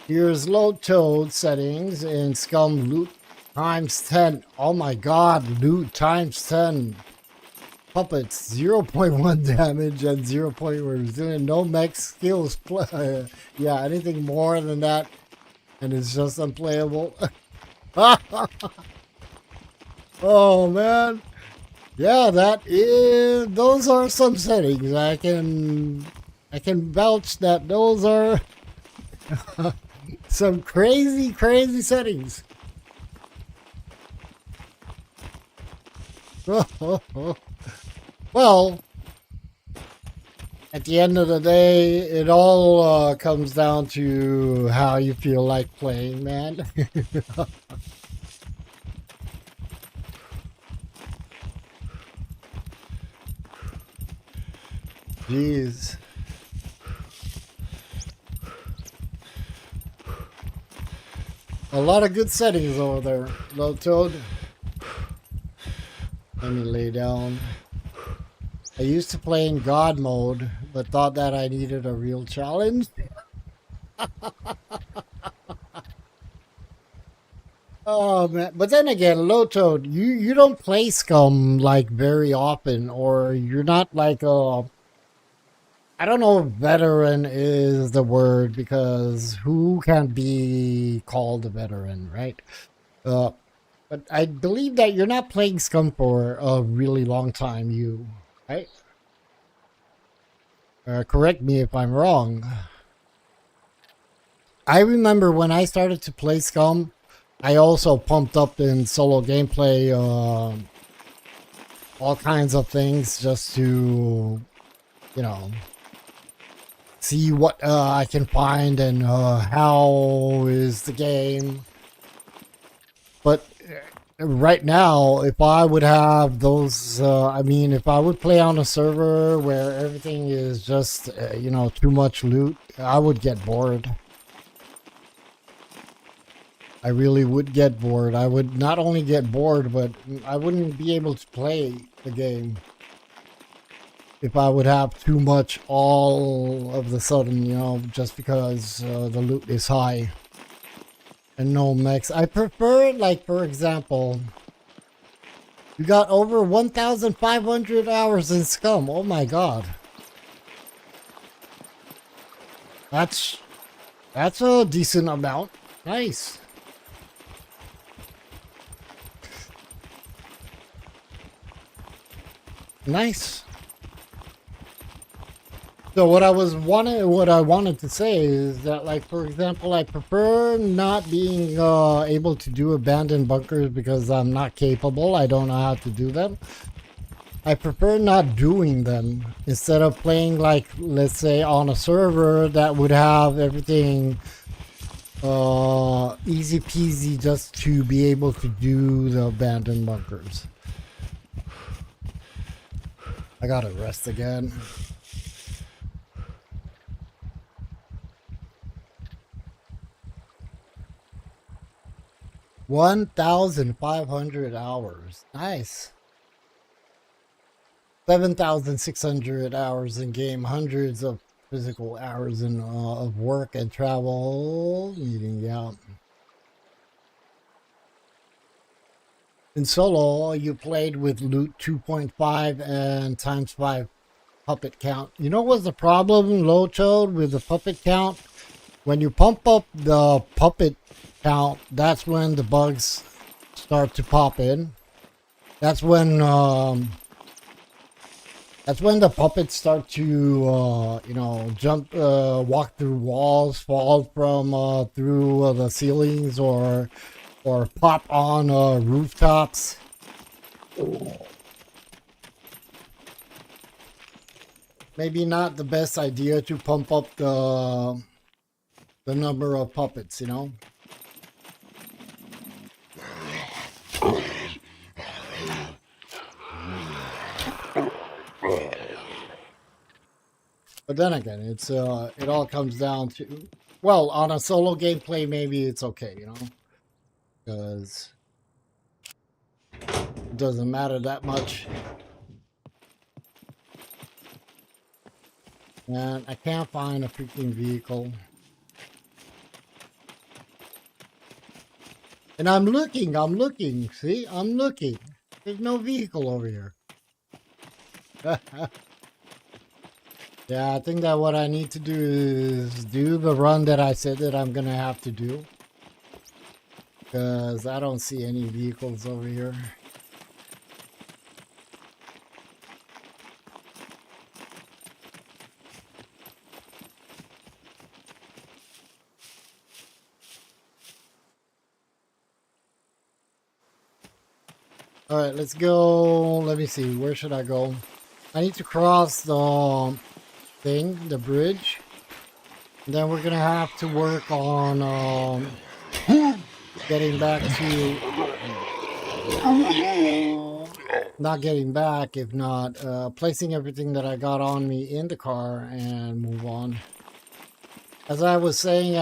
Here's load toad settings in Scum loot times 10. Oh my god, loot times 10. Puppets 0.1 damage and 0.1 resilience. No mech skills. Yeah, anything more than that and it's just unplayable. Oh man. Yeah, those are some settings. I can vouch that those are some crazy settings. Well, at the end of the day, it all comes down to how you feel like playing, man. Jeez. A lot of good settings over there, low toad. Let me lay down. I used to play in God mode, but thought that I needed a real challenge. Oh man! But then again, low toad, you don't play Scum like very often, or you're not like a. I don't know if veteran is the word because who can be called a veteran, right? But I believe that you're not playing Scum for a really long time, right? Correct me if I'm wrong. I remember when I started to play Scum, I also pumped up in solo gameplay, all kinds of things just to, see what I can find and how is the game. But right now, if I would have those, if I would play on a server where everything is just, too much loot, I would get bored. I really would get bored. I would not only get bored, but I wouldn't be able to play the game if I would have too much all of the sudden, just because the loot is high and no mechs. I prefer, like, for example, you got over 1,500 hours in Scum. Oh my god. That's a decent amount. Nice. Nice. So what I wanted to say is that, like, for example, I prefer not being able to do abandoned bunkers because I'm not capable. I don't know how to do them. I prefer not doing them instead of playing, like, let's say on a server that would have everything easy peasy just to be able to do the abandoned bunkers. I gotta rest again. $1,500 hours. Nice. 7,600 hours in game. Hundreds of physical hours in of work and travel. Meeting, yeah. In solo, you played with loot 2.5 and times 5 puppet count. You know what's the problem, low toad, with the puppet count? when you pump up the puppet count, that's when the bugs start to pop in. That's when the puppets start to you know, jump, walk through walls, fall from through the ceilings, or pop on rooftops. Maybe not the best idea to pump up the number of puppets, you know. But then again, it's it all comes down to, well, on a solo gameplay, maybe it's okay, you know, because it doesn't matter that much. And I can't find a freaking vehicle. And I'm looking, see, I'm looking. There's no vehicle over here. Yeah, I think that what I need to do is do the run that I said that I'm gonna have to do. Because I don't see any vehicles over here. All right, let's go. Let me see. Where should I go? I need to cross the thing, the bridge. And then we're going to have to work on getting back to... Not getting back, if not placing everything that I got on me in the car and move on. As I was saying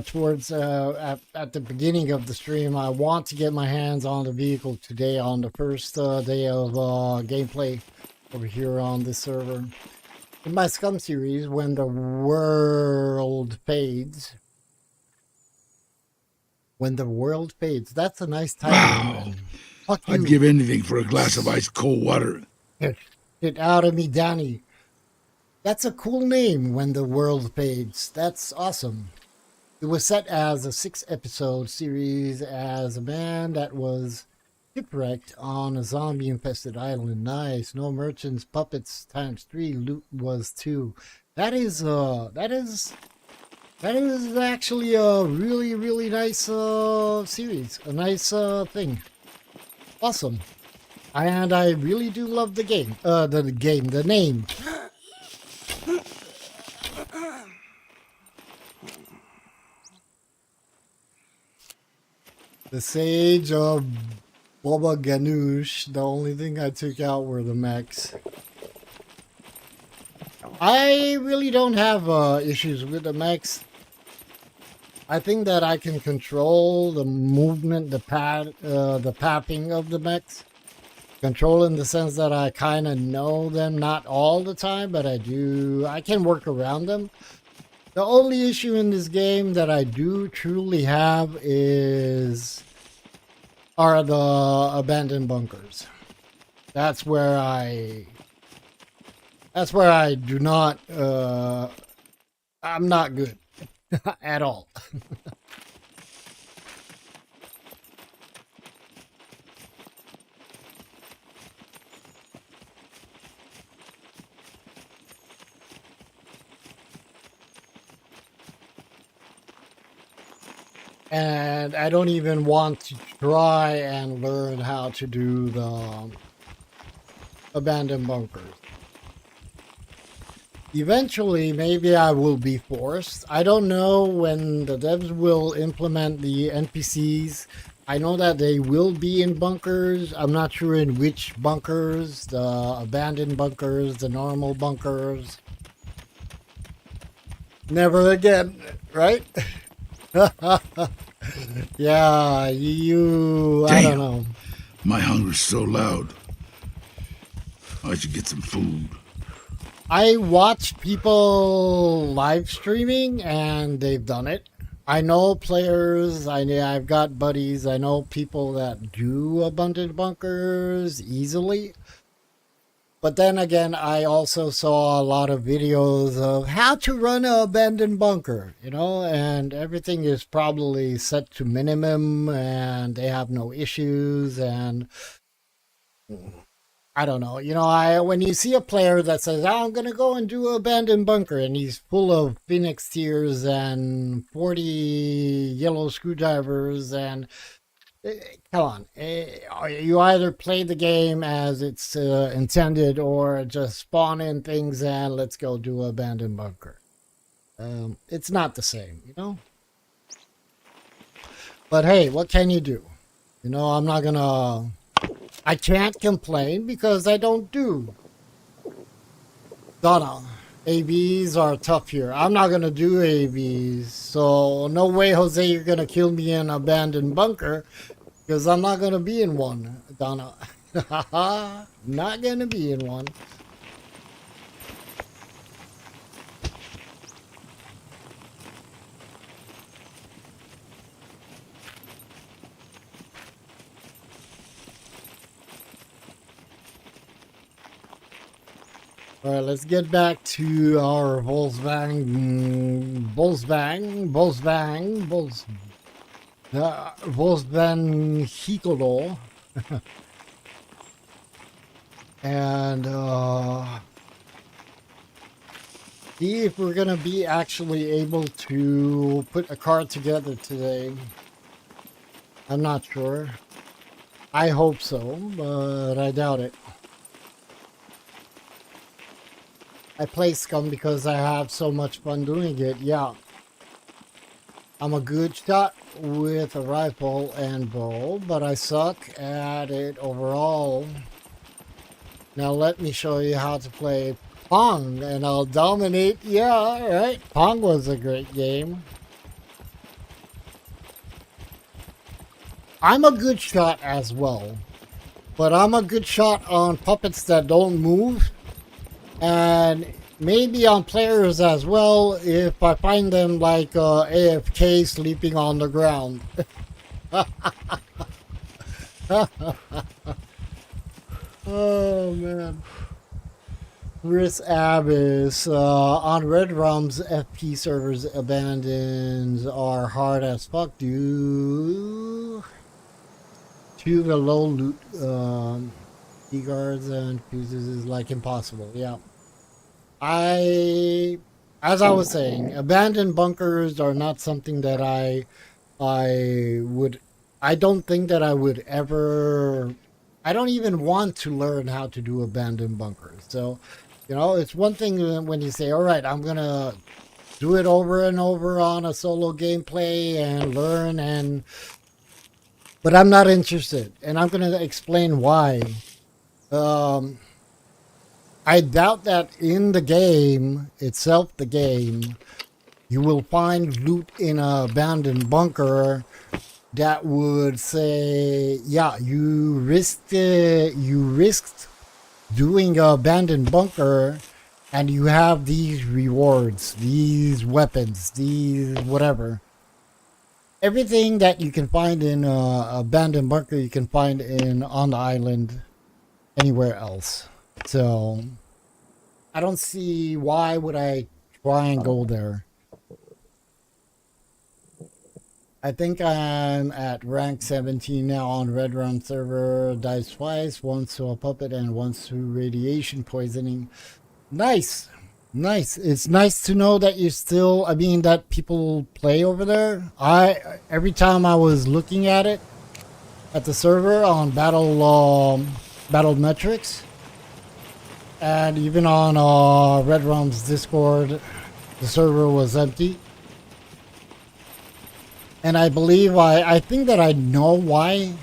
towards at the beginning of the stream, I want to get my hands on the vehicle today on the first day of gameplay over here on this server. In my Scum series, when the world fades. When the world fades. That's a nice title. Wow. Fuck you. I'd give anything for a glass of ice cold water. Get out of me, Danny. That's a cool name, When the World Fades. That's awesome. It was set as a 6-episode series as a man that was shipwrecked on a zombie-infested island. Nice. No merchants, puppets ×3. Loot was 2. That is actually a really, really nice series. A nice thing. Awesome. And I really do love the game. The name. The Sage of Baba Ganoush. The only thing I took out were the mechs. I really don't have issues with the mechs. I think that I can control the movement, the pathing of the mechs. Control in the sense that I kind of know them, not all the time, but I do. I can work around them. The only issue in this game that I do truly have are the abandoned bunkers. That's where I do not, I'm not good at all. And I don't even want to try and learn how to do the abandoned bunkers. Eventually, maybe I will be forced. I don't know when the devs will implement the NPCs. I know that they will be in bunkers. I'm not sure in which bunkers. The abandoned bunkers, the normal bunkers. Never again, right? Yeah, you... Damn. I don't know. My hunger's so loud. I should get some food. I watch people live streaming and they've done it. I know players, I've got buddies, I know people that do abundant bunkers easily. But then again, I also saw a lot of videos of how to run an abandoned bunker, you know, and everything is probably set to minimum and they have no issues. And I don't know, you know, when you see a player that says, oh, I'm going to go and do an abandoned bunker, and he's full of phoenix tears and 40 yellow screwdrivers and come on. You either play the game as it's intended or just spawn in things and let's go do an abandoned bunker. It's not the same, you know? But hey, what can you do? You know, I can't complain because I don't do. Donna, AVs are tough here. I'm not going to do AVs. So no way, Jose, you're going to kill me in an abandoned bunker. Because I'm not going to be in one, Donna. Not going to be in one. All right, let's get back to our Volkswagen Hikolo. And see if we're gonna be actually able to put a car together today. I'm not sure. I hope so, but I doubt it. I play Scum because I have so much fun doing it, yeah. I'm a good shot with a rifle and bow, but I suck at it overall. Now let me show you how to play Pong and I'll dominate. Yeah, right. Pong was a great game. I'm a good shot as well, but I'm a good shot on puppets that don't move, and maybe on players as well if I find them like AFK sleeping on the ground. Oh man. Chris Abbas, on Red Rum's FP servers, abandons are hard as fuck due to the low loot. Key guards and fuses is like impossible. Yeah. As I was saying, abandoned bunkers are not something that I don't think that I would ever, I don't even want to learn how to do abandoned bunkers. So, you know, it's one thing when you say, all right, I'm going to do it over and over on a solo gameplay and learn, but I'm not interested. And I'm going to explain why. I doubt that in the game itself, you will find loot in an abandoned bunker that would say, yeah, you risked doing an abandoned bunker and you have these rewards, these weapons, these whatever. Everything that you can find in an abandoned bunker, you can find on the island anywhere else. So I don't see why would I try and go there. I think I'm at rank 17 now on Red Run server. Died twice, once to a puppet and once to radiation poisoning. Nice. Nice. It's nice to know that you still, I mean, that people play over there. Every time I was looking at it, at the server on battle metrics, and even on Red Rum's Discord, the server was empty. And I believe, I think that I know why,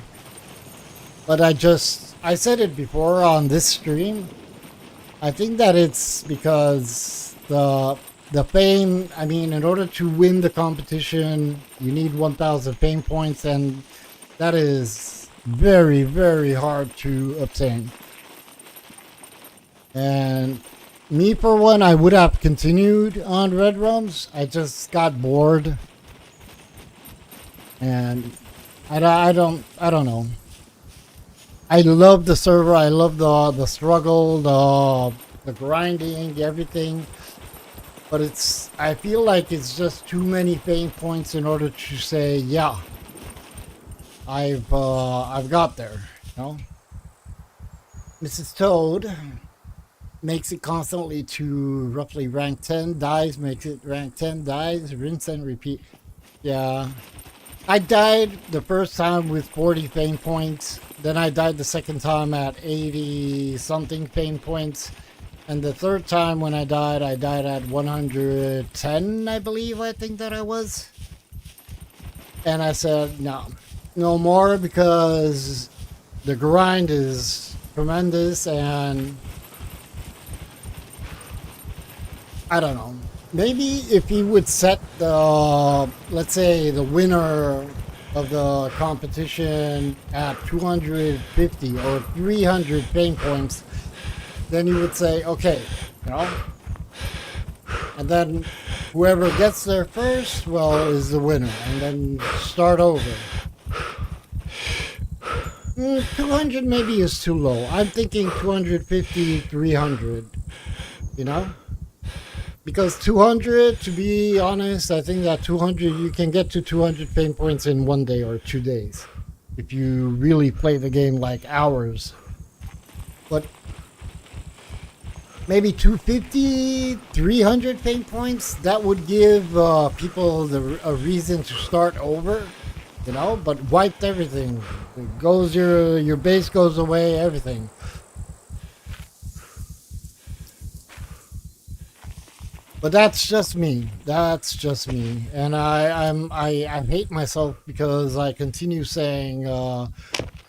but I said it before on this stream. I think that it's because the fame, I mean, in order to win the competition, you need 1,000 fame points, and that is very, very hard to obtain. And me, for one, I would have continued on Red Rums. I just got bored. And I don't know. I love the server. I love the struggle, the grinding, everything. But I feel like it's just too many pain points in order to say, yeah, I've got there. You know, Mrs. Toad makes it constantly to roughly rank 10, dies, makes it rank 10, dies, rinse and repeat. Yeah. I died the first time with 40 pain points. Then I died the second time at 80 something pain points. And the third time when I died at 110, I believe, I think that I was. And I said, no, no more, because the grind is tremendous. And I don't know. Maybe if he would set the, let's say, the winner of the competition at 250 or 300 pain points, then you would say, okay, you know, and then whoever gets there first, well, is the winner, and then start over. 200 maybe is too low. I'm thinking 250, 300, you know? Because 200, to be honest, I think that 200, you can get to 200 pain points in 1 day or 2 days. If you really play the game like hours. But maybe 250, 300 pain points, that would give people a reason to start over, you know, but wiped everything. It goes, your base goes away, everything. But that's just me. That's just me. And I hate myself because I continue saying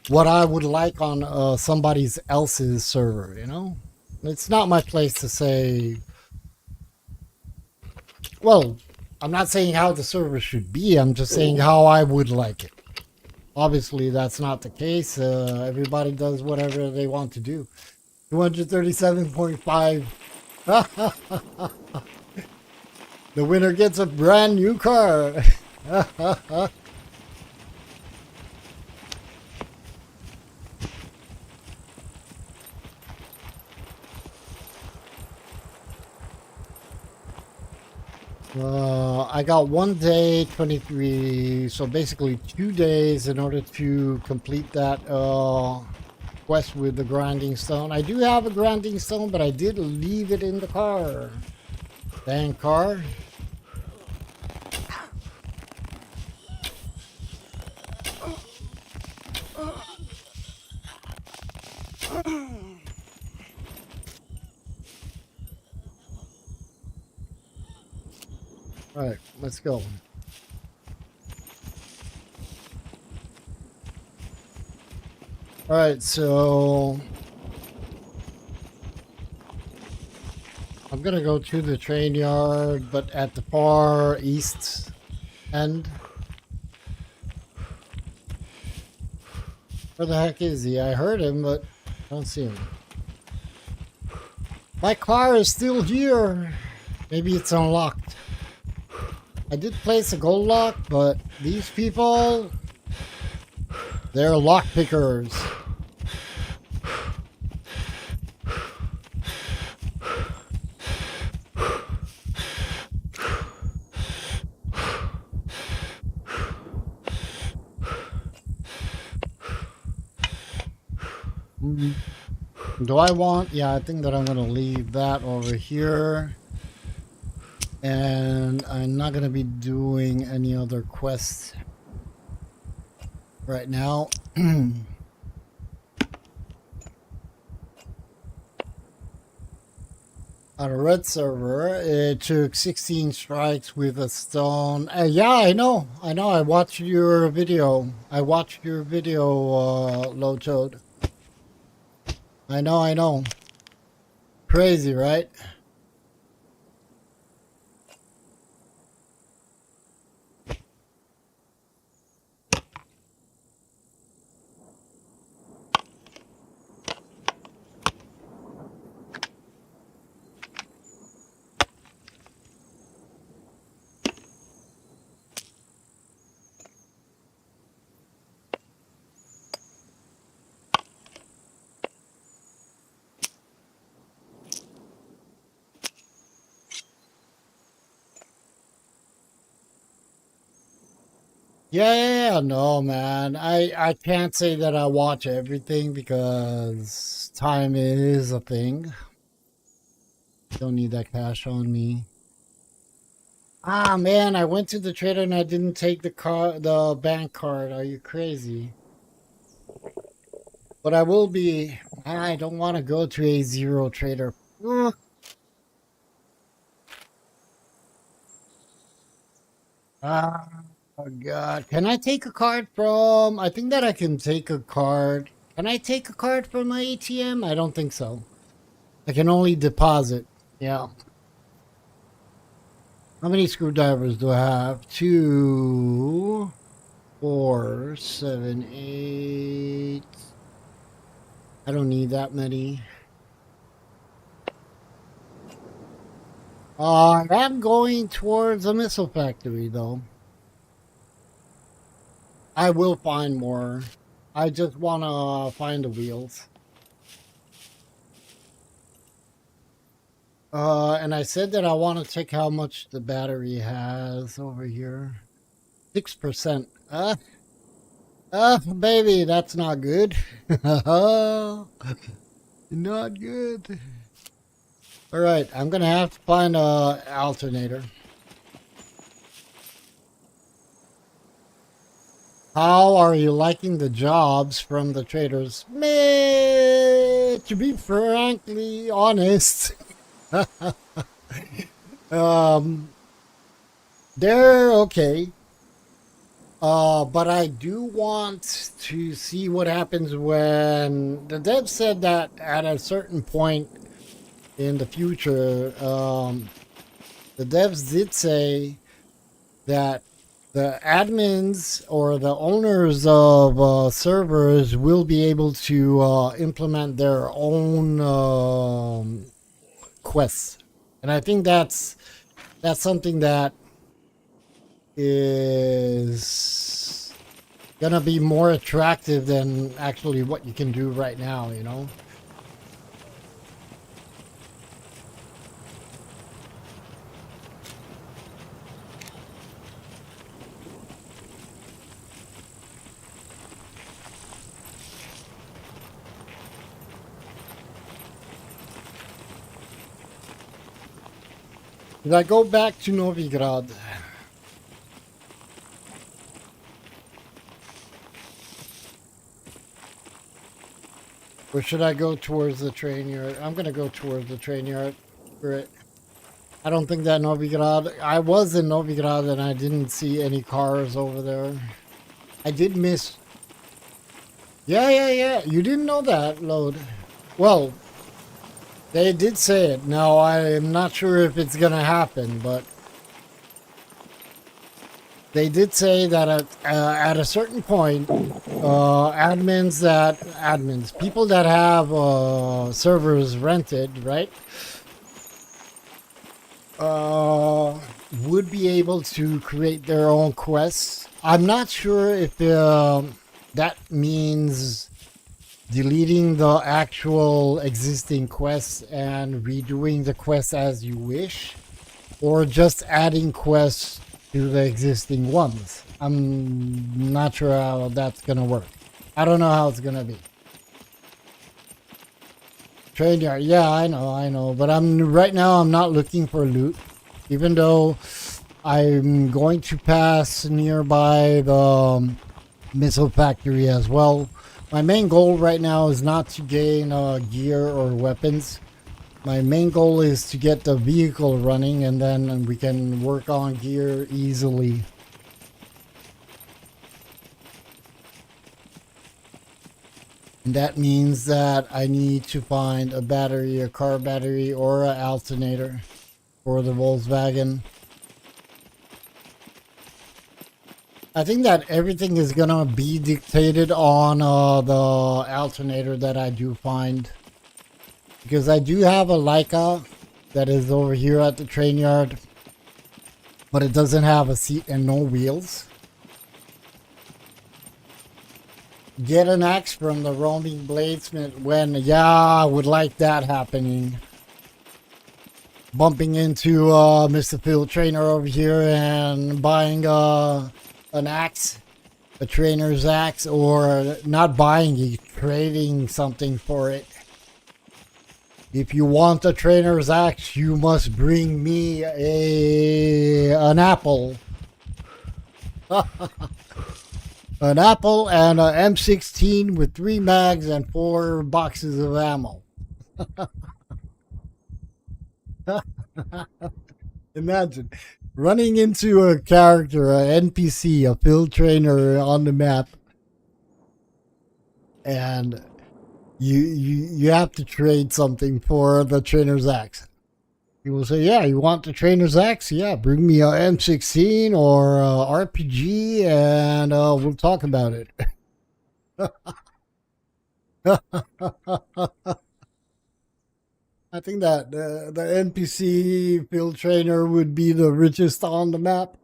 what I would like on somebody else's server, you know? It's not my place to say, well, I'm not saying how the server should be. I'm just saying how I would like it. Obviously, that's not the case. Everybody does whatever they want to do. 237.5. The winner gets a brand new car. I got 1 day, 23, so basically 2 days in order to complete that quest with the grinding stone. I do have a grinding stone, but I did leave it in the car. Dang car. All right, let's go. All right, so I'm gonna go to the train yard, but at the far east end. Where the heck is he? I heard him, but I don't see him. My car is still here. Maybe it's unlocked. I did place a gold lock, but these people, they're lock pickers. Do I want? Yeah, I think that I'm going to leave that over here. And I'm not going to be doing any other quests right now. On a red server, it took 16 strikes with a stone. Yeah, I know. I watched your video. Low Toad. I know. Crazy, right? Yeah, no, man. I can't say that I watch everything because time is a thing. Don't need that cash on me. Ah, man, I went to the trader and I didn't take the bank card. Are you crazy? But I will be. I don't want to go to a zero trader. Ugh. Ah, oh God. Can I take a card from? I think that I can take a card. Can I take a card from my ATM? I don't think so. I can only deposit. Yeah. How many screwdrivers do I have? 2, 4, 7, 8. I don't need that many. I'm going towards a missile factory, though. I will find more. I just want to find the wheels. And I said that I want to check how much the battery has over here. 6%. Baby, that's not good. Not good. All right, I'm gonna have to find a alternator. How are you liking the jobs from the traders? Meh, to be frankly honest, um, they're okay. But I do want to see what happens when the dev said that at a certain point in the future, the devs did say that the admins or the owners of servers will be able to implement their own quests, and I think that's something that is gonna be more attractive than actually what you can do right now. You know. Did I go back to Novigrad? Or should I go towards the train yard? I'm going to go towards the train yard for it. I don't think that Novigrad... I was in Novigrad and I didn't see any cars over there. I did miss... Yeah. You didn't know that, Load. Well, they did say it. Now, I'm not sure if it's going to happen, but... They did say that at a certain point, people that have servers rented, right, would be able to create their own quests. I'm not sure if that means deleting the actual existing quests and redoing the quests as you wish, or just adding quests to the existing ones. I'm not sure how that's gonna work. I don't know how it's gonna be. Trade yard, yeah, I know, but right now I'm not looking for loot, even though I'm going to pass nearby the missile factory as well. My main goal right now is not to gain gear or weapons. My main goal is to get the vehicle running, and then we can work on gear easily. And that means that I need to find a battery, a car battery, or an alternator for the Volkswagen. I think that everything is gonna be dictated on the alternator that I do find. Because I do have a Leica that is over here at the train yard, but it doesn't have a seat and no wheels. Get an axe from the roaming bladesmith when, yeah, I would like that happening. Bumping into Mr. Field Trainer over here and buying an axe a trainer's axe, or not buying it, trading something for it. If you want a trainer's axe, you must bring me an apple. An apple and an M16 with 3 mags and 4 boxes of ammo. Imagine running into a character, an NPC, a field trainer on the map, and you have to trade something for the trainer's axe. He will say, "Yeah, you want the trainer's axe? Yeah, bring me a M16 or a RPG, and we'll talk about it." I think that the NPC field trainer would be the richest on the map.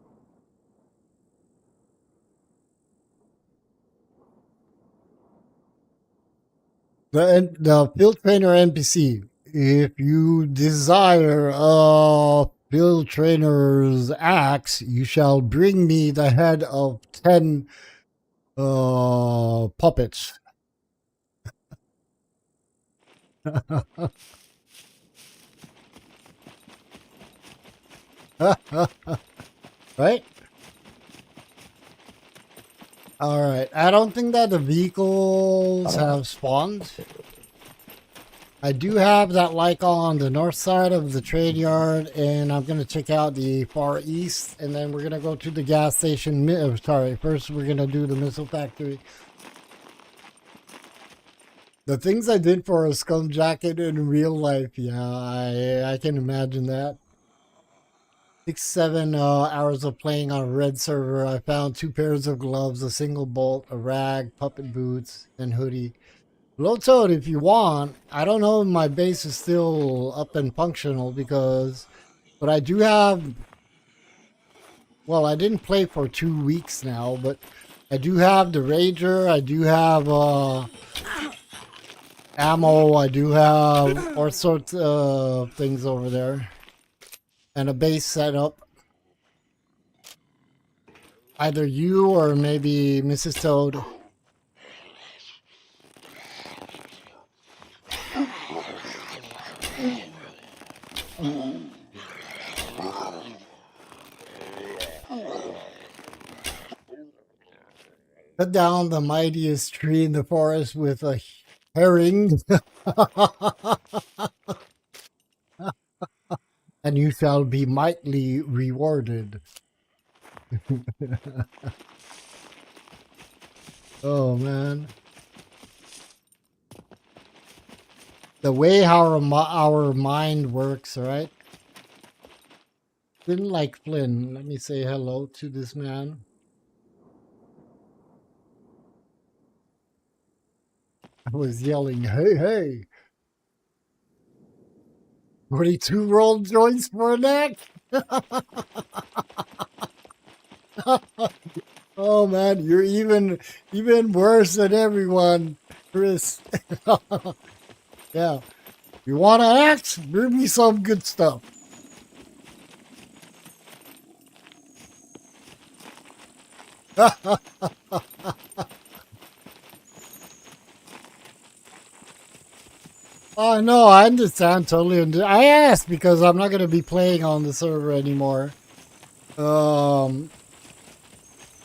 The field trainer NPC. If you desire a field trainer's axe, you shall bring me the head of 10 puppets. Right? All right. I don't think that the vehicles have spawned. I do have that like on the north side of the trade yard, and I'm going to check out the far east, and then we're going to go to the gas station. Sorry, first we're going to do the missile factory. The things I did for a Scum jacket in real life, yeah, I can imagine that. 6-7 hours of playing on a red server. I found 2 pairs of gloves, a single bolt, a rag, puppet boots, and hoodie. Low Toad, if you want, I don't know if my base is still up and functional but I do have, well, I didn't play for 2 weeks now, but I do have the Rager, I do have ammo, I do have all sorts of things over there, and a base set up. Either you or maybe Mrs. Toad. Cut down the mightiest tree in the forest with a herring, and you shall be mightily rewarded. Oh, man. The way our mind works, right? Flynn like Flynn. Let me say hello to this man. I was yelling, "Hey, hey!" 42 roll joints for a neck. Oh man, you're even worse than everyone, Chris. Yeah. You want an axe? Bring me some good stuff. Oh no, I understand totally. I asked because I'm not going to be playing on the server anymore.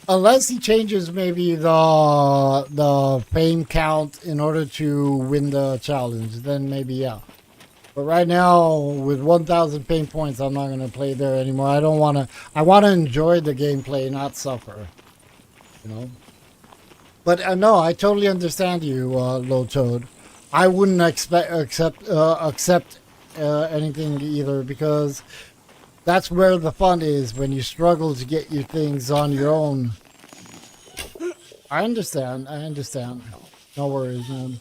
Unless he changes maybe the fame count in order to win the challenge, then maybe yeah. But right now, with 1,000 fame points, I'm not going to play there anymore. I don't want to. I want to enjoy the gameplay, not suffer. You know. But no, I totally understand you, Low Toad. I wouldn't accept anything either, because that's where the fun is, when you struggle to get your things on your own. I understand. I understand. No worries, man.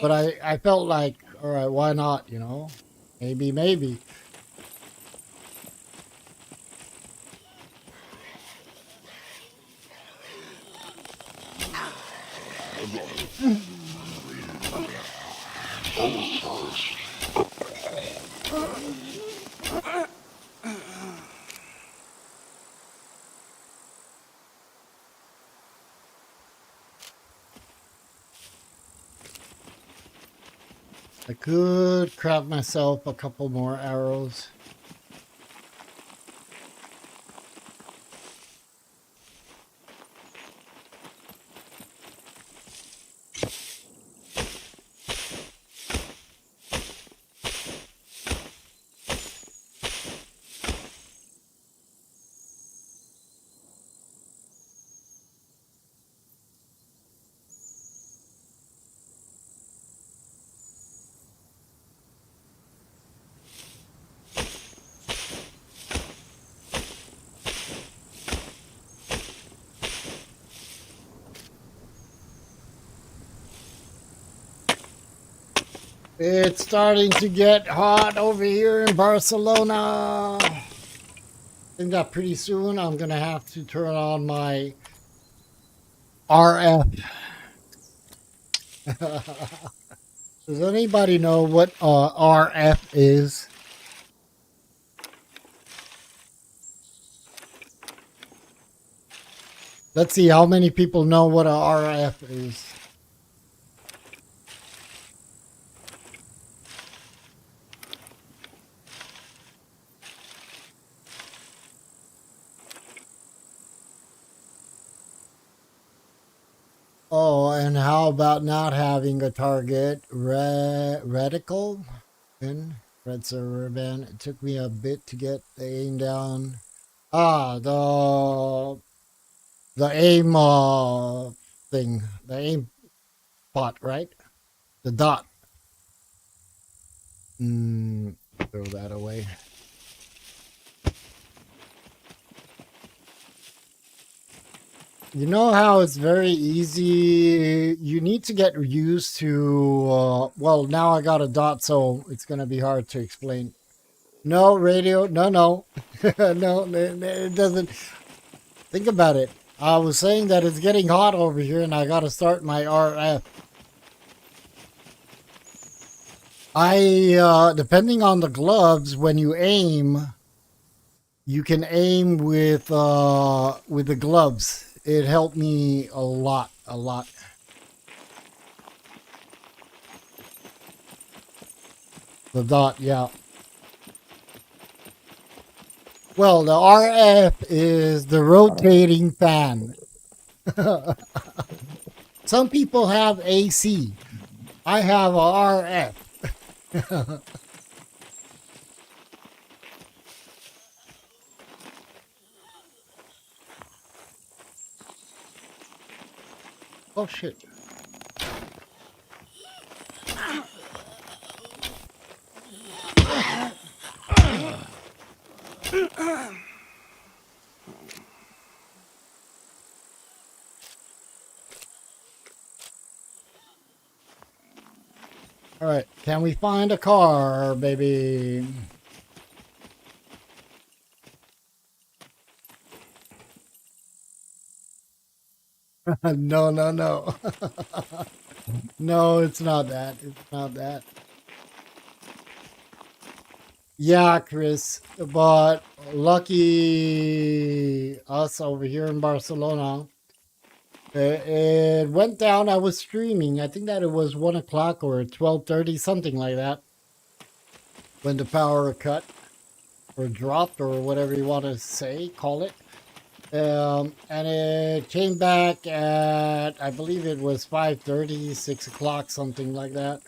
But I felt like, all right, why not? You know, maybe. I could craft myself a couple more arrows. It's starting to get hot over here in Barcelona. I think that pretty soon I'm going to have to turn on my RF. Does anybody know what RF is? Let's see how many people know what a RF is. Oh, and how about not having a target? Reticle? Red server ban. It took me a bit to get the aim down. Ah, the aim thing. The aim bot, right? The dot. Throw that away. You know how it's very easy. You need to get used to. Well, now I got a dot, so it's gonna be hard to explain. No radio. No, no, no. It doesn't. Think about it. I was saying that it's getting hot over here, and I got to start my RF. Depending on the gloves, when you aim, you can aim with the gloves. It helped me a lot, a lot. The dot, yeah. Well, the RF is the rotating fan. Some people have AC. I have a RF. Oh shit. All right, can we find a car, baby? No, no, no. No, it's not that. It's not that. Yeah, Chris, but lucky us over here in Barcelona. It went down. I was streaming. I think that it was 1 o'clock or 12:30, something like that, when the power cut or dropped or whatever you want to say, call it. And it came back at, I believe it was 5:30, 6 o'clock, something like that.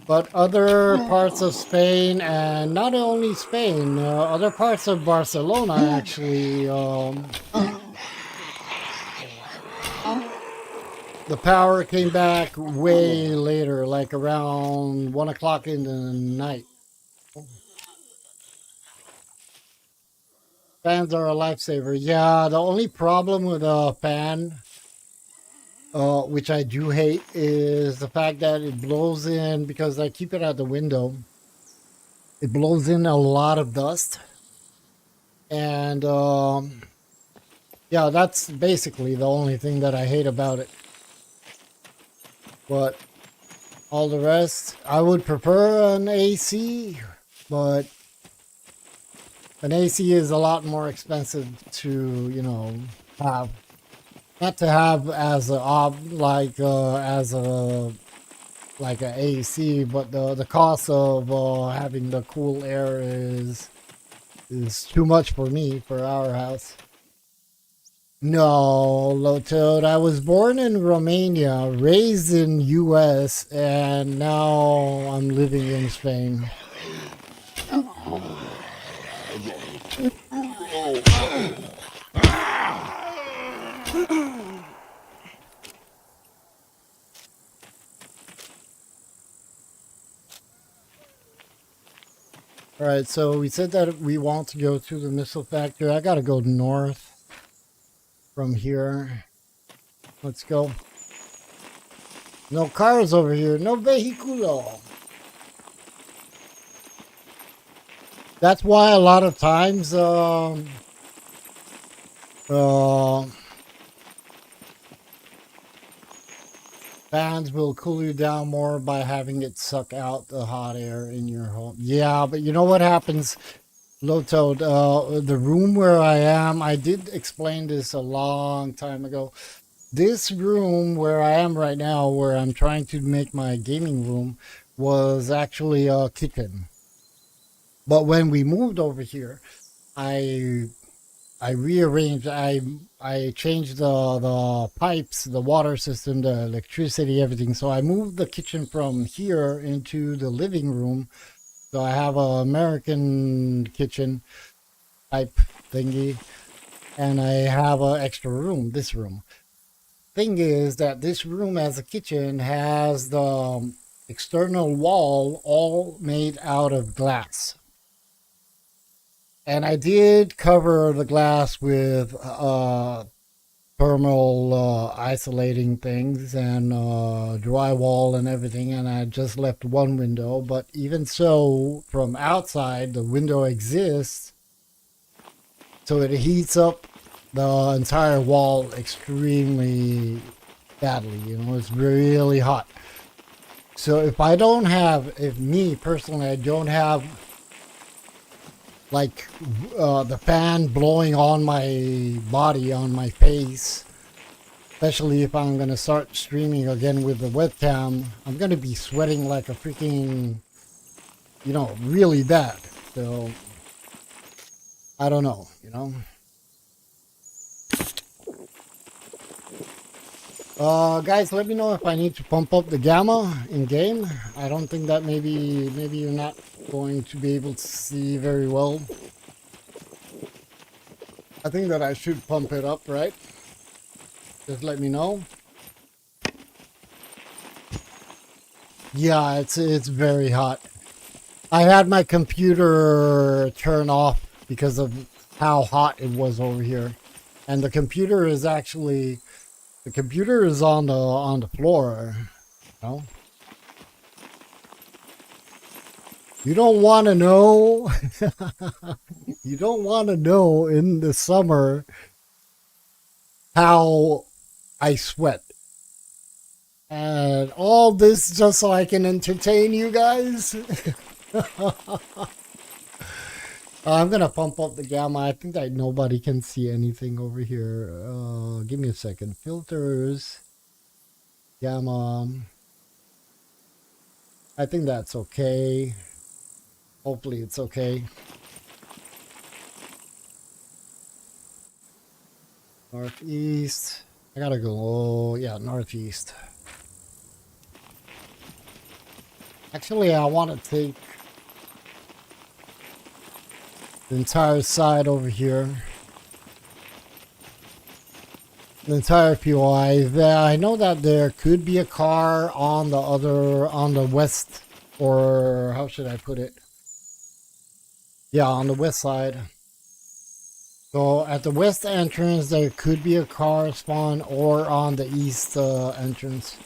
But other parts of Spain, and not only Spain, other parts of Barcelona actually, the power came back way later, like around 1 o'clock in the night. Fans are a lifesaver. Yeah, the only problem with a fan, which I do hate, is the fact that it blows in, because I keep it at the window. It blows in a lot of dust. And yeah, that's basically the only thing that I hate about it. But all the rest, I would prefer an AC, but an AC is a lot more expensive to, have. Not to have as a as a like a AC, but the cost of having the cool air is too much for me for our house. No, Lotoad. I was born in Romania, raised in US, and now I'm living in Spain. All right, so we said that we want to go to the missile factory. I gotta go north from here. Let's go. No cars over here. No vehiculo. That's why a lot of times uh, fans will cool you down more by having it suck out the hot air in your home. Yeah, but you know what happens, Loto? The room where I am, I did explain this a long time ago. This room where I am right now, where I'm trying to make my gaming room, was actually a kitchen. But when we moved over here, I I rearranged. I changed the pipes, the water system, the electricity, everything. So I moved the kitchen from here into the living room. So I have a American kitchen type thingy, and I have an extra room. This room. Thing is that this room as a kitchen has the external wall all made out of glass. And I did cover the glass with thermal isolating things and drywall and everything, and I just left one window. But even so, from outside, the window exists, so it heats up the entire wall extremely badly. You know, it's really hot. So if me personally, I don't have like the fan blowing on my body, on my face, especially if I'm going to start streaming again with the webcam, I'm going to be sweating like a freaking, really bad. So, I don't know, Guys, let me know if I need to pump up the gamma in game. I don't think that maybe you're not going to be able to see very well. I think that I should pump it up, right? Just let me know. Yeah, it's very hot. I had my computer turn off because of how hot it was over here. And the computer is on the floor. You know? You don't want to know. You don't want to know in the summer how I sweat. And all this just so I can entertain you guys. I'm gonna pump up the gamma. I think that nobody can see anything over here. Give me a second. Filters, gamma. I think that's okay. Hopefully it's okay. Northeast. I gotta go. Oh, yeah, northeast. Actually, I want to take the entire side over here. The entire POI. I know that there could be a car on the west, or how should I put it? Yeah, on the west side. So at the west entrance, there could be a car spawn, or on the east entrance.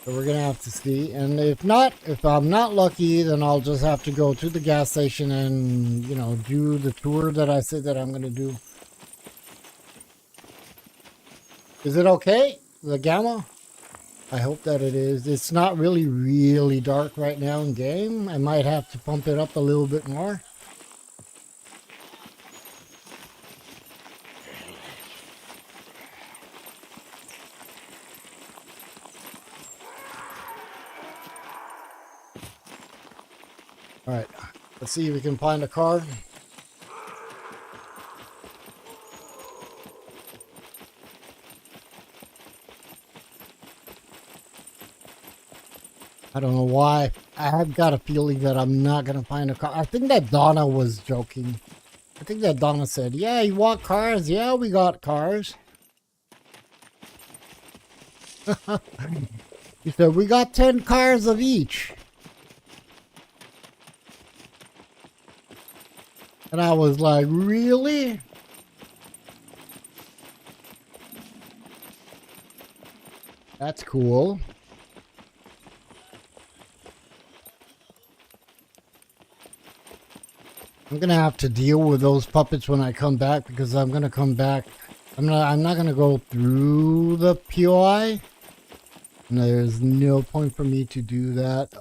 So we're gonna have to see. And if not, if I'm not lucky, then I'll just have to go to the gas station and, do the tour that I said that I'm gonna do. Is it okay? The gamma? I hope that it is. It's not really dark right now in game. I might have to pump it up a little bit more. All right, let's see if we can find a car. I don't know why. I have got a feeling that I'm not going to find a car. I think that Donna was joking. I think that Donna said, yeah, you want cars? Yeah, we got cars. He said, we got 10 cars of each. And I was like, really? That's cool. I'm gonna have to deal with those puppets when I come back, because I'm gonna come back. I'm not gonna go through the POI. There's no point for me to do that.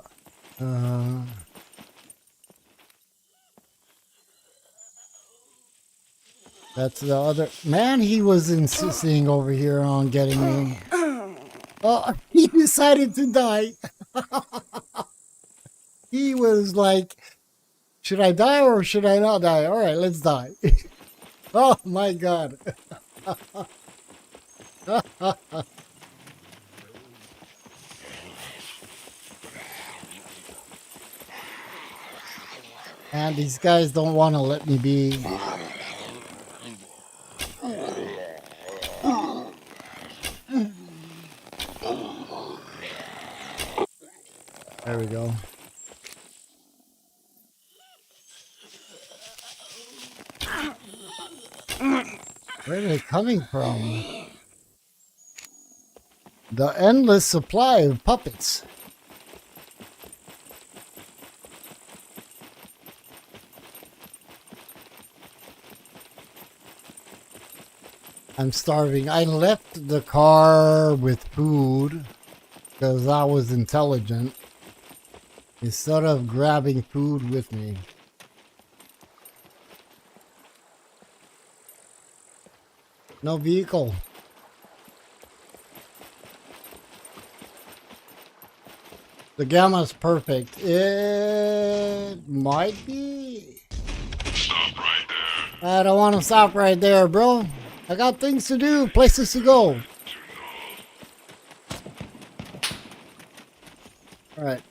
That's the other man. He was insisting over here on getting me. Oh, he decided to die. He was like, should I die or should I not die? All right, let's die. Oh my God. And these guys don't want to let me be. There we go. Where are they coming from? The endless supply of puppets. I'm starving. I left the car with food because I was intelligent instead of grabbing food with me. No vehicle. The gamma's perfect. It might be. Stop right there. I don't want to stop right there, bro. I got things to do, places to go. All right.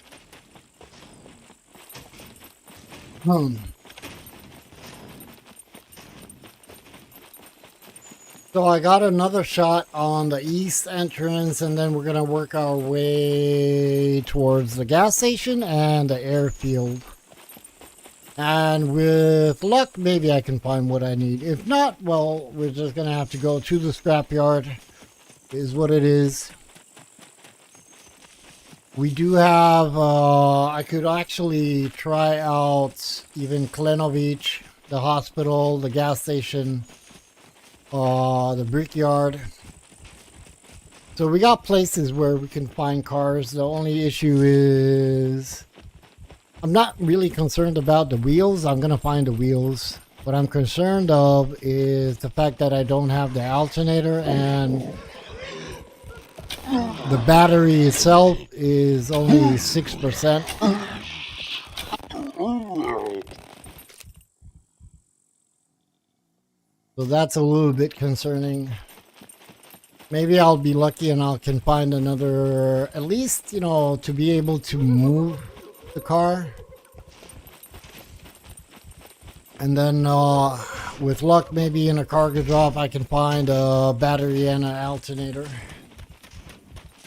So I got another shot on the east entrance, and then we're going to work our way towards the gas station and the airfield. And with luck, maybe I can find what I need. If not, well, we're just going to have to go to the scrapyard, is what it is. We do have, I could actually try out even Klenovich, the hospital, the gas station, the brickyard. So we got places where we can find cars. The only issue is I'm not really concerned about the wheels. I'm going to find the wheels. What I'm concerned of is the fact that I don't have the alternator, and the battery itself is only 6%. So that's a little bit concerning. Maybe I'll be lucky and I can find another, at least, you know, to be able to move the car. And then with luck, maybe in a cargo drop, I can find a battery and an alternator.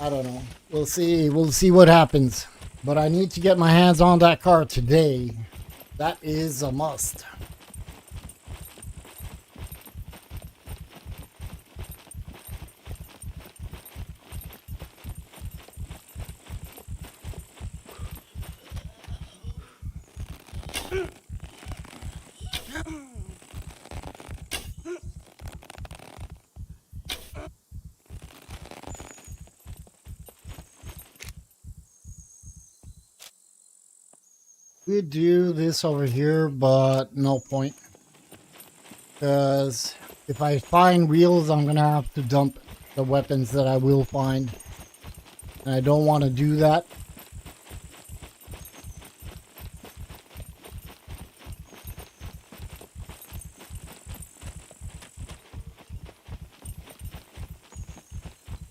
I don't know. We'll see. We'll see what happens. But I need to get my hands on that car today. That is a must. We do this over here, but no point. Because if I find wheels, I'm going to have to dump the weapons that I will find. And I don't want to do that.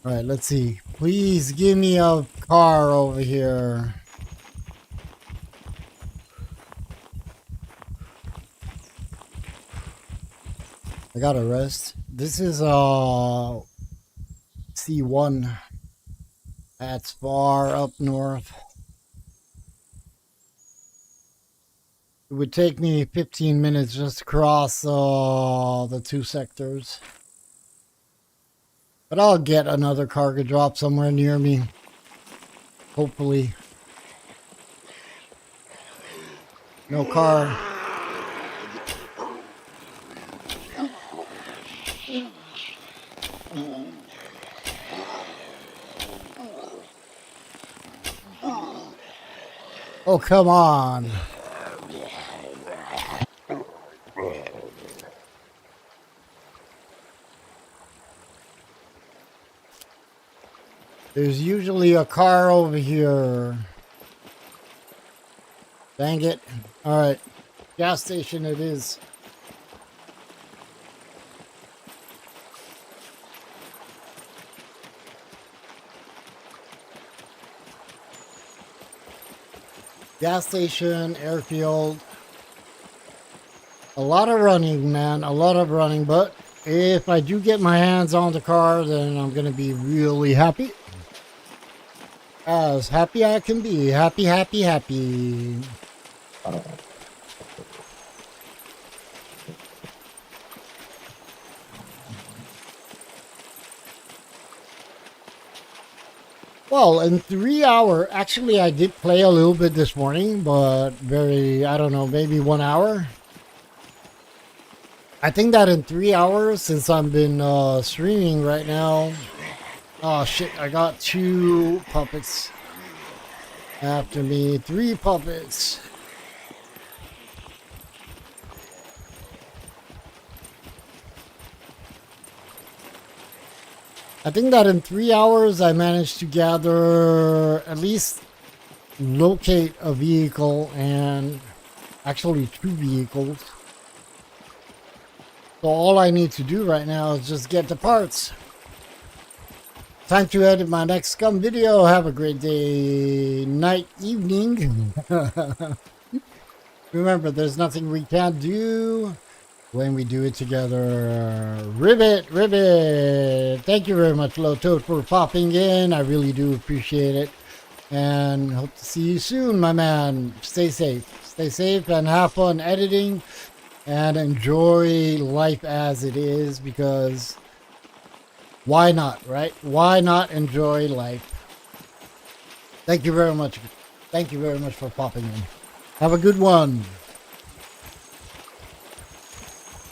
All right, let's see. Please give me a car over here. I gotta rest. This is C1. That's far up north. It would take me 15 minutes just to cross the two sectors. But I'll get another cargo drop somewhere near me. Hopefully. No car. Oh, come on. There's usually a car over here. Dang it. All right. Gas station it is. Gas station, airfield. A lot of running, man. A lot of running. But if I do get my hands on the car, then I'm going to be really happy. As happy I can be. Happy, happy, happy. Well, in 3 hours, actually I did play a little bit this morning, but I don't know, maybe 1 hour. I think that in 3 hours, since I've been streaming right now. Oh shit, I got 2 puppets after me. 3 puppets. I think that in 3 hours I managed to gather, at least locate a vehicle, and actually 2 vehicles. So all I need to do right now is just get the parts. Time to edit my next Scum video. Have a great day, night, evening. Remember, there's nothing we can't do when we do it together. Ribbit, ribbit. Thank you very much, Low Toad, for popping in. I really do appreciate it. And hope to see you soon, my man. Stay safe. Stay safe and have fun editing. And enjoy life as it is, because why not, right? Why not enjoy life? Thank you very much. Thank you very much for popping in. Have a good one.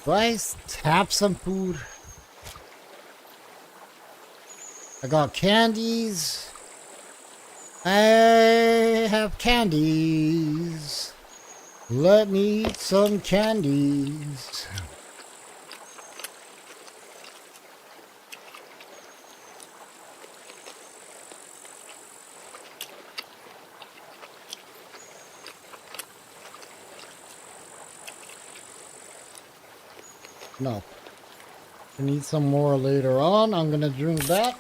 Do I have some food? I got candies. I have candies. Let me eat some candies. No. I need some more later on. I'm gonna drink that.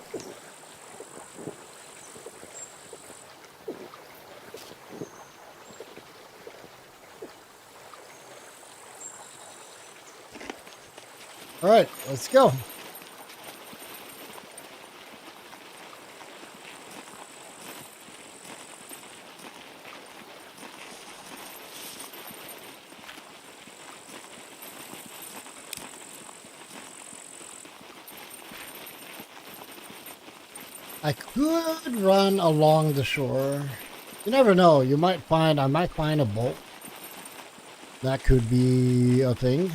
All right, let's go. I could run along the shore. You never know. I might find a boat. That could be a thing.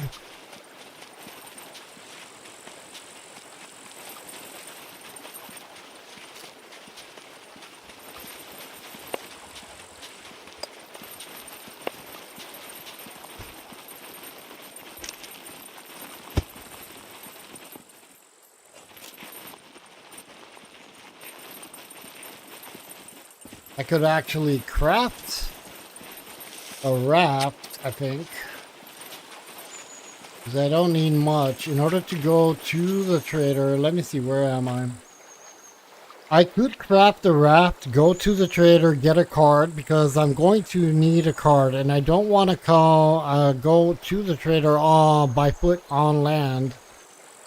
I could actually craft a raft, I think. Because I don't need much. In order to go to the trader, let me see, where am I? I could craft the raft, go to the trader, get a card, because I'm going to need a card, and I don't want to go to the trader by foot on land,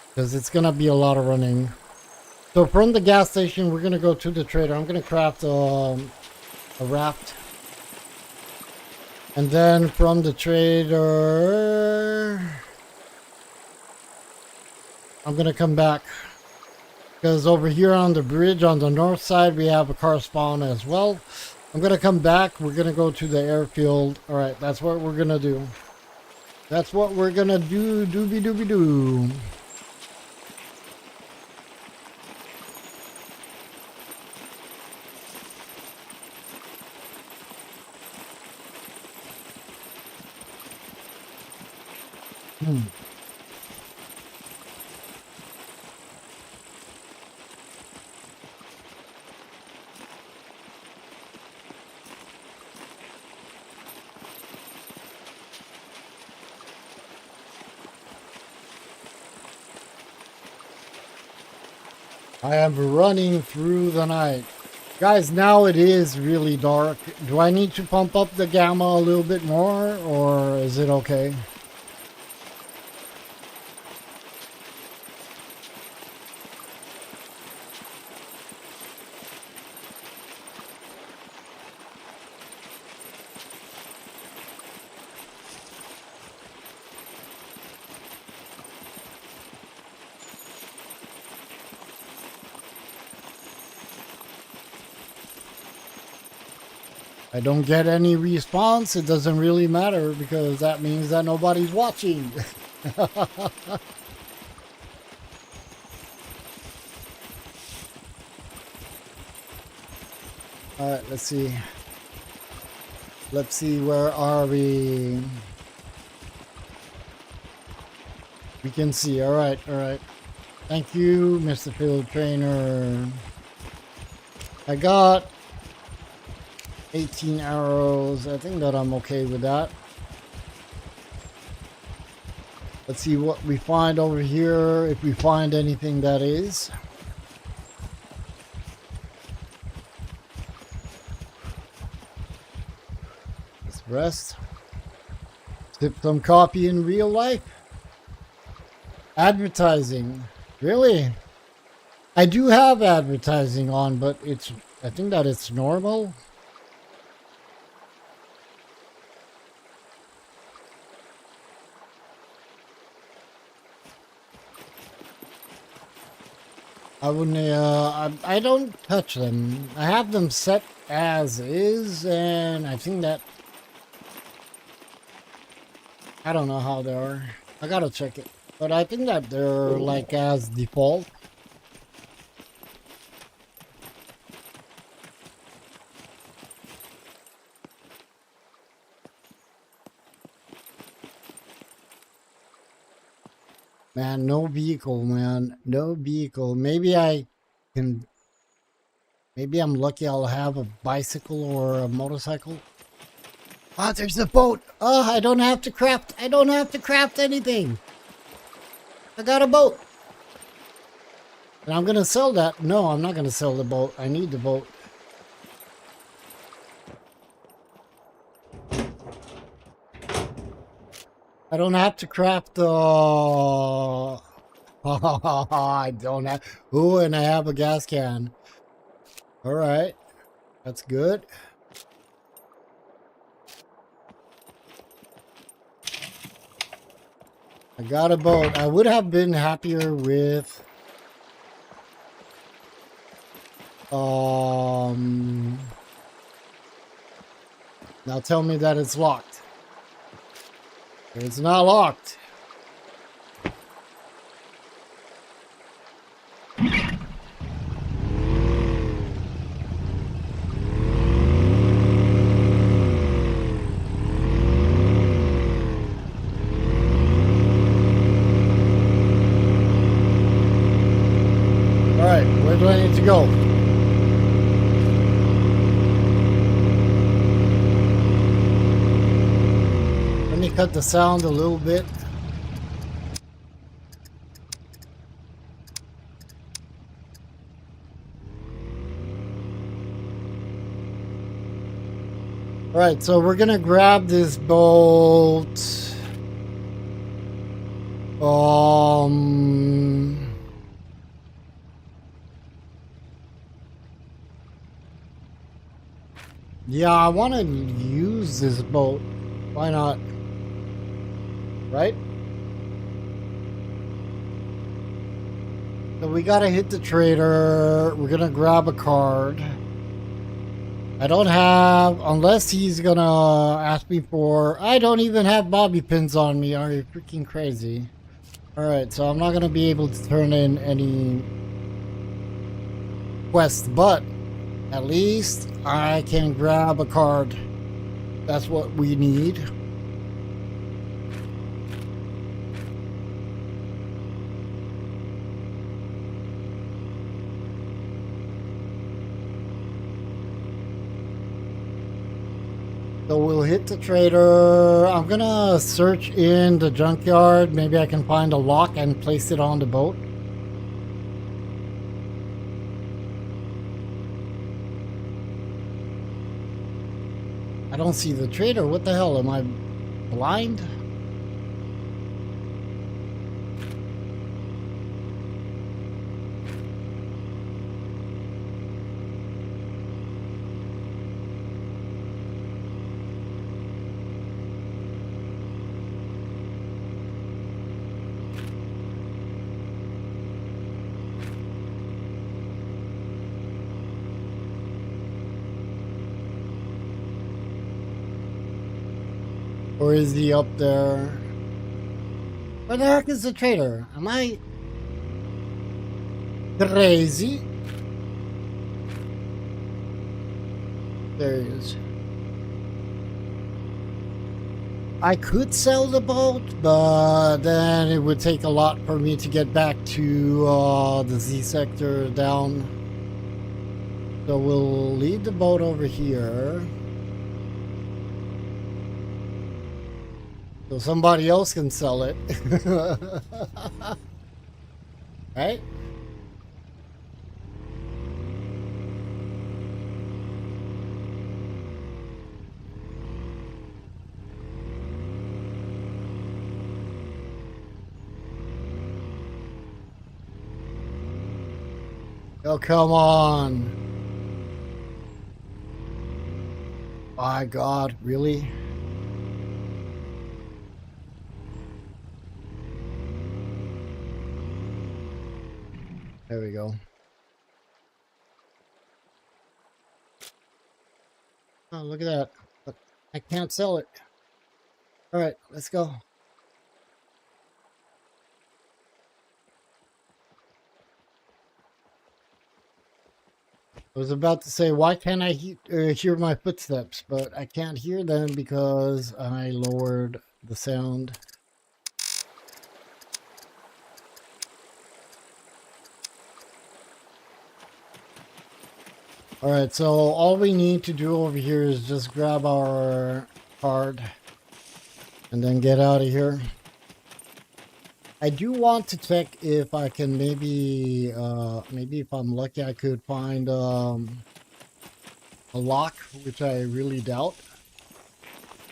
because it's going to be a lot of running. So from the gas station, we're going to go to the trader. I'm going to craft a raft. And then from the trader, I'm going to come back. Because over here on the bridge on the north side, we have a car spawn as well. I'm going to come back. We're going to go to the airfield. All right, that's what we're going to do. That's what we're going to do. Doobie doobie doo. I am running through the night. Guys, now it is really dark. Do I need to pump up the gamma a little bit more, or is it okay? I don't get any response. It doesn't really matter because that means that nobody's watching. All right, let's see. Let's see, where are we? We can see. All right, all right. Thank you, Mr. Field Trainer. I got 18 arrows. I think that I'm okay with that. Let's see what we find over here, if we find anything that is. Let's rest. Sip some coffee in real life. Advertising. Really? I do have advertising on, but I think that it's normal. I wouldn't, I don't touch them. I have them set as is, and I think that, I don't know how they are. I gotta check it. But I think that they're like as default. Man, no vehicle, man. No vehicle. Maybe I can... Maybe I'm lucky I'll have a bicycle or a motorcycle. Ah, there's a boat. Oh, I don't have to craft. I don't have to craft anything. I got a boat. And I'm going to sell that. No, I'm not going to sell the boat. I need the boat. I don't have to craft the... I don't have... Ooh, and I have a gas can. All right. That's good. I got a boat. I would have been happier with... Now tell me that it's locked. It's not locked. Alright, where do I need to go? Let me cut the sound a little bit. All right, so we're gonna grab this boat. Yeah, I want to use this boat. Why not? Right? So we gotta hit the trader. We're gonna grab a card. I don't have, unless he's gonna ask me for, I don't even have bobby pins on me. Are you freaking crazy? Alright, so I'm not gonna be able to turn in any quests, but at least I can grab a card. That's what we need. So we'll hit the trader. I'm gonna search in the junkyard. Maybe I can find a lock and place it on the boat. I don't see the trader. What the hell? Am I blind? Or is he up there? Where the heck is the trader? Am I crazy? There he is. I could sell the boat, but then it would take a lot for me to get back to the Z sector down. So we'll leave the boat over here. So somebody else can sell it. Right? Oh, come on. My God, really? There we go. Oh, look at that. But I can't sell it. All right, let's go. I was about to say, why can't I hear my footsteps? But I can't hear them because I lowered the sound. All right, so all we need to do over here is just grab our card and then get out of here. I do want to check if I can maybe if I'm lucky I could find a lock, which I really doubt.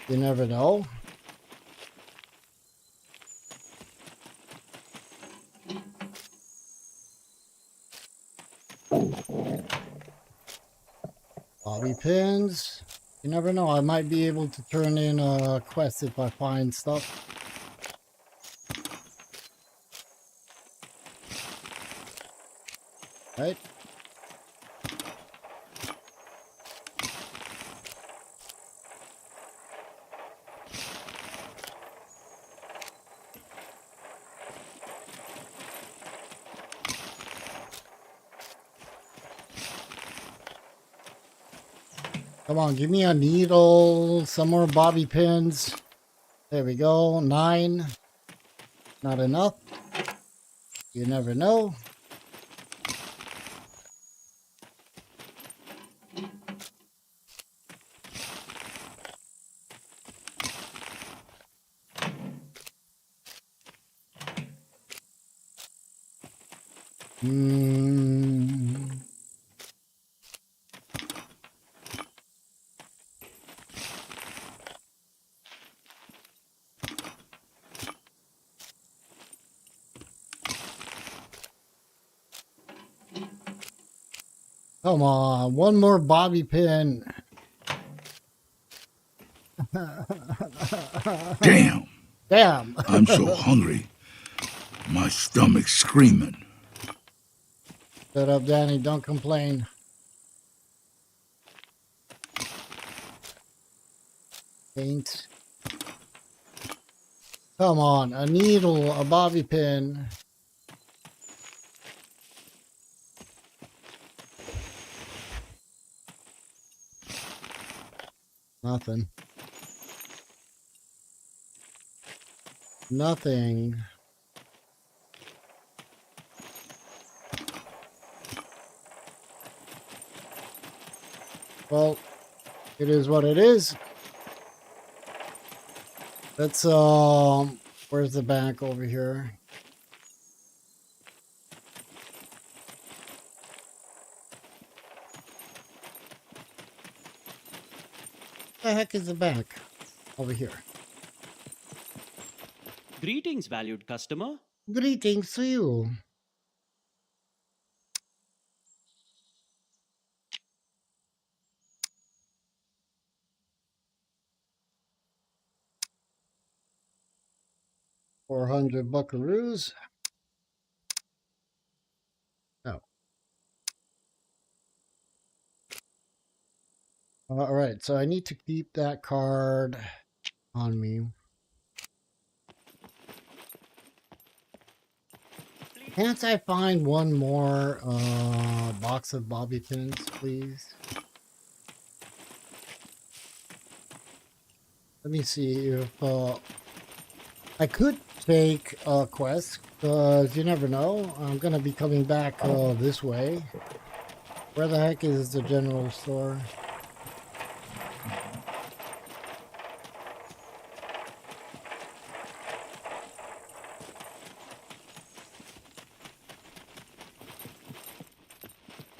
You never know. Bobby pins. You never know. I might be able to turn in a quest if I find stuff. Right? Come on, give me a needle. Some more bobby pins. There we go. 9. Not enough. You never know. Come on, one more bobby pin. Damn, Damn. I'm so hungry. My stomach's screaming. Shut up, Danny. Don't complain. Paint. Come on, a needle, a bobby pin. Nothing. Nothing. Well, it is what it is. Let's where's the bank over here? The heck is the bank? Over here. Greetings, valued customer. Greetings to you. $400 buckaroos. Oh. All right, so I need to keep that card on me. Can't I find one more box of bobby pins, please? Let me see if I could take a quest, because you never know. I'm going to be coming back this way. Where the heck is the general store?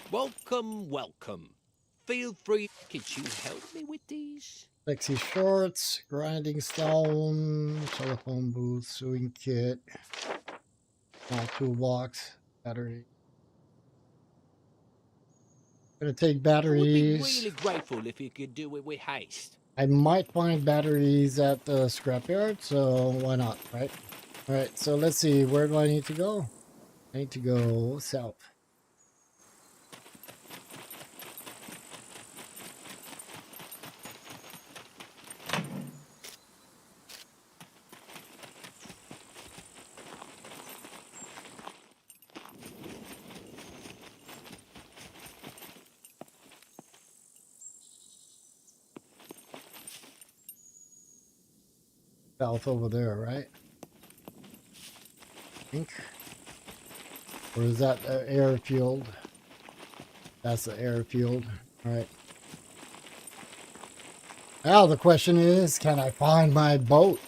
Welcome, welcome. Feel free. Could you help me with these? Sexy shorts, grinding stone, telephone booth, sewing kit, small toolbox, battery. Gonna take I would be batteries. really grateful if you could do it with haste. I might find batteries at the scrapyard, so why not, right? All right, so let's see. Where do I need to go? I need to go south. South over there, right? I think. Or is that the airfield? That's the airfield. All right. Now the question is, can I find my boat?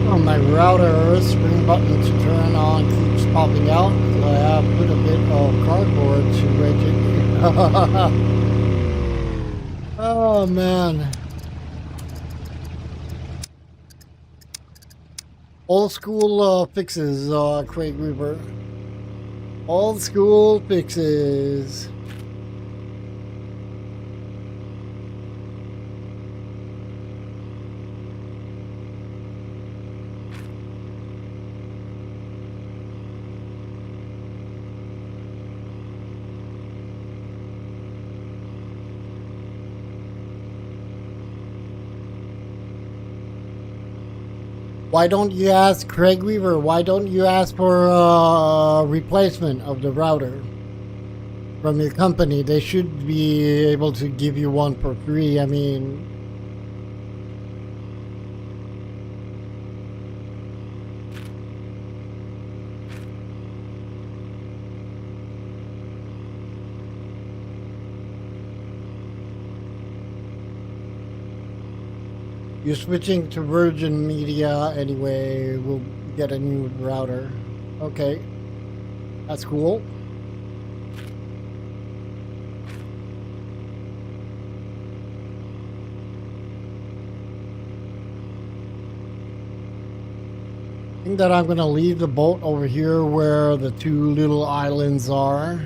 On my router, spring button to turn on keeps popping out. So I have put a bit of cardboard to wedge it. Oh man. Old school fixes, Craig Weaver. Old school fixes. Why don't you ask Craig Weaver? Why don't you ask for a replacement of the router from your company? They should be able to give you one for free. I mean, you're switching to Virgin Media anyway. We'll get a new router. Okay, that's cool. I think that I'm going to leave the boat over here where the two little islands are.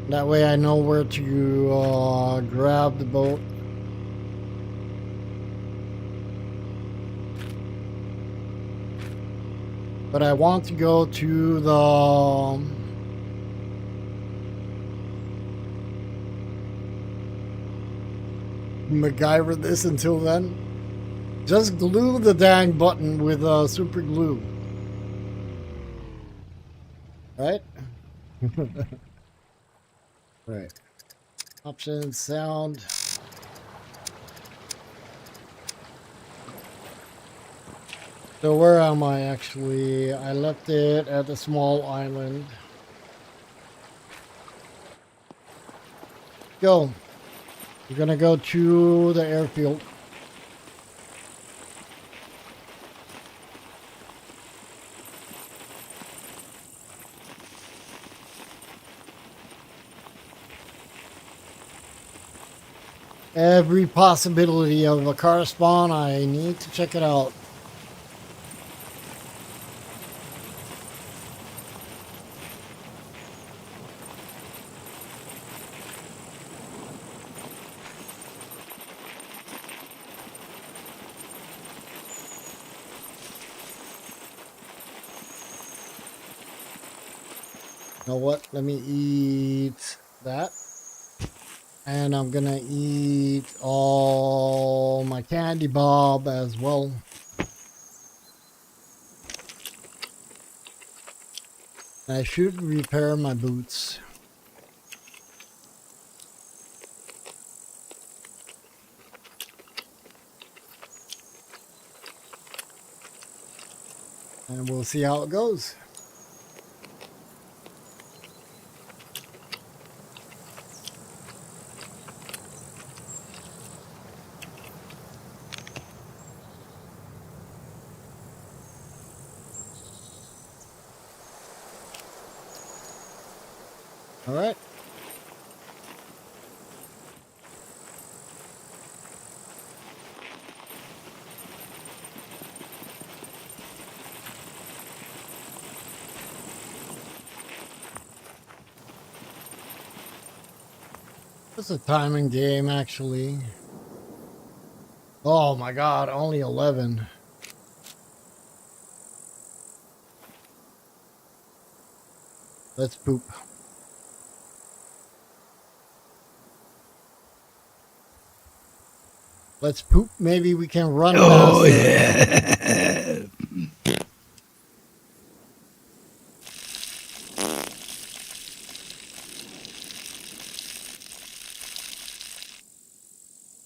That way I know where to grab the boat. But I want to go to the MacGyver this until then. Just glue the dang button with super glue. Right? Right. Options, sound. So where am I actually? I left it at a small island. Go. We're gonna go to the airfield. Every possibility of a car spawn, I need to check it out. You know what? Let me eat that. And I'm gonna eat all my candy bob as well. I should repair my boots. And we'll see how it goes. All right. It's a timing game, actually. Oh my god, only 11. Let's poop. Let's poop. Maybe we can run Oh, faster. yeah.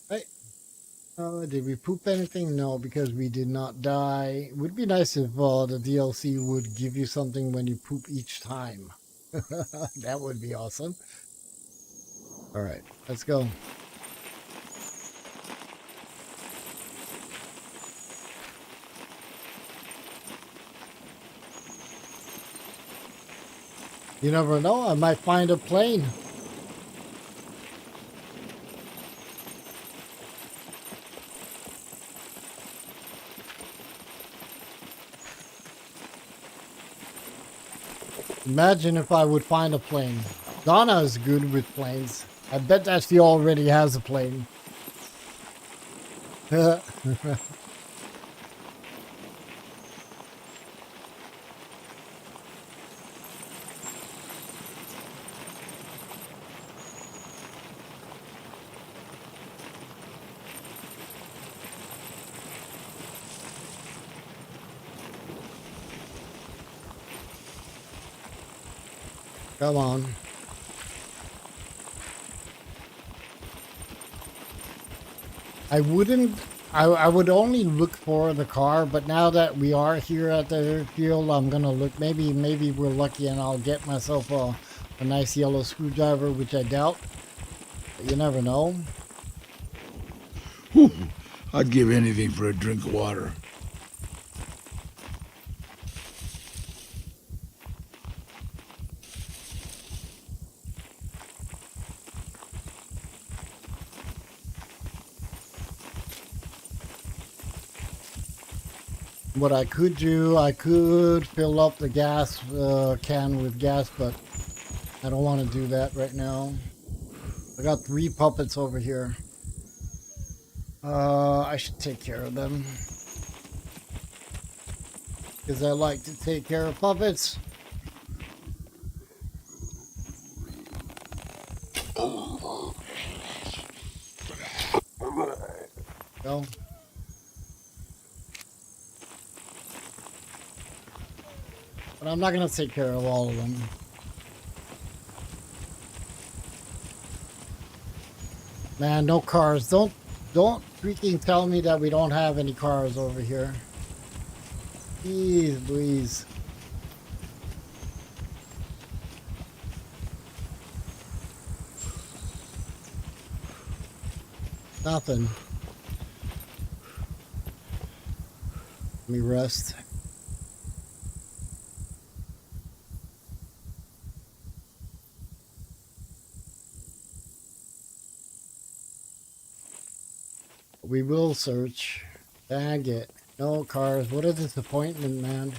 Hey, did we poop anything? No, because we did not die. It would be nice if the DLC would give you something when you poop each time. That would be awesome. All right, let's go. You never know, I might find a plane. Imagine if I would find a plane. Donna is good with planes. I bet that she already has a plane. Come on. I wouldn't. I would only look for the car, but now that we are here at the airfield, I'm gonna look. Maybe we're lucky and I'll get myself a nice yellow screwdriver, which I doubt. But you never know. Whew, I'd give anything for a drink of water. What I could do, I could fill up the gas can with gas, but I don't want to do that right now. I got 3 puppets over here. I should take care of them. Because I like to take care of puppets. Go. But I'm not going to take care of all of them. Man, no cars. Don't freaking tell me that we don't have any cars over here. Please, please. Nothing. Let me rest. We will search. Dang it. No cars. What a disappointment, man.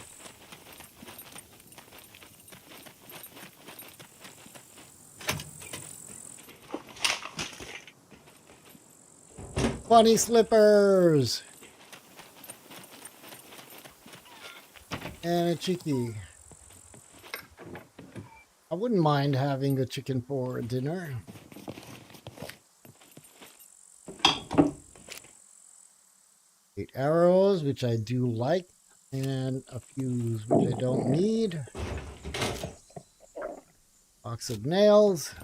Bunny slippers! And a chickie. I wouldn't mind having a chicken for dinner. Eight arrows, which I do like. And a fuse, which I don't need. Box of nails.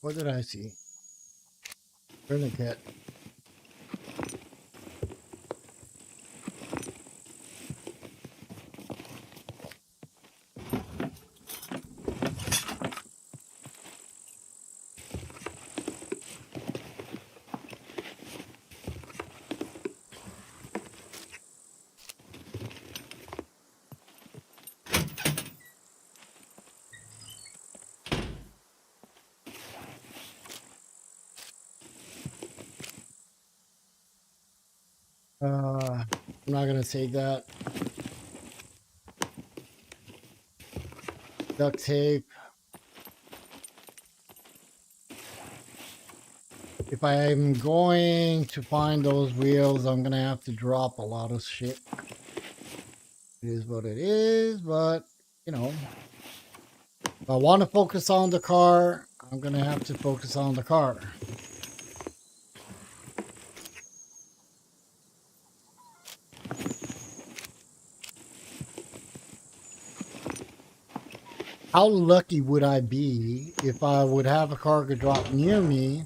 What did I see? Tourniquet. I'm not gonna take that. Duct tape. If I'm going to find those wheels, I'm gonna have to drop a lot of shit. It is what it is, but you know, if I want to focus on the car, I'm gonna have to focus on the car. How lucky would I be if I would have a cargo drop near me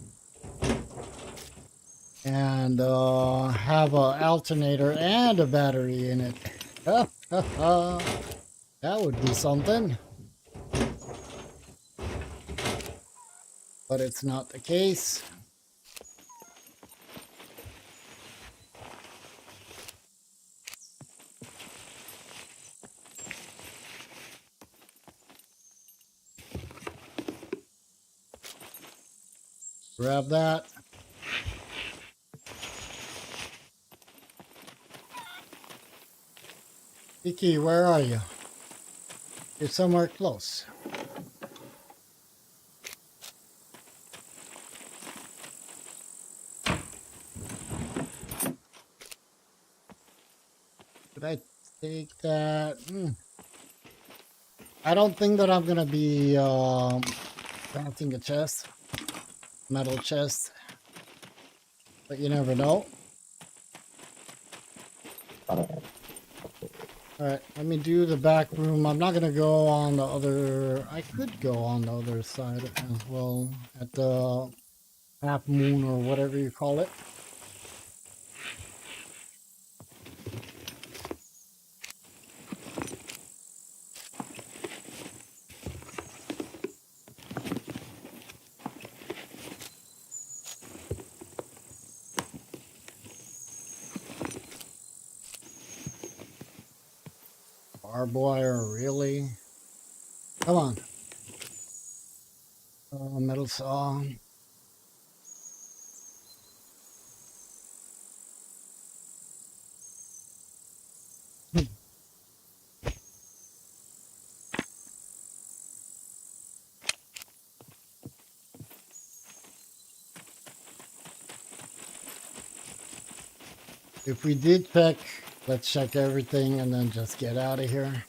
and have an alternator and a battery in it? That would be something. But it's not the case. Grab that. Kiki, where are you? You're somewhere close. Did I take that? I don't think that I'm gonna be crafting a chest, metal chest, but you never know. All right, let me do the back room. I'm not gonna go on the other. I could go on the other side as well at the half moon or whatever you call it. Barbed wire, really? Come on. Metal saw. If we did check, let's check everything and then just get out of here.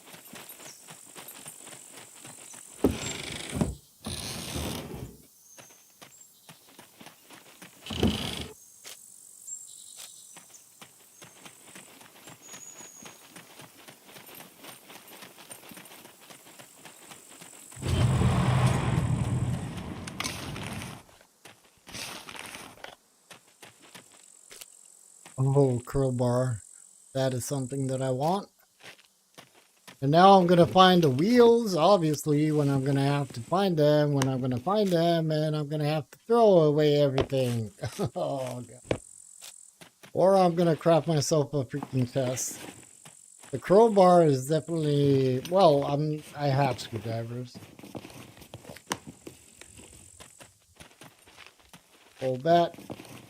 Oh, crowbar. That is something that I want. And now I'm going to find the wheels, obviously, when I'm going to have to find them, and I'm going to have to throw away everything. Oh, God. Or I'm going to craft myself a freaking chest. The crowbar is definitely, well, I have screwdrivers. Hold that.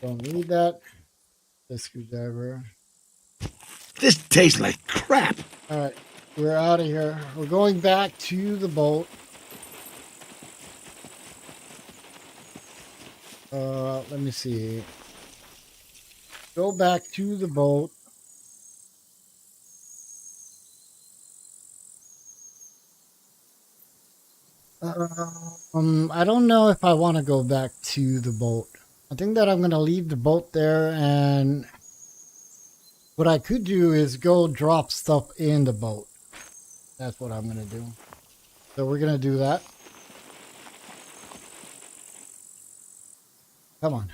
Don't need that. The screwdriver. This tastes like crap. All right, we're out of here. We're going back to the boat. Let me see. Go back to the boat. I don't know if I want to go back to the boat. I think that I'm going to leave the boat there, and what I could do is go drop stuff in the boat. That's what I'm going to do. So we're going to do that. Come on.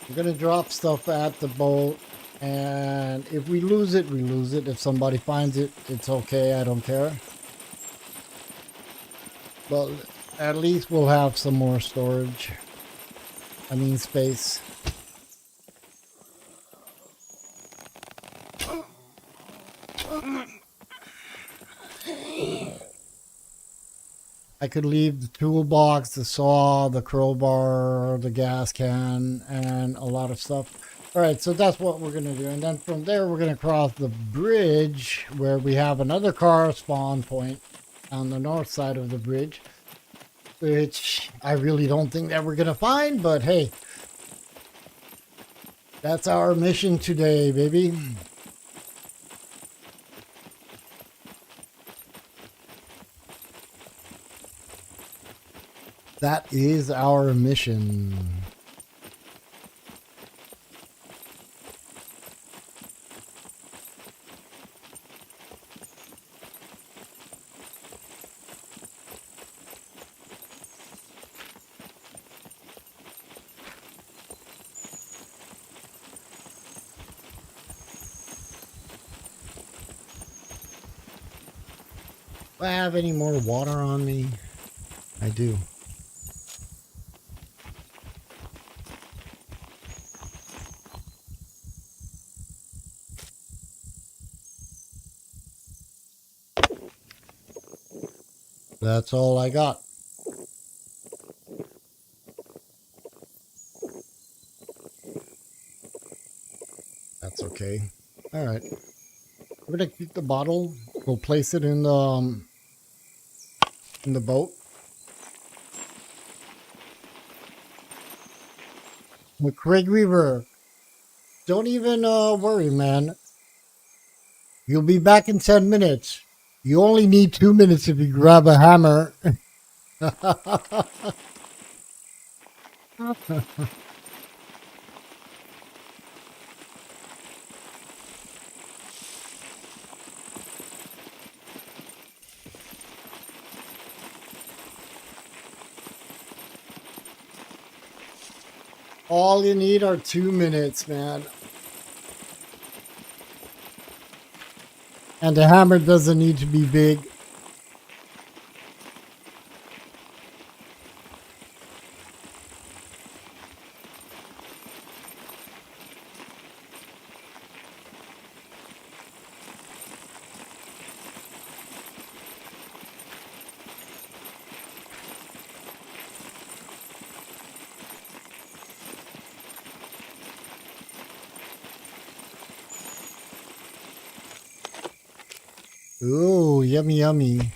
We're going to drop stuff at the boat, and if we lose it, we lose it. If somebody finds it, it's okay. I don't care. But at least we'll have some more storage. I mean, space. I could leave the toolbox, the saw, the crowbar, the gas can, and a lot of stuff. All right, so that's what we're going to do. And then from there, we're going to cross the bridge where we have another car spawn point on the north side of the bridge, which I really don't think that we're going to find, but hey, that's our mission today, baby. That is our mission. Do I have any more water on me? I do. That's all I got. That's okay. All right. We're gonna keep the bottle. We'll place it in the boat. The Craig Weaver. Don't even worry, man. You'll be back in 10 minutes. You only need 2 minutes if you grab a hammer. All you need are 2 minutes, man. And the hammer doesn't need to be big. Ooh, yummy, yummy.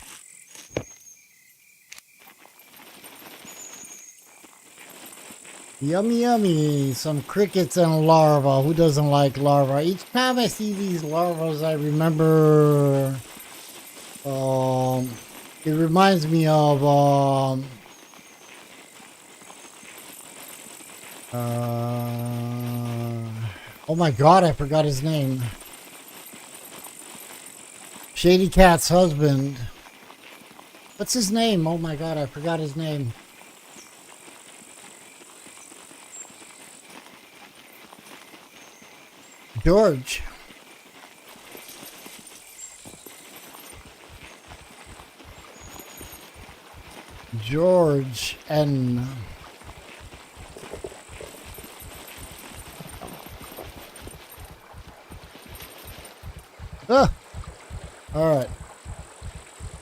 Yummy, yummy. Some crickets and larvae. Who doesn't like larvae? Each time I see these larvae, I remember. It reminds me of. Oh my God, I forgot his name. Shady Cat's husband. What's his name? Oh my God, I forgot his name. George. George N. Ah, all right.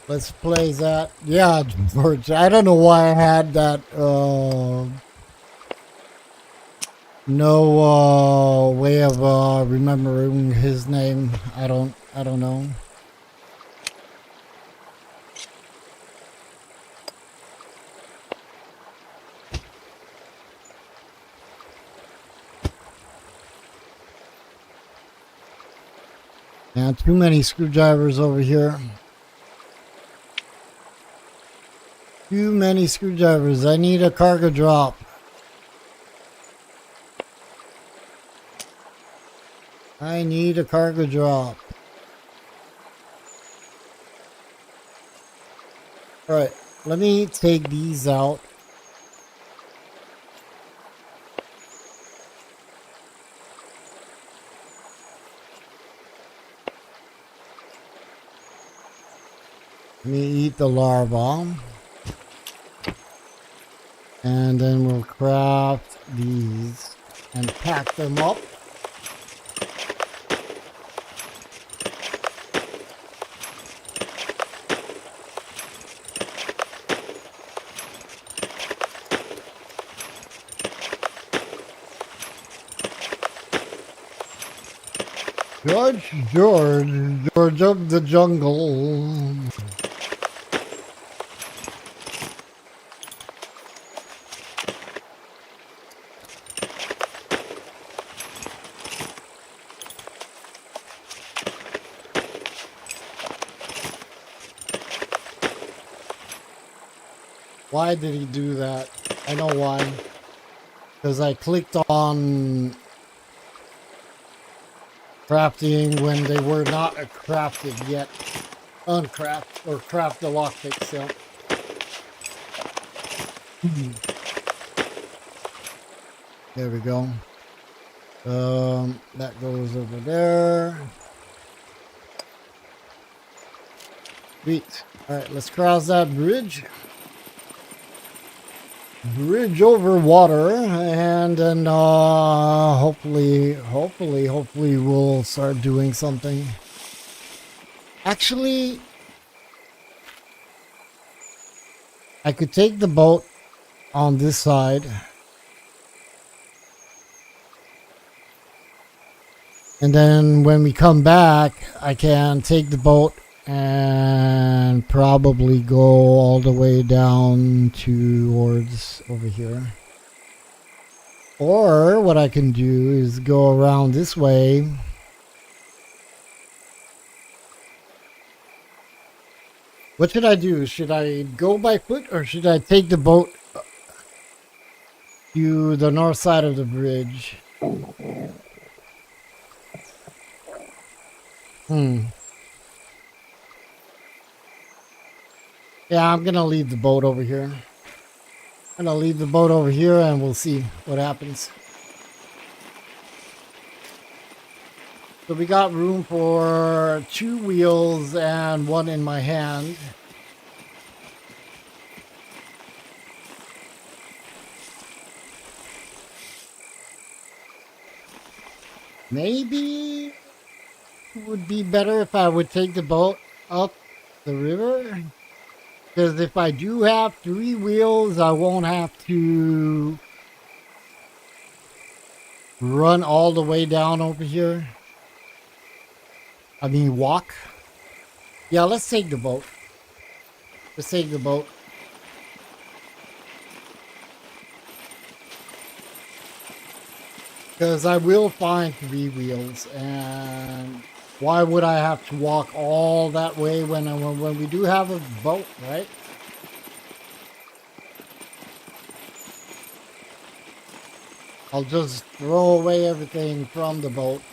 Let's play that. Yeah, George. I don't know why I had that. No way of remembering his name. I don't know. Yeah, too many screwdrivers over here. Too many screwdrivers. I need a cargo drop. I need a cargo drop. All right, let me take these out. Let me eat the larva. And then we'll craft these and pack them up. George of the jungle. Why did he do that? I know why. Because I clicked on crafting when they were not crafted yet. Uncraft or craft the lockpick still. There we go. That goes over there. Sweet. All right, let's cross that bridge. Bridge over water, and then hopefully we'll start doing something. Actually, I could take the boat on this side, and then when we come back, I can take the boat and probably go all the way down towards over here. Or what I can do is go around this way. What should I do? Should I go by foot or should I take the boat to the north side of the bridge? Yeah, I'm gonna leave the boat over here. I'm gonna leave the boat over here and we'll see what happens. So we got room for 2 wheels and 1 in my hand. Maybe it would be better if I would take the boat up the river. Because if I do have 3 wheels, I won't have to run all the way down over here. I mean, walk. Yeah, let's take the boat. Let's take the boat. Because I will find 3 wheels, and why would I have to walk all that way when we do have a boat, right? I'll just throw away everything from the boat.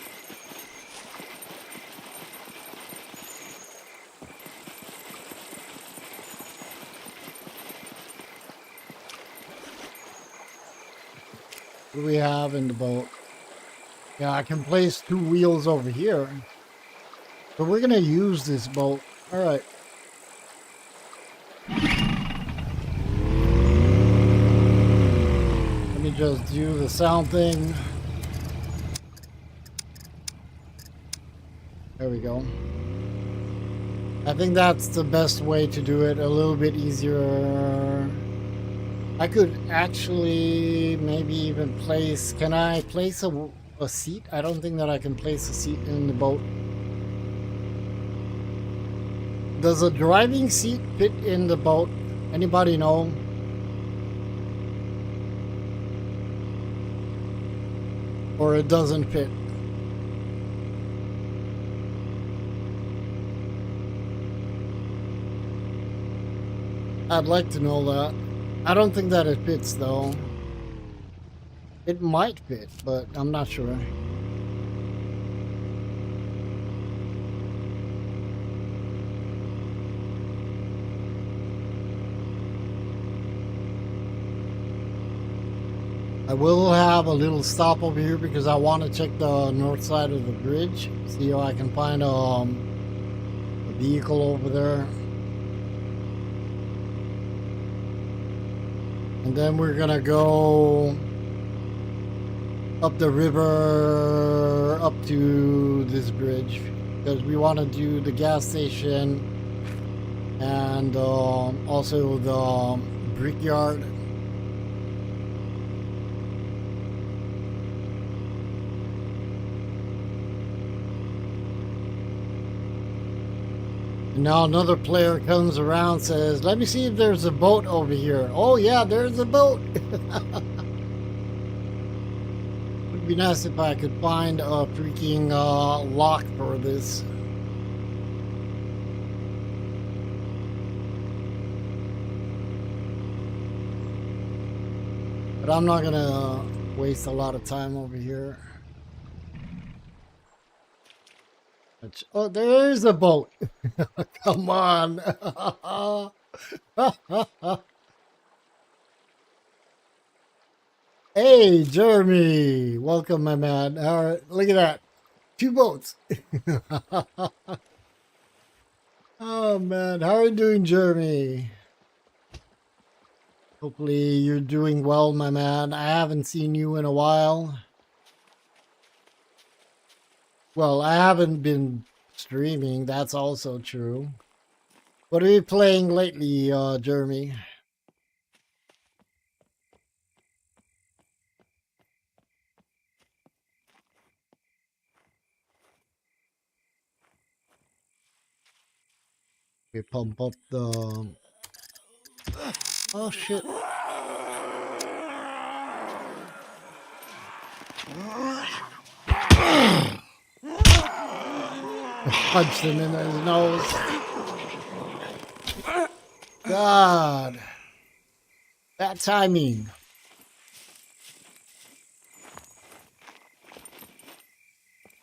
What do we have in the boat? Yeah, I can place 2 wheels over here. So we're going to use this boat. All right. Let me just do the sound thing. There we go. I think that's the best way to do it. A little bit easier. I could actually maybe even place... Can I place a seat? I don't think that I can place a seat in the boat. Does a driving seat fit in the boat? Anybody know? Or it doesn't fit? I'd like to know that. I don't think that it fits though. It might fit, but I'm not sure. I will have a little stop over here because I want to check the north side of the bridge. See if I can find a vehicle over there. And then we're gonna go up the river up to this bridge because we want to do the gas station and also the brickyard. And now another player comes around, says, let me see if there's a boat over here. Oh yeah, there's a boat. Would be nice if I could find a freaking lock for this. But I'm not gonna waste a lot of time over here. Oh, there's a boat. Come on. Hey, Jeremy. Welcome, my man. All right, look at that. 2 boats. Oh man, how are you doing, Jeremy? Hopefully you're doing well, my man. I haven't seen you in a while. Well, I haven't been streaming, that's also true. What are you playing lately, Jeremy? We pump up the... Oh shit. Punched him in his nose. God. Bad timing.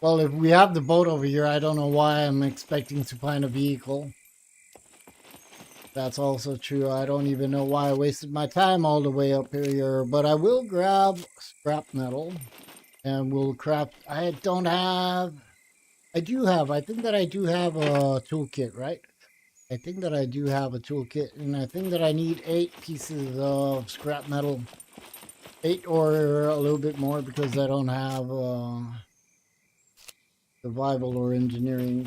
Well, if we have the boat over here, I don't know why I'm expecting to find a vehicle. That's also true. I don't even know why I wasted my time all the way up here, but I will grab scrap metal and we'll craft. I think that I do have a toolkit, right? I think that I do have a toolkit, and I think that I need 8 pieces of scrap metal. 8 or a little bit more because I don't have survival or engineering.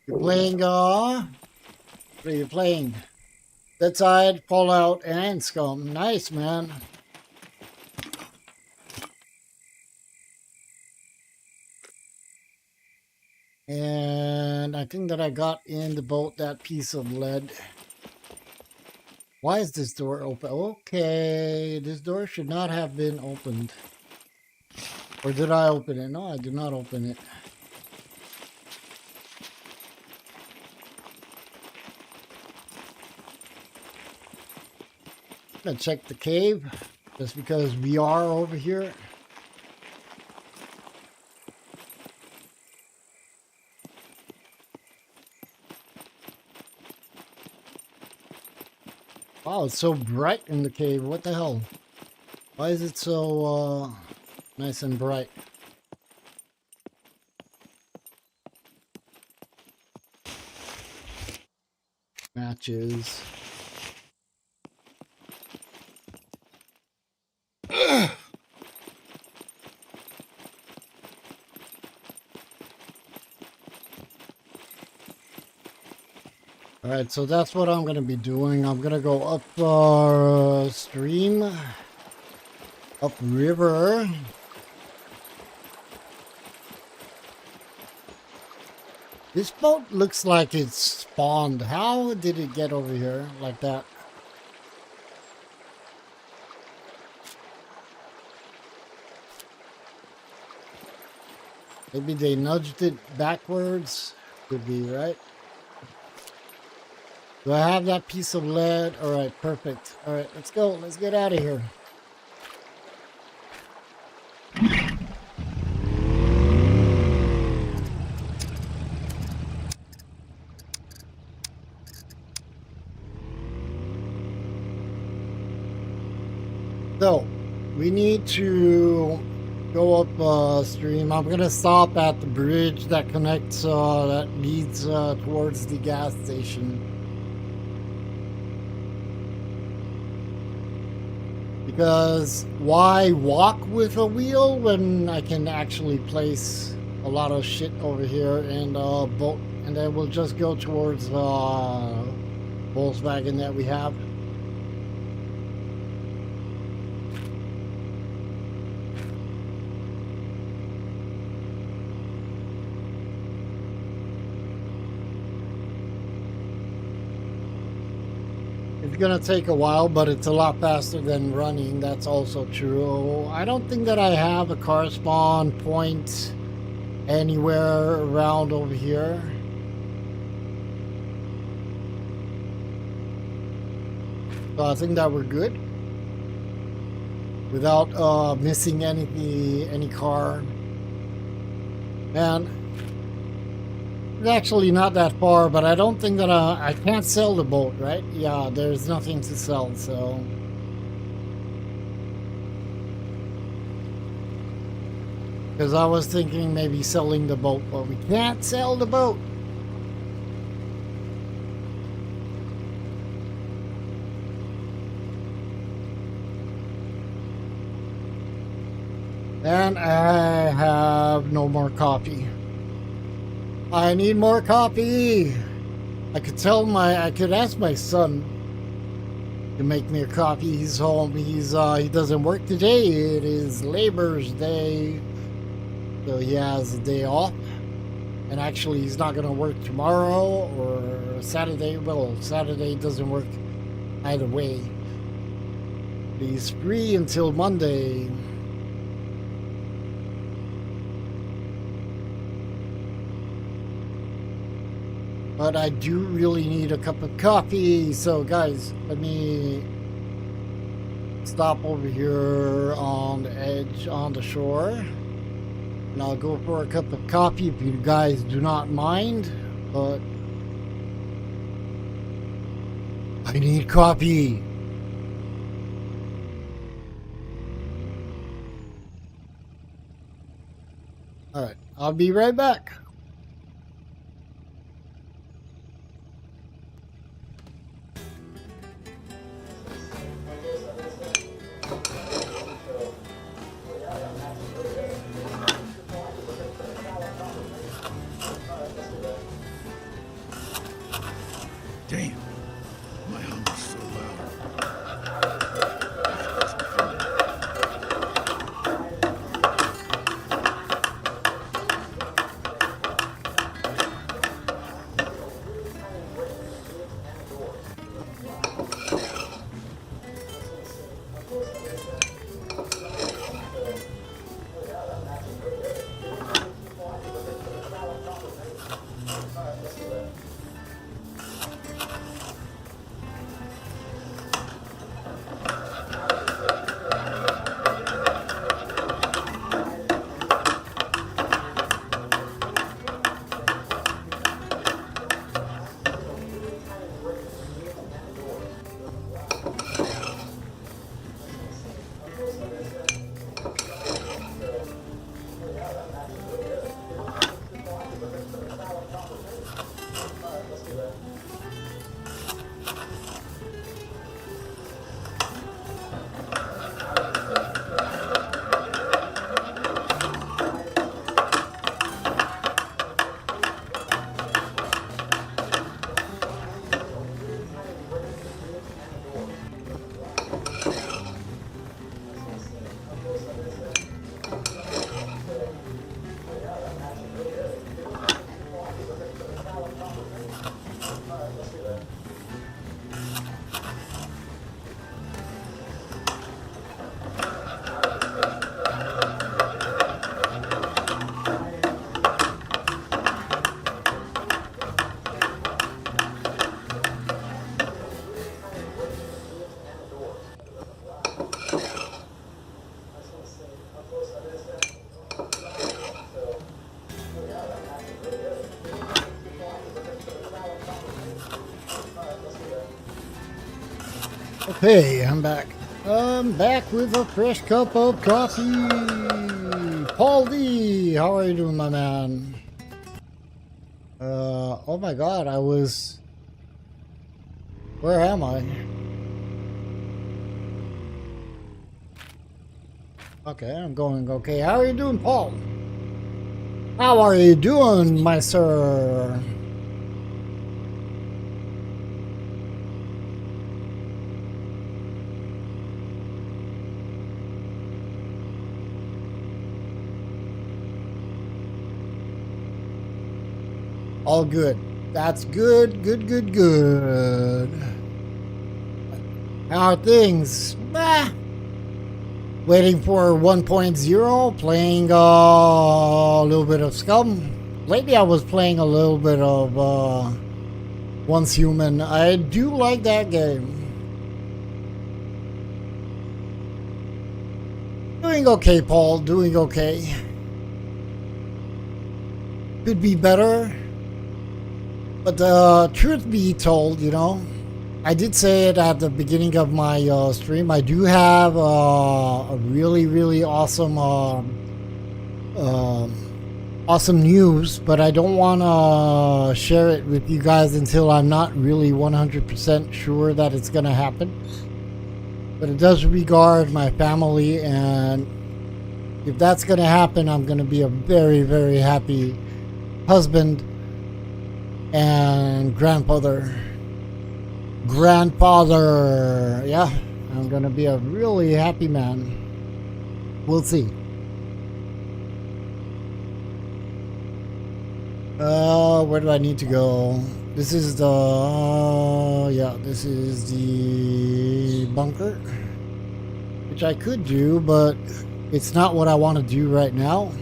You're playing, what are you playing? Dead Side, Fallout, and Scum. Nice, man. And I think that I got in the boat that piece of lead. Why is this door open? Okay, this door should not have been opened. Or did I open it? No, I did not open it. I'm gonna check the cave just because we are over here. Wow, it's so bright in the cave. What the hell? Why is it so nice and bright? Matches. All right, so that's what I'm going to be doing. I'm going to go up stream, up river. This boat looks like it's spawned. How did it get over here like that? Maybe they nudged it backwards. Could be, right? Do I have that piece of lead? All right, perfect. All right, let's go. Let's get out of here. So, we need to go up stream. I'm going to stop at the bridge that connects, that leads towards the gas station. Because why walk with a wheel when I can actually place a lot of shit over here and boat, and then we'll just go towards Volkswagen that we have. It's gonna take a while, but it's a lot faster than running. That's also true. I don't think that I have a car spawn point anywhere around over here. So I think that we're good without missing any car. And it's actually not that far, but I don't think that I can't sell the boat, right? Yeah, there's nothing to sell, so Because I was thinking maybe selling the boat, but we can't sell the boat. And I have no more coffee. I need more coffee. I could ask my son to make me a coffee. He's home. He doesn't work today. It is Labor's Day. So he has a day off. And actually he's not gonna work tomorrow or Saturday. Well, Saturday doesn't work either way. But he's free until Monday. But I do really need a cup of coffee. So guys, let me stop over here on the edge on the shore. And I'll go for a cup of coffee if you guys do not mind. But I need coffee. Alright, I'll be right back. Damn, my hunger's so loud. Okay, I'm back. I'm back with a fresh cup of coffee. Paul D, how are you doing, my man? Oh my god, where am I? Okay, I'm going okay. How are you doing, Paul? How are you doing, my sir? All good. That's good, good, good, good. How are things? Waiting for 1.0, playing a little bit of Scum. Lately I was playing a little bit of Once Human. I do like that game. Doing okay, Paul, doing okay. Could be better. But truth be told, you know, I did say it at the beginning of my stream. I do have a really, really awesome awesome news, but I don't want to share it with you guys until I'm not really 100% sure that it's going to happen. But it does regard my family, and if that's going to happen, I'm going to be a very, very happy husband and grandfather. Yeah, I'm going to be a really happy man. We'll see. Where do I need to go? This is the, yeah, this is the bunker, which I could do, but it's not what I want to do right now.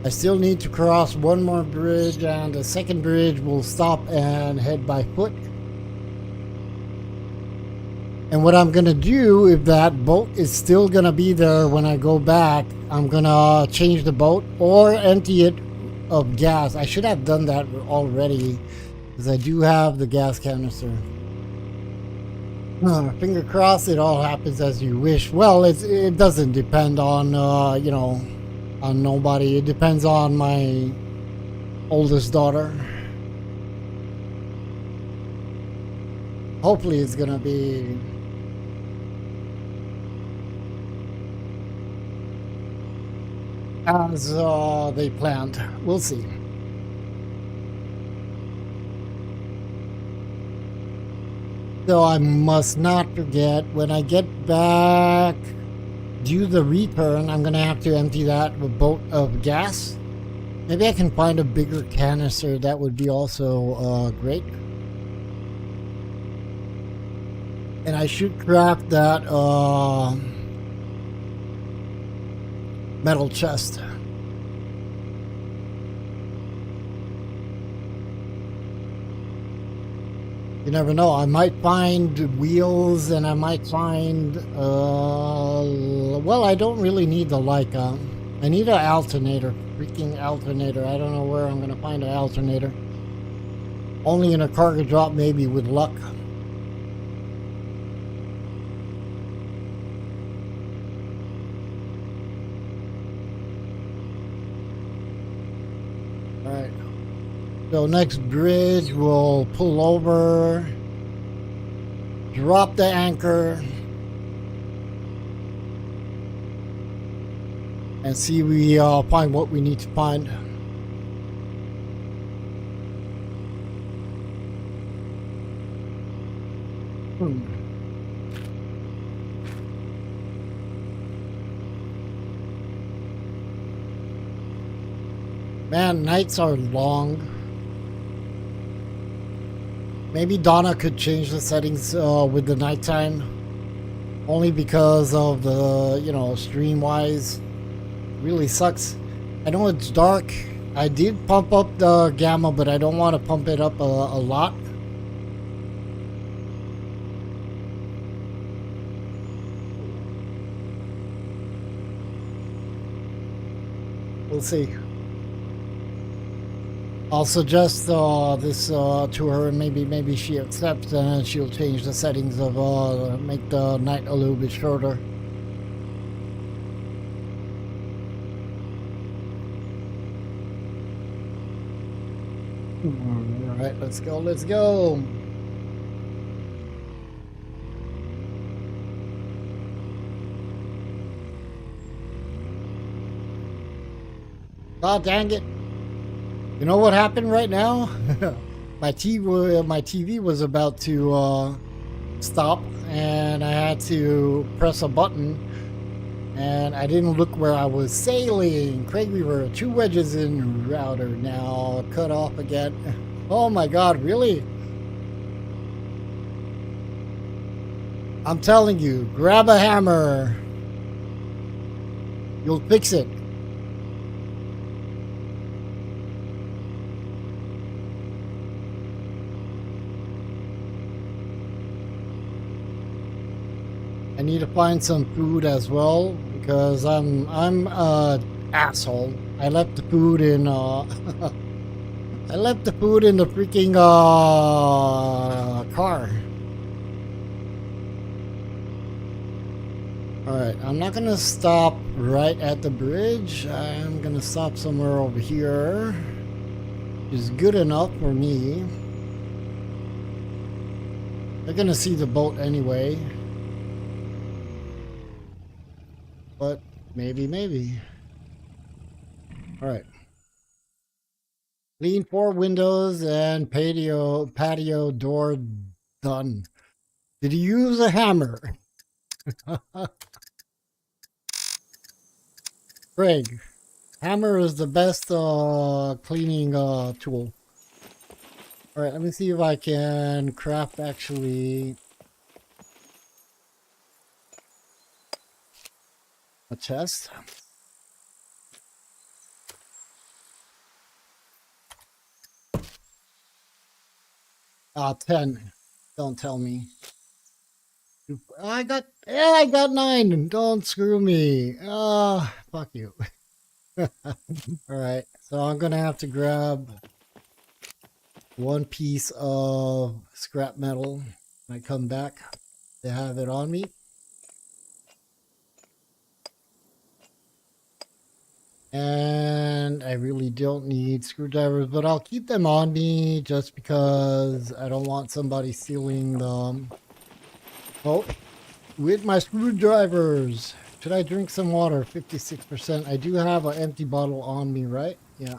I still need to cross one more bridge, and the second bridge will stop and head by foot. And what I'm gonna do, if that boat is still gonna be there when I go back, I'm gonna change the boat or empty it of gas. I should have done that already, because I do have the gas canister. Finger crossed it all happens as you wish. Well, it doesn't depend on you know, on nobody. It depends on my oldest daughter. Hopefully it's gonna be as they planned. We'll see. So I must not forget, when I get back, do the return, I'm gonna have to empty that boat of gas. Maybe I can find a bigger canister. That would be also great. And I should craft that metal chest. You never know. I might find wheels, and I might find well, I don't really need the Leica. I need an alternator. Freaking alternator. I don't know where I'm gonna find an alternator. Only in a cargo drop, maybe, with luck. Alright. So next bridge, we'll pull over, drop the anchor, and see we find what we need to find. Man, nights are long. Maybe Donna could change the settings with the nighttime, only because of the, you know, stream wise. Really sucks. I know it's dark. I did pump up the gamma, but I don't want to pump it up a lot. We'll see. I'll suggest this to her, and maybe she accepts, and she'll change the settings of make the night a little bit shorter. All right, let's go. Let's go. God dang it. You know what happened right now? my TV was about to stop, and I had to press a button, and I didn't look where I was sailing. Craig River, 2 wedges in router, now cut off again. Oh my god, really? I'm telling you, grab a hammer. You'll fix it. I need to find some food as well, because I'm asshole. I left the food in I left the food in the freaking car. Alright, I'm not gonna stop right at the bridge. I'm gonna stop somewhere over here. Is good enough for me. They're gonna see the boat anyway. But maybe. Alright. Clean 4 windows and patio door done. Did you use a hammer? Craig, hammer is the best cleaning tool. Alright, let me see if I can craft actually a chest. 10. Don't tell me. I got 9. Don't screw me. Fuck you. Alright, so I'm gonna have to grab 1 piece of scrap metal when I come back to have it on me. And I really don't need screwdrivers, but I'll keep them on me just because I don't want somebody stealing them. Oh, with my screwdrivers. Should I drink some water? 56%. I do have an empty bottle on me, right? Yeah.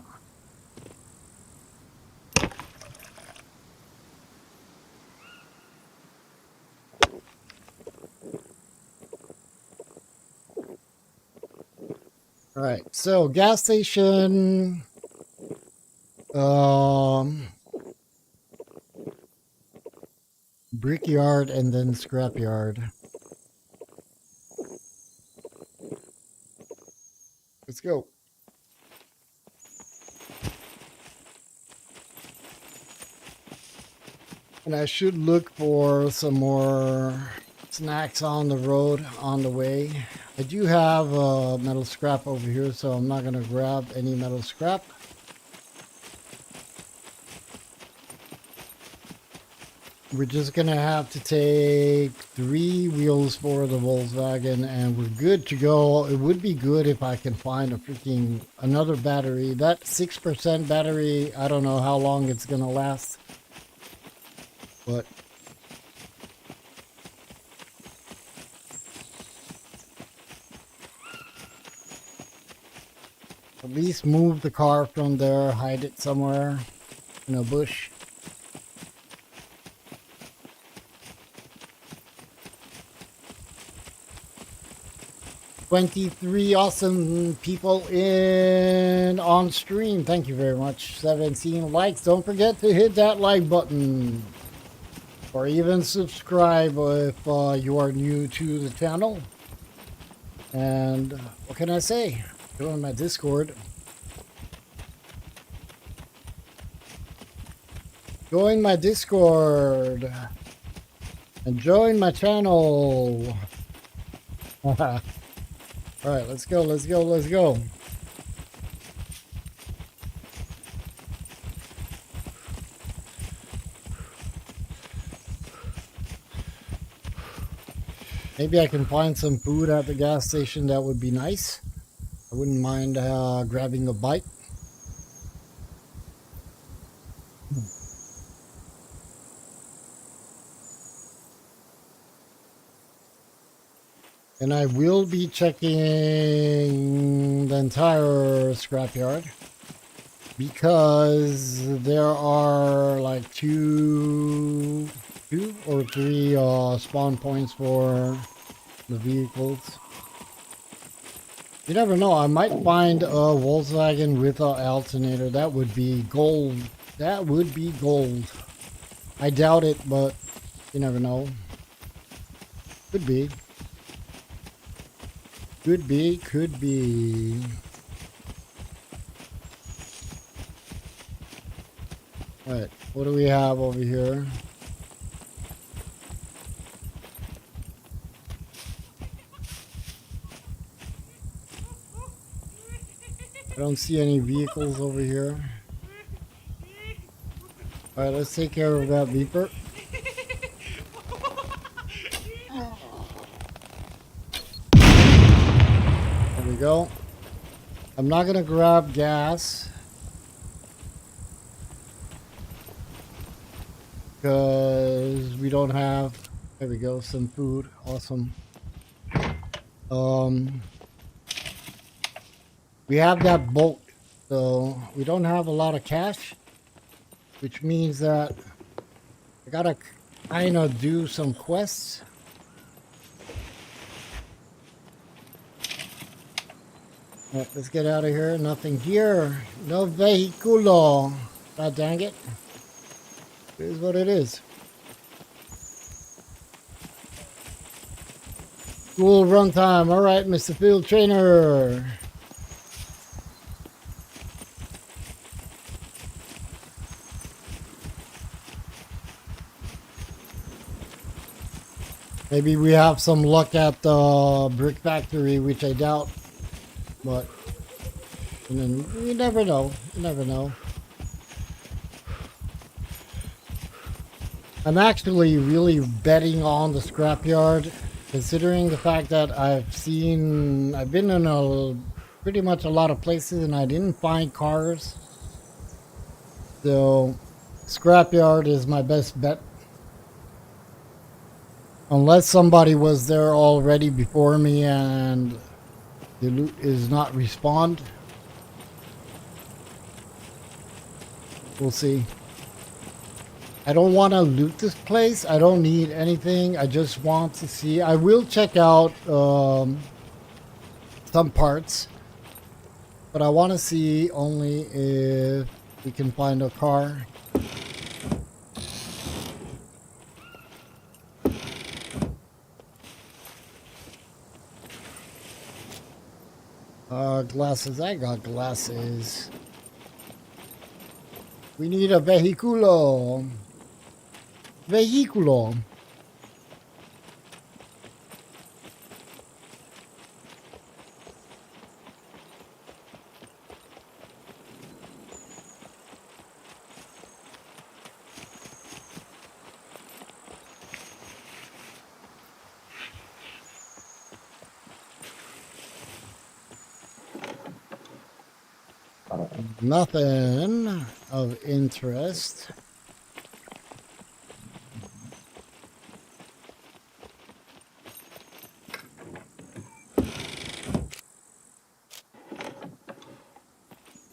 All right. So gas station. Brickyard and then scrapyard. Let's go. And I should look for some more snacks on the road on the way. I do have metal scrap over here, so I'm not going to grab any metal scrap. We're just going to have to take 3 wheels for the Volkswagen and we're good to go. It would be good if I can find another battery. That 6% battery, I don't know how long it's going to last. But at least move the car from there, hide it somewhere in a bush. $23 awesome people on stream. Thank you very much. 17 likes. Don't forget to hit that like button. Or even subscribe if you are new to the channel. And what can I say? Join my Discord. Join my Discord. And join my channel. Alright, let's go. Maybe I can find some food at the gas station. That would be nice. I wouldn't mind grabbing a bite. And I will be checking the entire scrapyard because there are like two or 3 spawn points for the vehicles. You never know. I might find a Volkswagen with an alternator. That would be gold. That would be gold. I doubt it, but you never know. Could be. Could be. Alright, what do we have over here? I don't see any vehicles over here. Alright, let's take care of that beeper. There we go. I'm not gonna grab gas because we don't have. There we go. Some food. Awesome. We have that bolt, so we don't have a lot of cash, which means that I gotta kind of do some quests. All right, let's get out of here. Nothing here. No vehiculo. God dang it. It is what it is. School run time. All right, Mr. Field Trainer. Maybe we have some luck at the brick factory, which I doubt. But and then you never know. You never know. I'm actually really betting on the scrapyard, considering the fact that I've been in pretty much a lot of places and I didn't find cars. So scrapyard is my best bet. Unless somebody was there already before me and the loot is not respawned. We'll see. I don't want to loot this place. I don't need anything. I just want to see. I will check out some parts. But I want to see only if we can find a car. Glasses. I got glasses. We need a vehiculo. Vehiculo. Nothing of interest.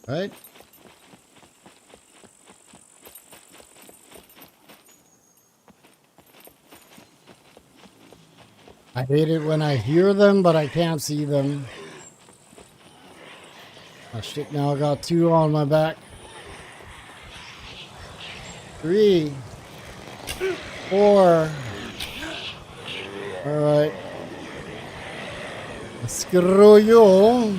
Right? I hate it when I hear them, but I can't see them. Oh shit, now I got 2 on my back. 3. 4. Alright. Screw you.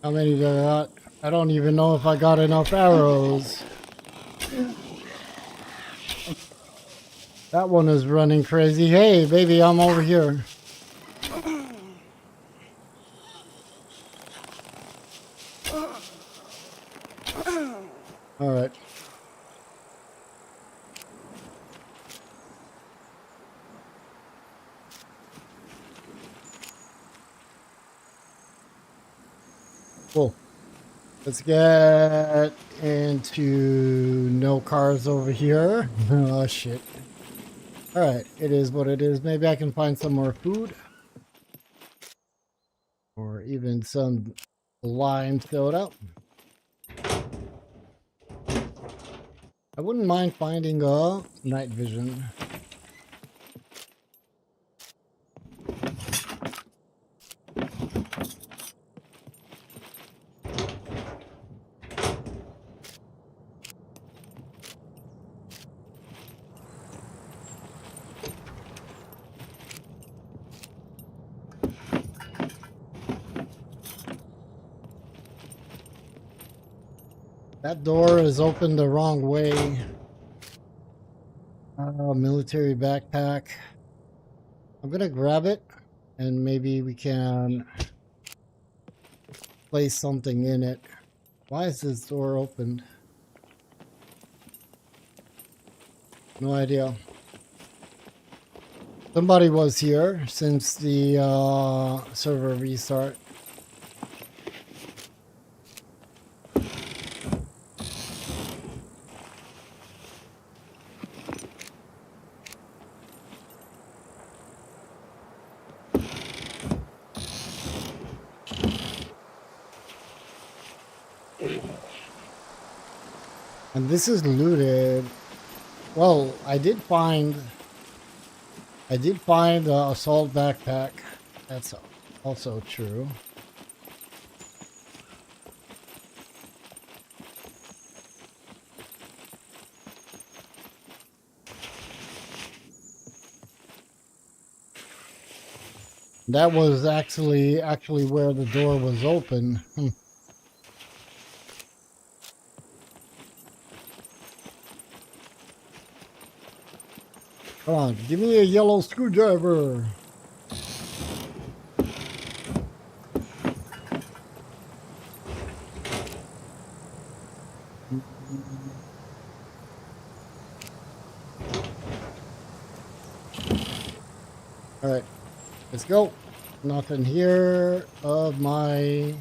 How many did I got? I don't even know if I got enough arrows. That one is running crazy. Hey, baby, I'm over here. All right. Cool. Let's get into no cars over here. Oh, shit. All right. It is what it is. Maybe I can find some more food. Or even some lime soda. I wouldn't mind finding a night vision. That door is open the wrong way. Military backpack. I'm gonna grab it and maybe we can place something in it. Why is this door opened? No idea. Somebody was here since the server restart. And this is looted. Well, I did find the assault backpack. That's also true. That was actually where the door was open. Come on, give me a yellow screwdriver. All right, let's go. Nothing here of my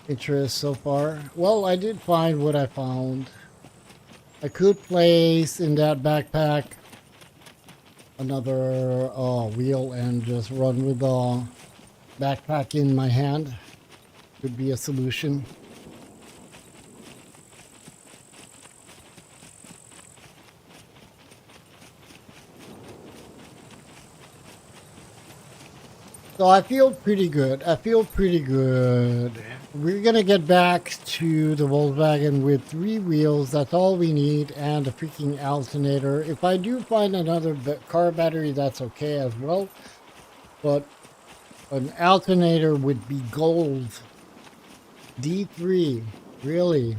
interest so far. Well, I did find what I found. I could place in that backpack another wheel and just run with the backpack in my hand. Could be a solution. So I feel pretty good. We're gonna get back to the Volkswagen with 3 wheels. That's all we need, and a freaking alternator. If I do find another car battery, that's okay as well. But an alternator would be gold. D3, really.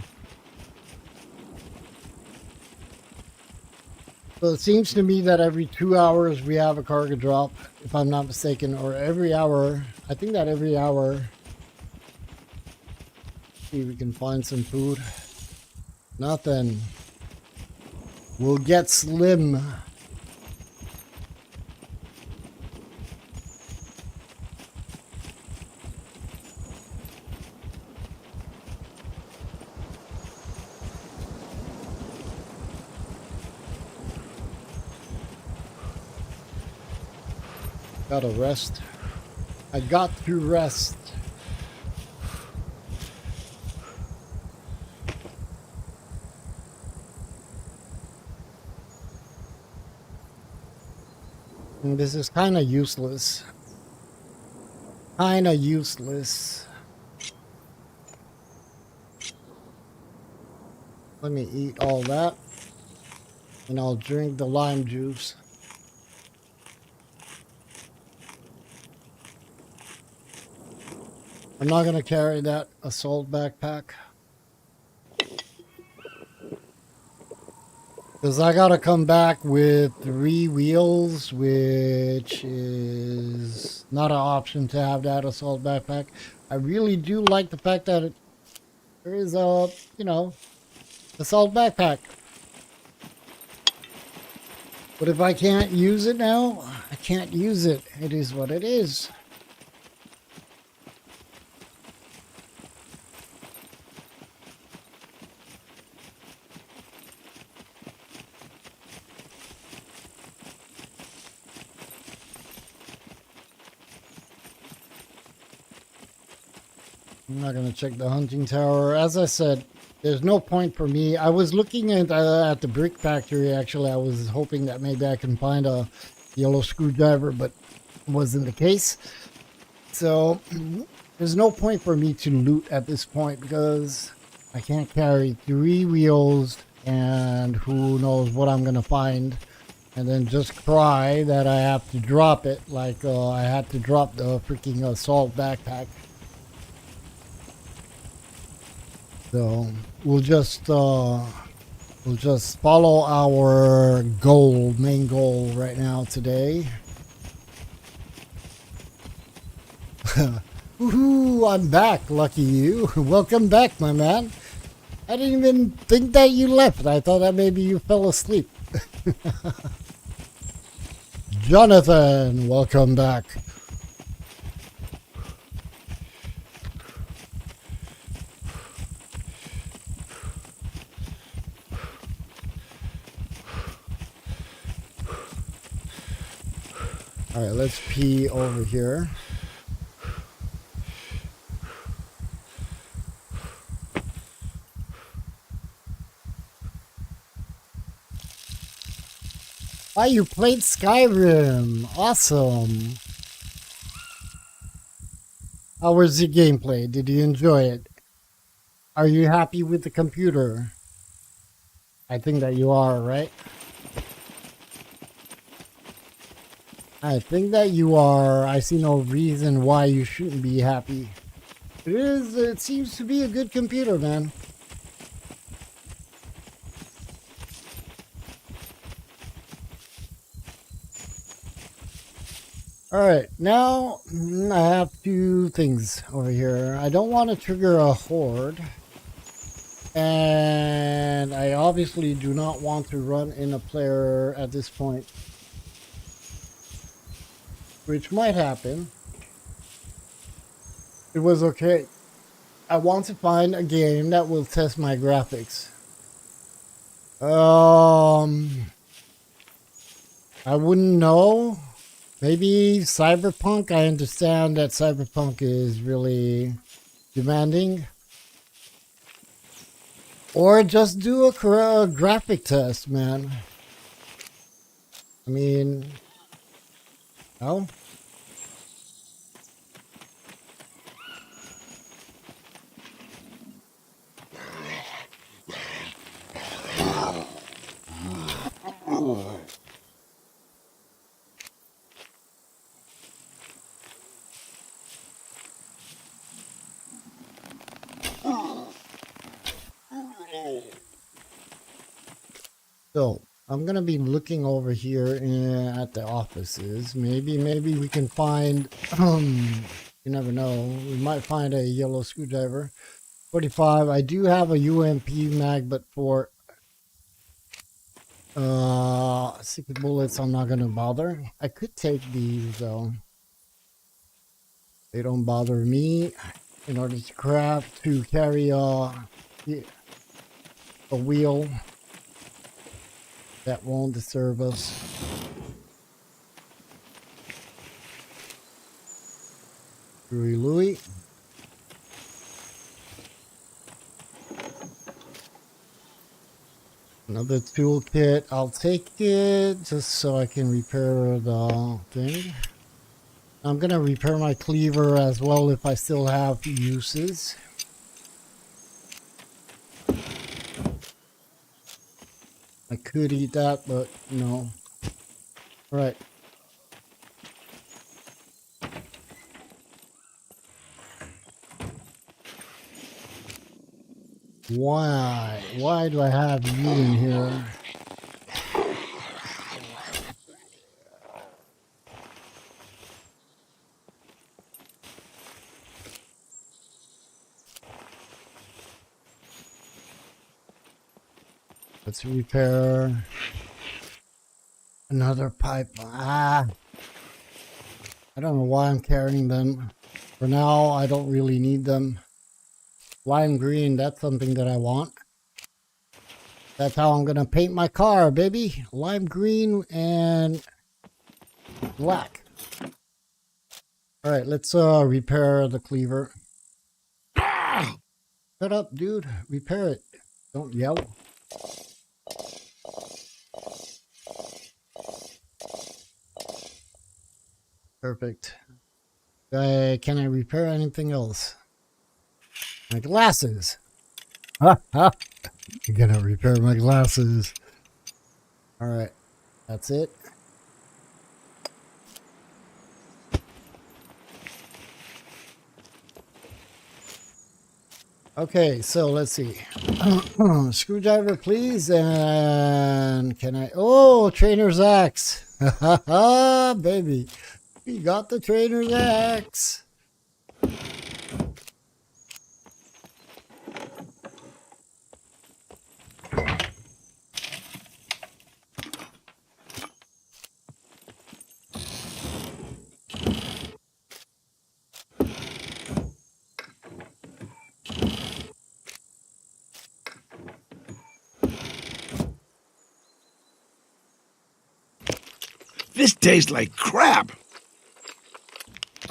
So it seems to me that every 2 hours we have a cargo drop, if I'm not mistaken, or every hour. I think that every hour. See if we can find some food. Nothing. We'll get slim. Gotta rest. I got to rest. And this is kind of useless. Let me eat all that. And I'll drink the lime juice. I'm not going to carry that assault backpack. Because I got to come back with 3 wheels, which is not an option to have that assault backpack. I really do like the fact that there is a, assault backpack. But if I can't use it now, I can't use it. It is what it is. I'm not going to check the hunting tower. As I said, there's no point for me. I was looking at the brick factory, actually. I was hoping that maybe I can find a yellow screwdriver, but it wasn't the case. So there's no point for me to loot at this point because I can't carry 3 wheels and who knows what I'm going to find. And then just cry that I have to drop it like I had to drop the freaking assault backpack. So we'll just follow our main goal right now today. Woohoo! I'm back, lucky you. Welcome back, my man. I didn't even think that you left. I thought that maybe you fell asleep. Jonathan, welcome back. All right, let's pee over here. Ah, you played Skyrim. Awesome. How was the gameplay? Did you enjoy it? Are you happy with the computer? I think that you are, right? I think that you are. I see no reason why you shouldn't be happy. It seems to be a good computer, man. All right, now I have two things over here. I don't want to trigger a horde. And I obviously do not want to run in a player at this point. Which might happen. It was okay. I want to find a game that will test my graphics. I wouldn't know. Maybe Cyberpunk. I understand that Cyberpunk is really demanding. Or just do a graphic test, man. I mean, no. So I'm gonna be looking over here at the offices. Maybe we can find. You never know. We might find a yellow screwdriver. 45. I do have a UMP mag, but for secret bullets, I'm not gonna bother. I could take these though. They don't bother me. In order to carry a wheel that won't disturb us. Louie Louie. Another toolkit. I'll take it just so I can repair the thing. I'm going to repair my cleaver as well if I still have uses. I could eat that, but no. All right. Why? Why do I have you in here? Let's repair another pipe. I don't know why I'm carrying them. For now, I don't really need them. Lime green, that's something that I want. That's how I'm going to paint my car, baby. Lime green and black. All right, let's repair the cleaver. Shut up, dude. Repair it. Don't yell. Perfect. Can I repair anything else? My glasses. Ha ha. I'm gonna repair my glasses. All right, that's it. Okay, so let's see. Screwdriver, please. And can I? Oh, trainer's axe. Baby. We got the trainer's axe. This tastes like crap.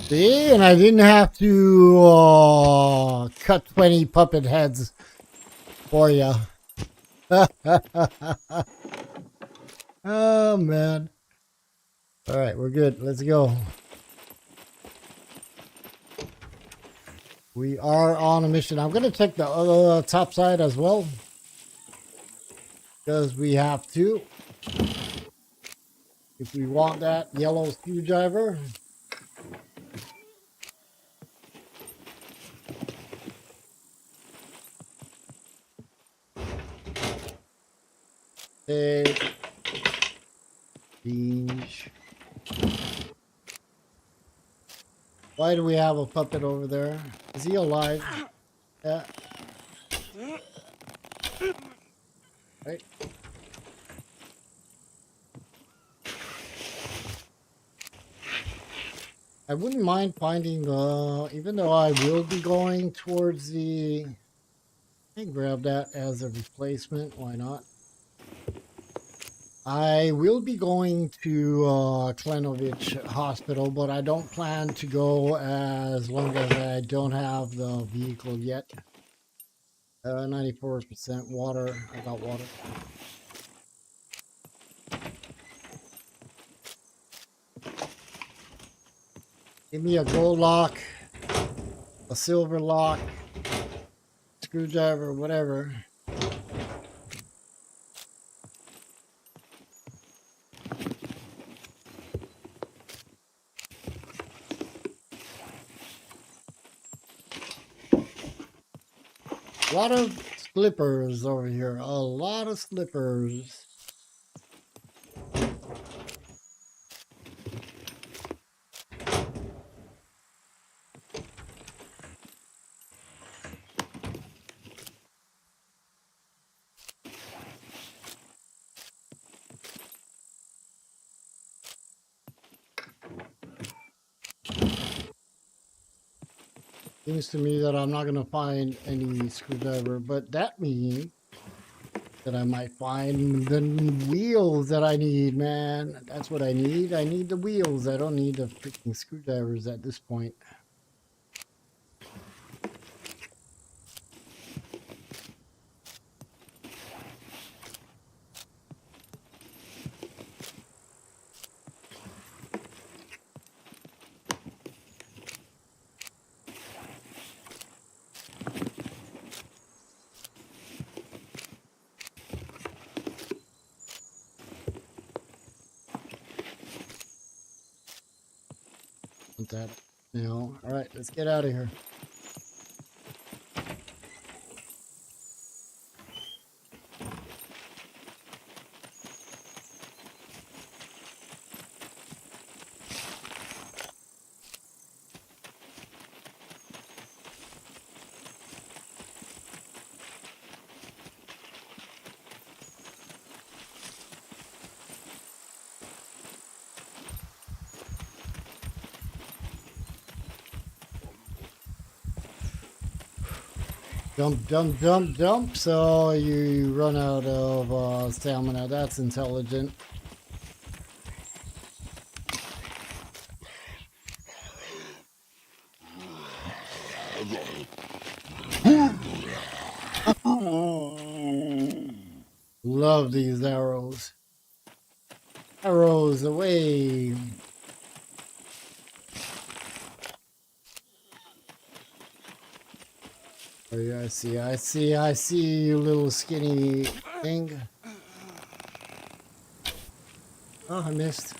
See, and I didn't have to cut 20 puppet heads for you. Oh, man. All right, we're good. Let's go. We are on a mission. I'm going to check the top side as well, because we have to. If we want that yellow screwdriver. Take. Change. Why do we have a puppet over there? Is he alive? Yeah. Right. I wouldn't mind finding the, even though I will be going towards the, I can grab that as a replacement. Why not? I will be going to Klenovich Hospital, but I don't plan to go as long as I don't have the vehicle yet. 94% water. I got water. Give me a gold lock, a silver lock, screwdriver, whatever. A lot of slippers over here. A lot of slippers. Seems to me that I'm not going to find any screwdriver, but that means that I might find the wheels that I need, man. That's what I need. I need the wheels. I don't need the freaking screwdrivers at this point. Want that? No. All right, let's get out of here. Jump, jump, jump, jump. So you run out of stamina. That's intelligent. Love these arrows. Arrows away. Oh, yeah, I see, you little skinny thing. Oh, I missed.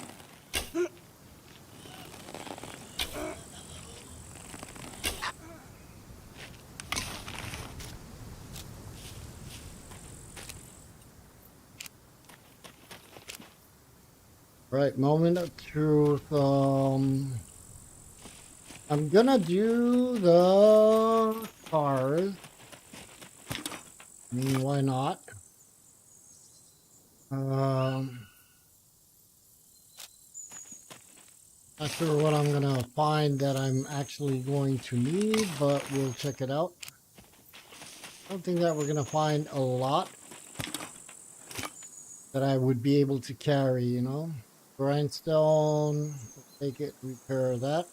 Right, moment of truth. I'm gonna do the cars. I mean, why not? Not sure what I'm gonna find that I'm actually going to need, but we'll check it out. I don't think that we're gonna find a lot that I would be able to carry, you know. Grindstone, we'll take it, repair that.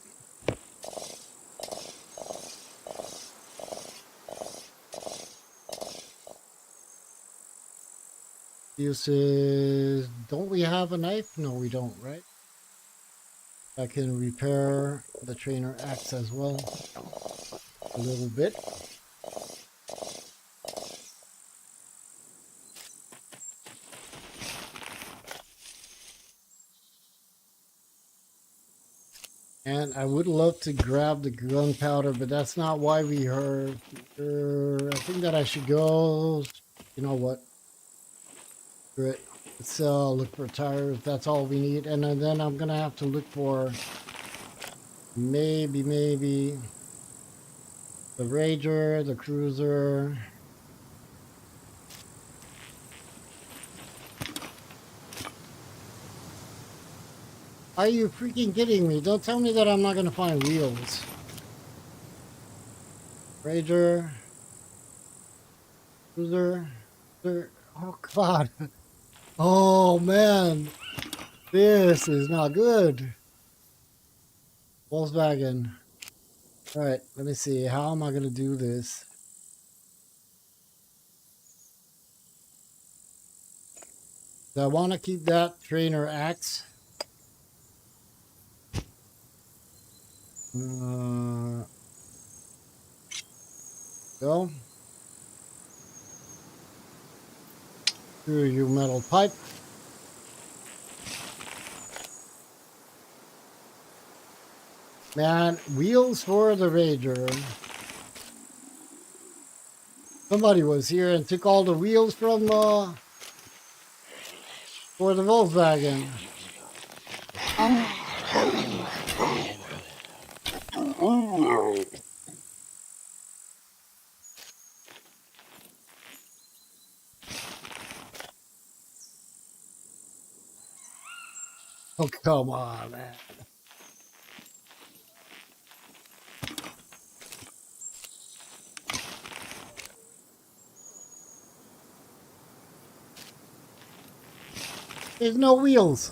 Uses, don't we have a knife? No, we don't, right? I can repair the trainer axe as well a little bit. And I would love to grab the gunpowder, but that's not why we heard. I think that I should go. You know what? Screw it. Let's look for tires. That's all we need. And then I'm going to have to look for maybe the Rager, the Cruiser. Are you freaking kidding me? Don't tell me that I'm not going to find wheels. Rager. Cruiser. Oh, God. Oh, man. This is not good. Volkswagen. All right, let me see. How am I going to do this? Do I want to keep that trainer axe? Go. Through your metal pipe. Man, wheels for the Rager. Somebody was here and took all the wheels from for the Volkswagen. Oh, come on, man. There's no wheels.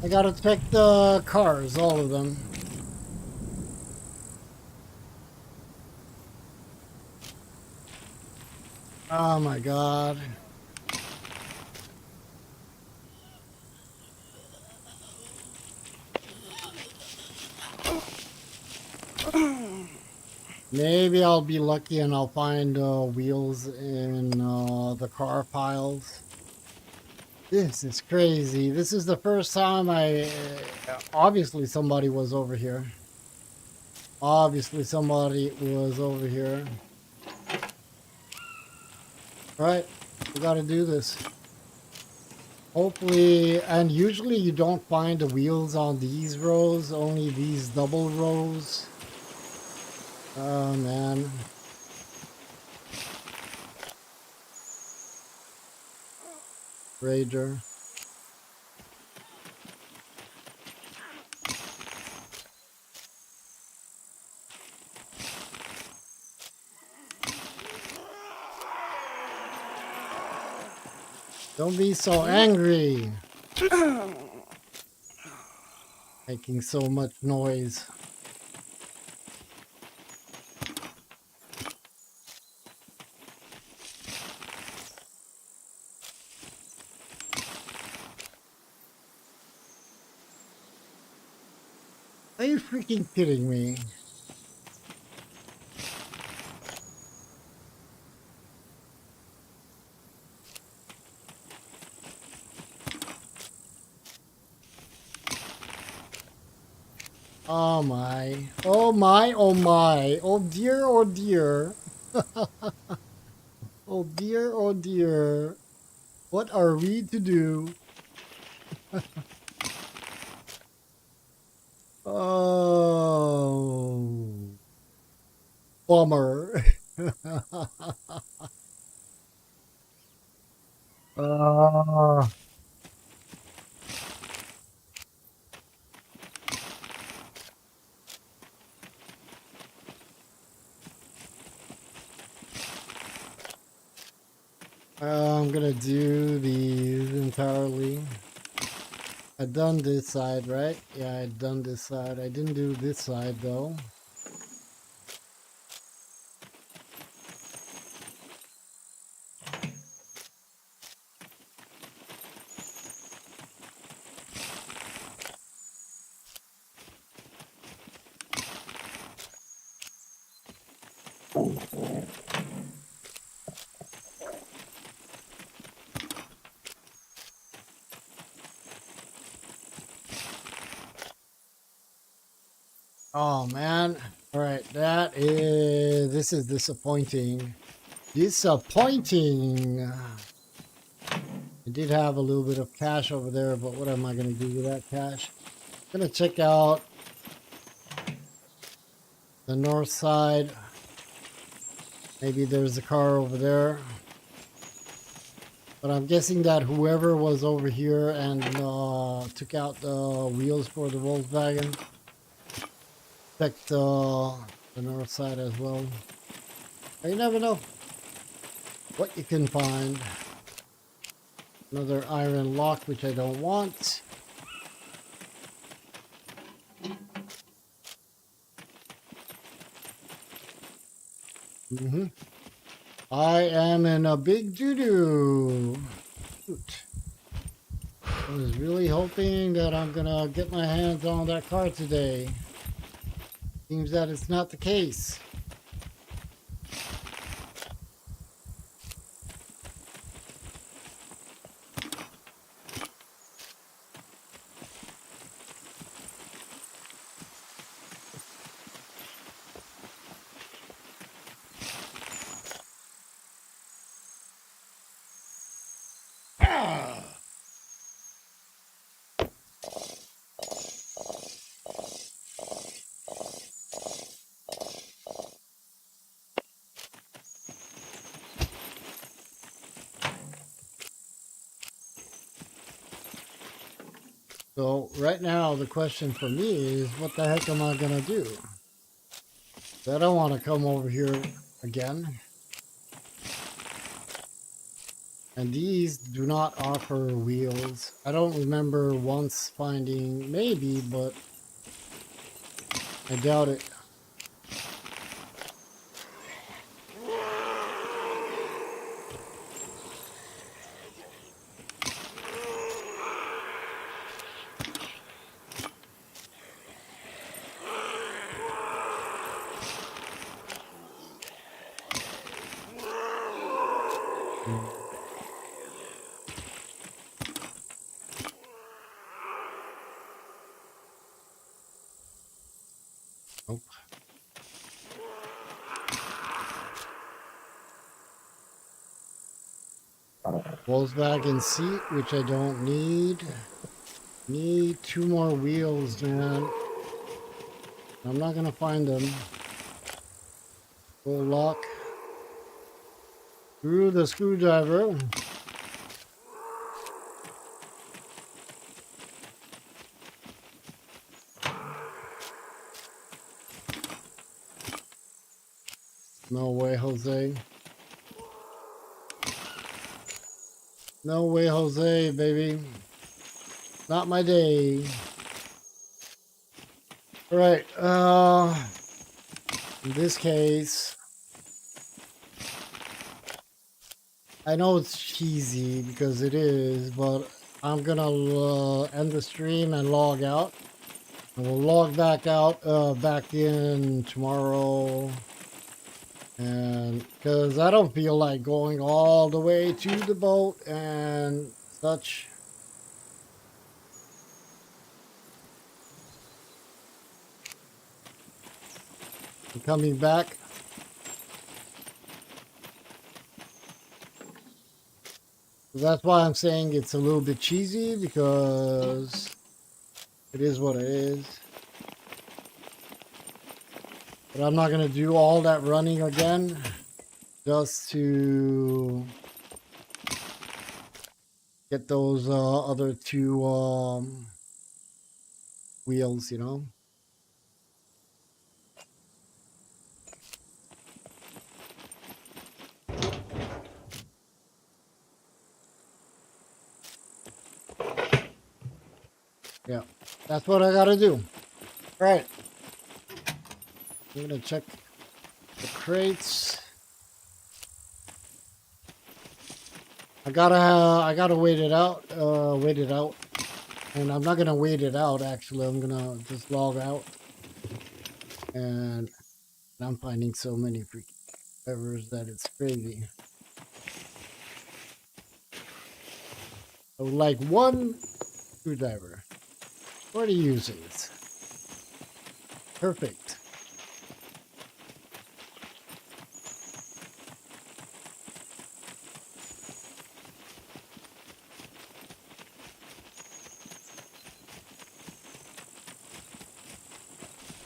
I gotta check the cars, all of them. Oh my God. Maybe I'll be lucky and I'll find wheels in the car piles. This is crazy. This is the first time obviously somebody was over here. Obviously somebody was over here. All right, we got to do this. Hopefully, and usually you don't find the wheels on these rows, only these double rows. Oh man. Rager. Don't be so angry. Making so much noise. Are you freaking kidding me? Oh my. Oh my. Oh my. Oh dear. Oh dear. Oh dear, oh dear. What are we to do? Oh, bummer. Ah. I'm gonna do these entirely. I done this side, right? Yeah, I done this side. I didn't do this side though. Oh man. All right, this is disappointing. Disappointing. I did have a little bit of cash over there, but what am I gonna do with that cash? I'm gonna check out the north side. Maybe there's a car over there. But I'm guessing that whoever was over here and took out the wheels for the Volkswagen checked the north side as well. You never know what you can find. Another iron lock, which I don't want. I am in a big doo-doo. Shoot. I was really hoping that I'm gonna get my hands on that car today. Seems that it's not the case. So right now the question for me is what the heck am I gonna do? I don't want to come over here again. And these do not offer wheels. I don't remember once finding, maybe, but I doubt it. Nope. Volkswagen seat, which I don't need. Need 2 more wheels, man. I'm not gonna find them. Full lock. Through the screwdriver. No way, Jose. No way, Jose, baby. Not my day. All right. In this case, I know it's cheesy because it is, but I'm gonna end the stream and log out. And we'll log back out, back in tomorrow. And because I don't feel like going all the way to the boat and such. I'm coming back. So that's why I'm saying it's a little bit cheesy, because it is what it is. But I'm not going to do all that running again just to get those other two wheels, you know. Yeah, that's what I got to do. All right. I'm going to check the crates. I gotta wait it out, and I'm not gonna wait it out. Actually, I'm gonna just log out, and I'm finding so many freaking errors that it's crazy. So, like one screwdriver, what are you using? It's perfect.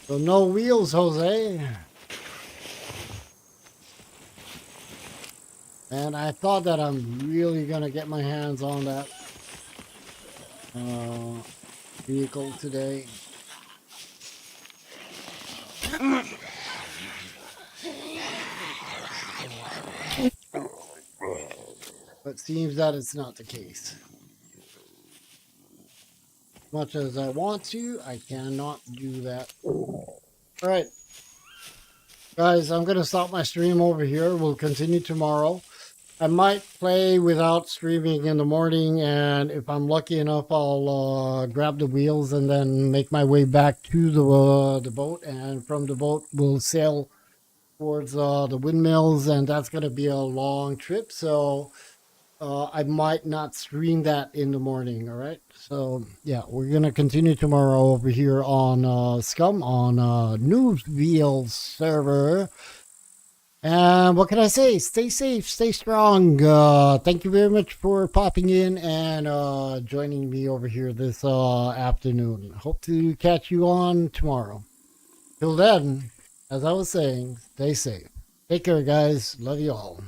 So no wheels, Jose. And I thought that I'm really gonna get my hands on that vehicle today. But seems that it's not the case. Much as I want to, I cannot do that. All right, guys, I'm going to stop my stream over here. We'll continue tomorrow. I might play without streaming in the morning, and if I'm lucky enough, I'll grab the wheels and then make my way back to the boat, and from the boat, we'll sail towards the windmills, and that's going to be a long trip, so I might not stream that in the morning. All right. So yeah, we're gonna continue tomorrow over here on Scum on Noobs server. And what can I say? Stay safe, stay strong. Thank you very much for popping in and joining me over here this afternoon. Hope to catch you on tomorrow. Till then, as I was saying, stay safe. Take care, guys. Love you all.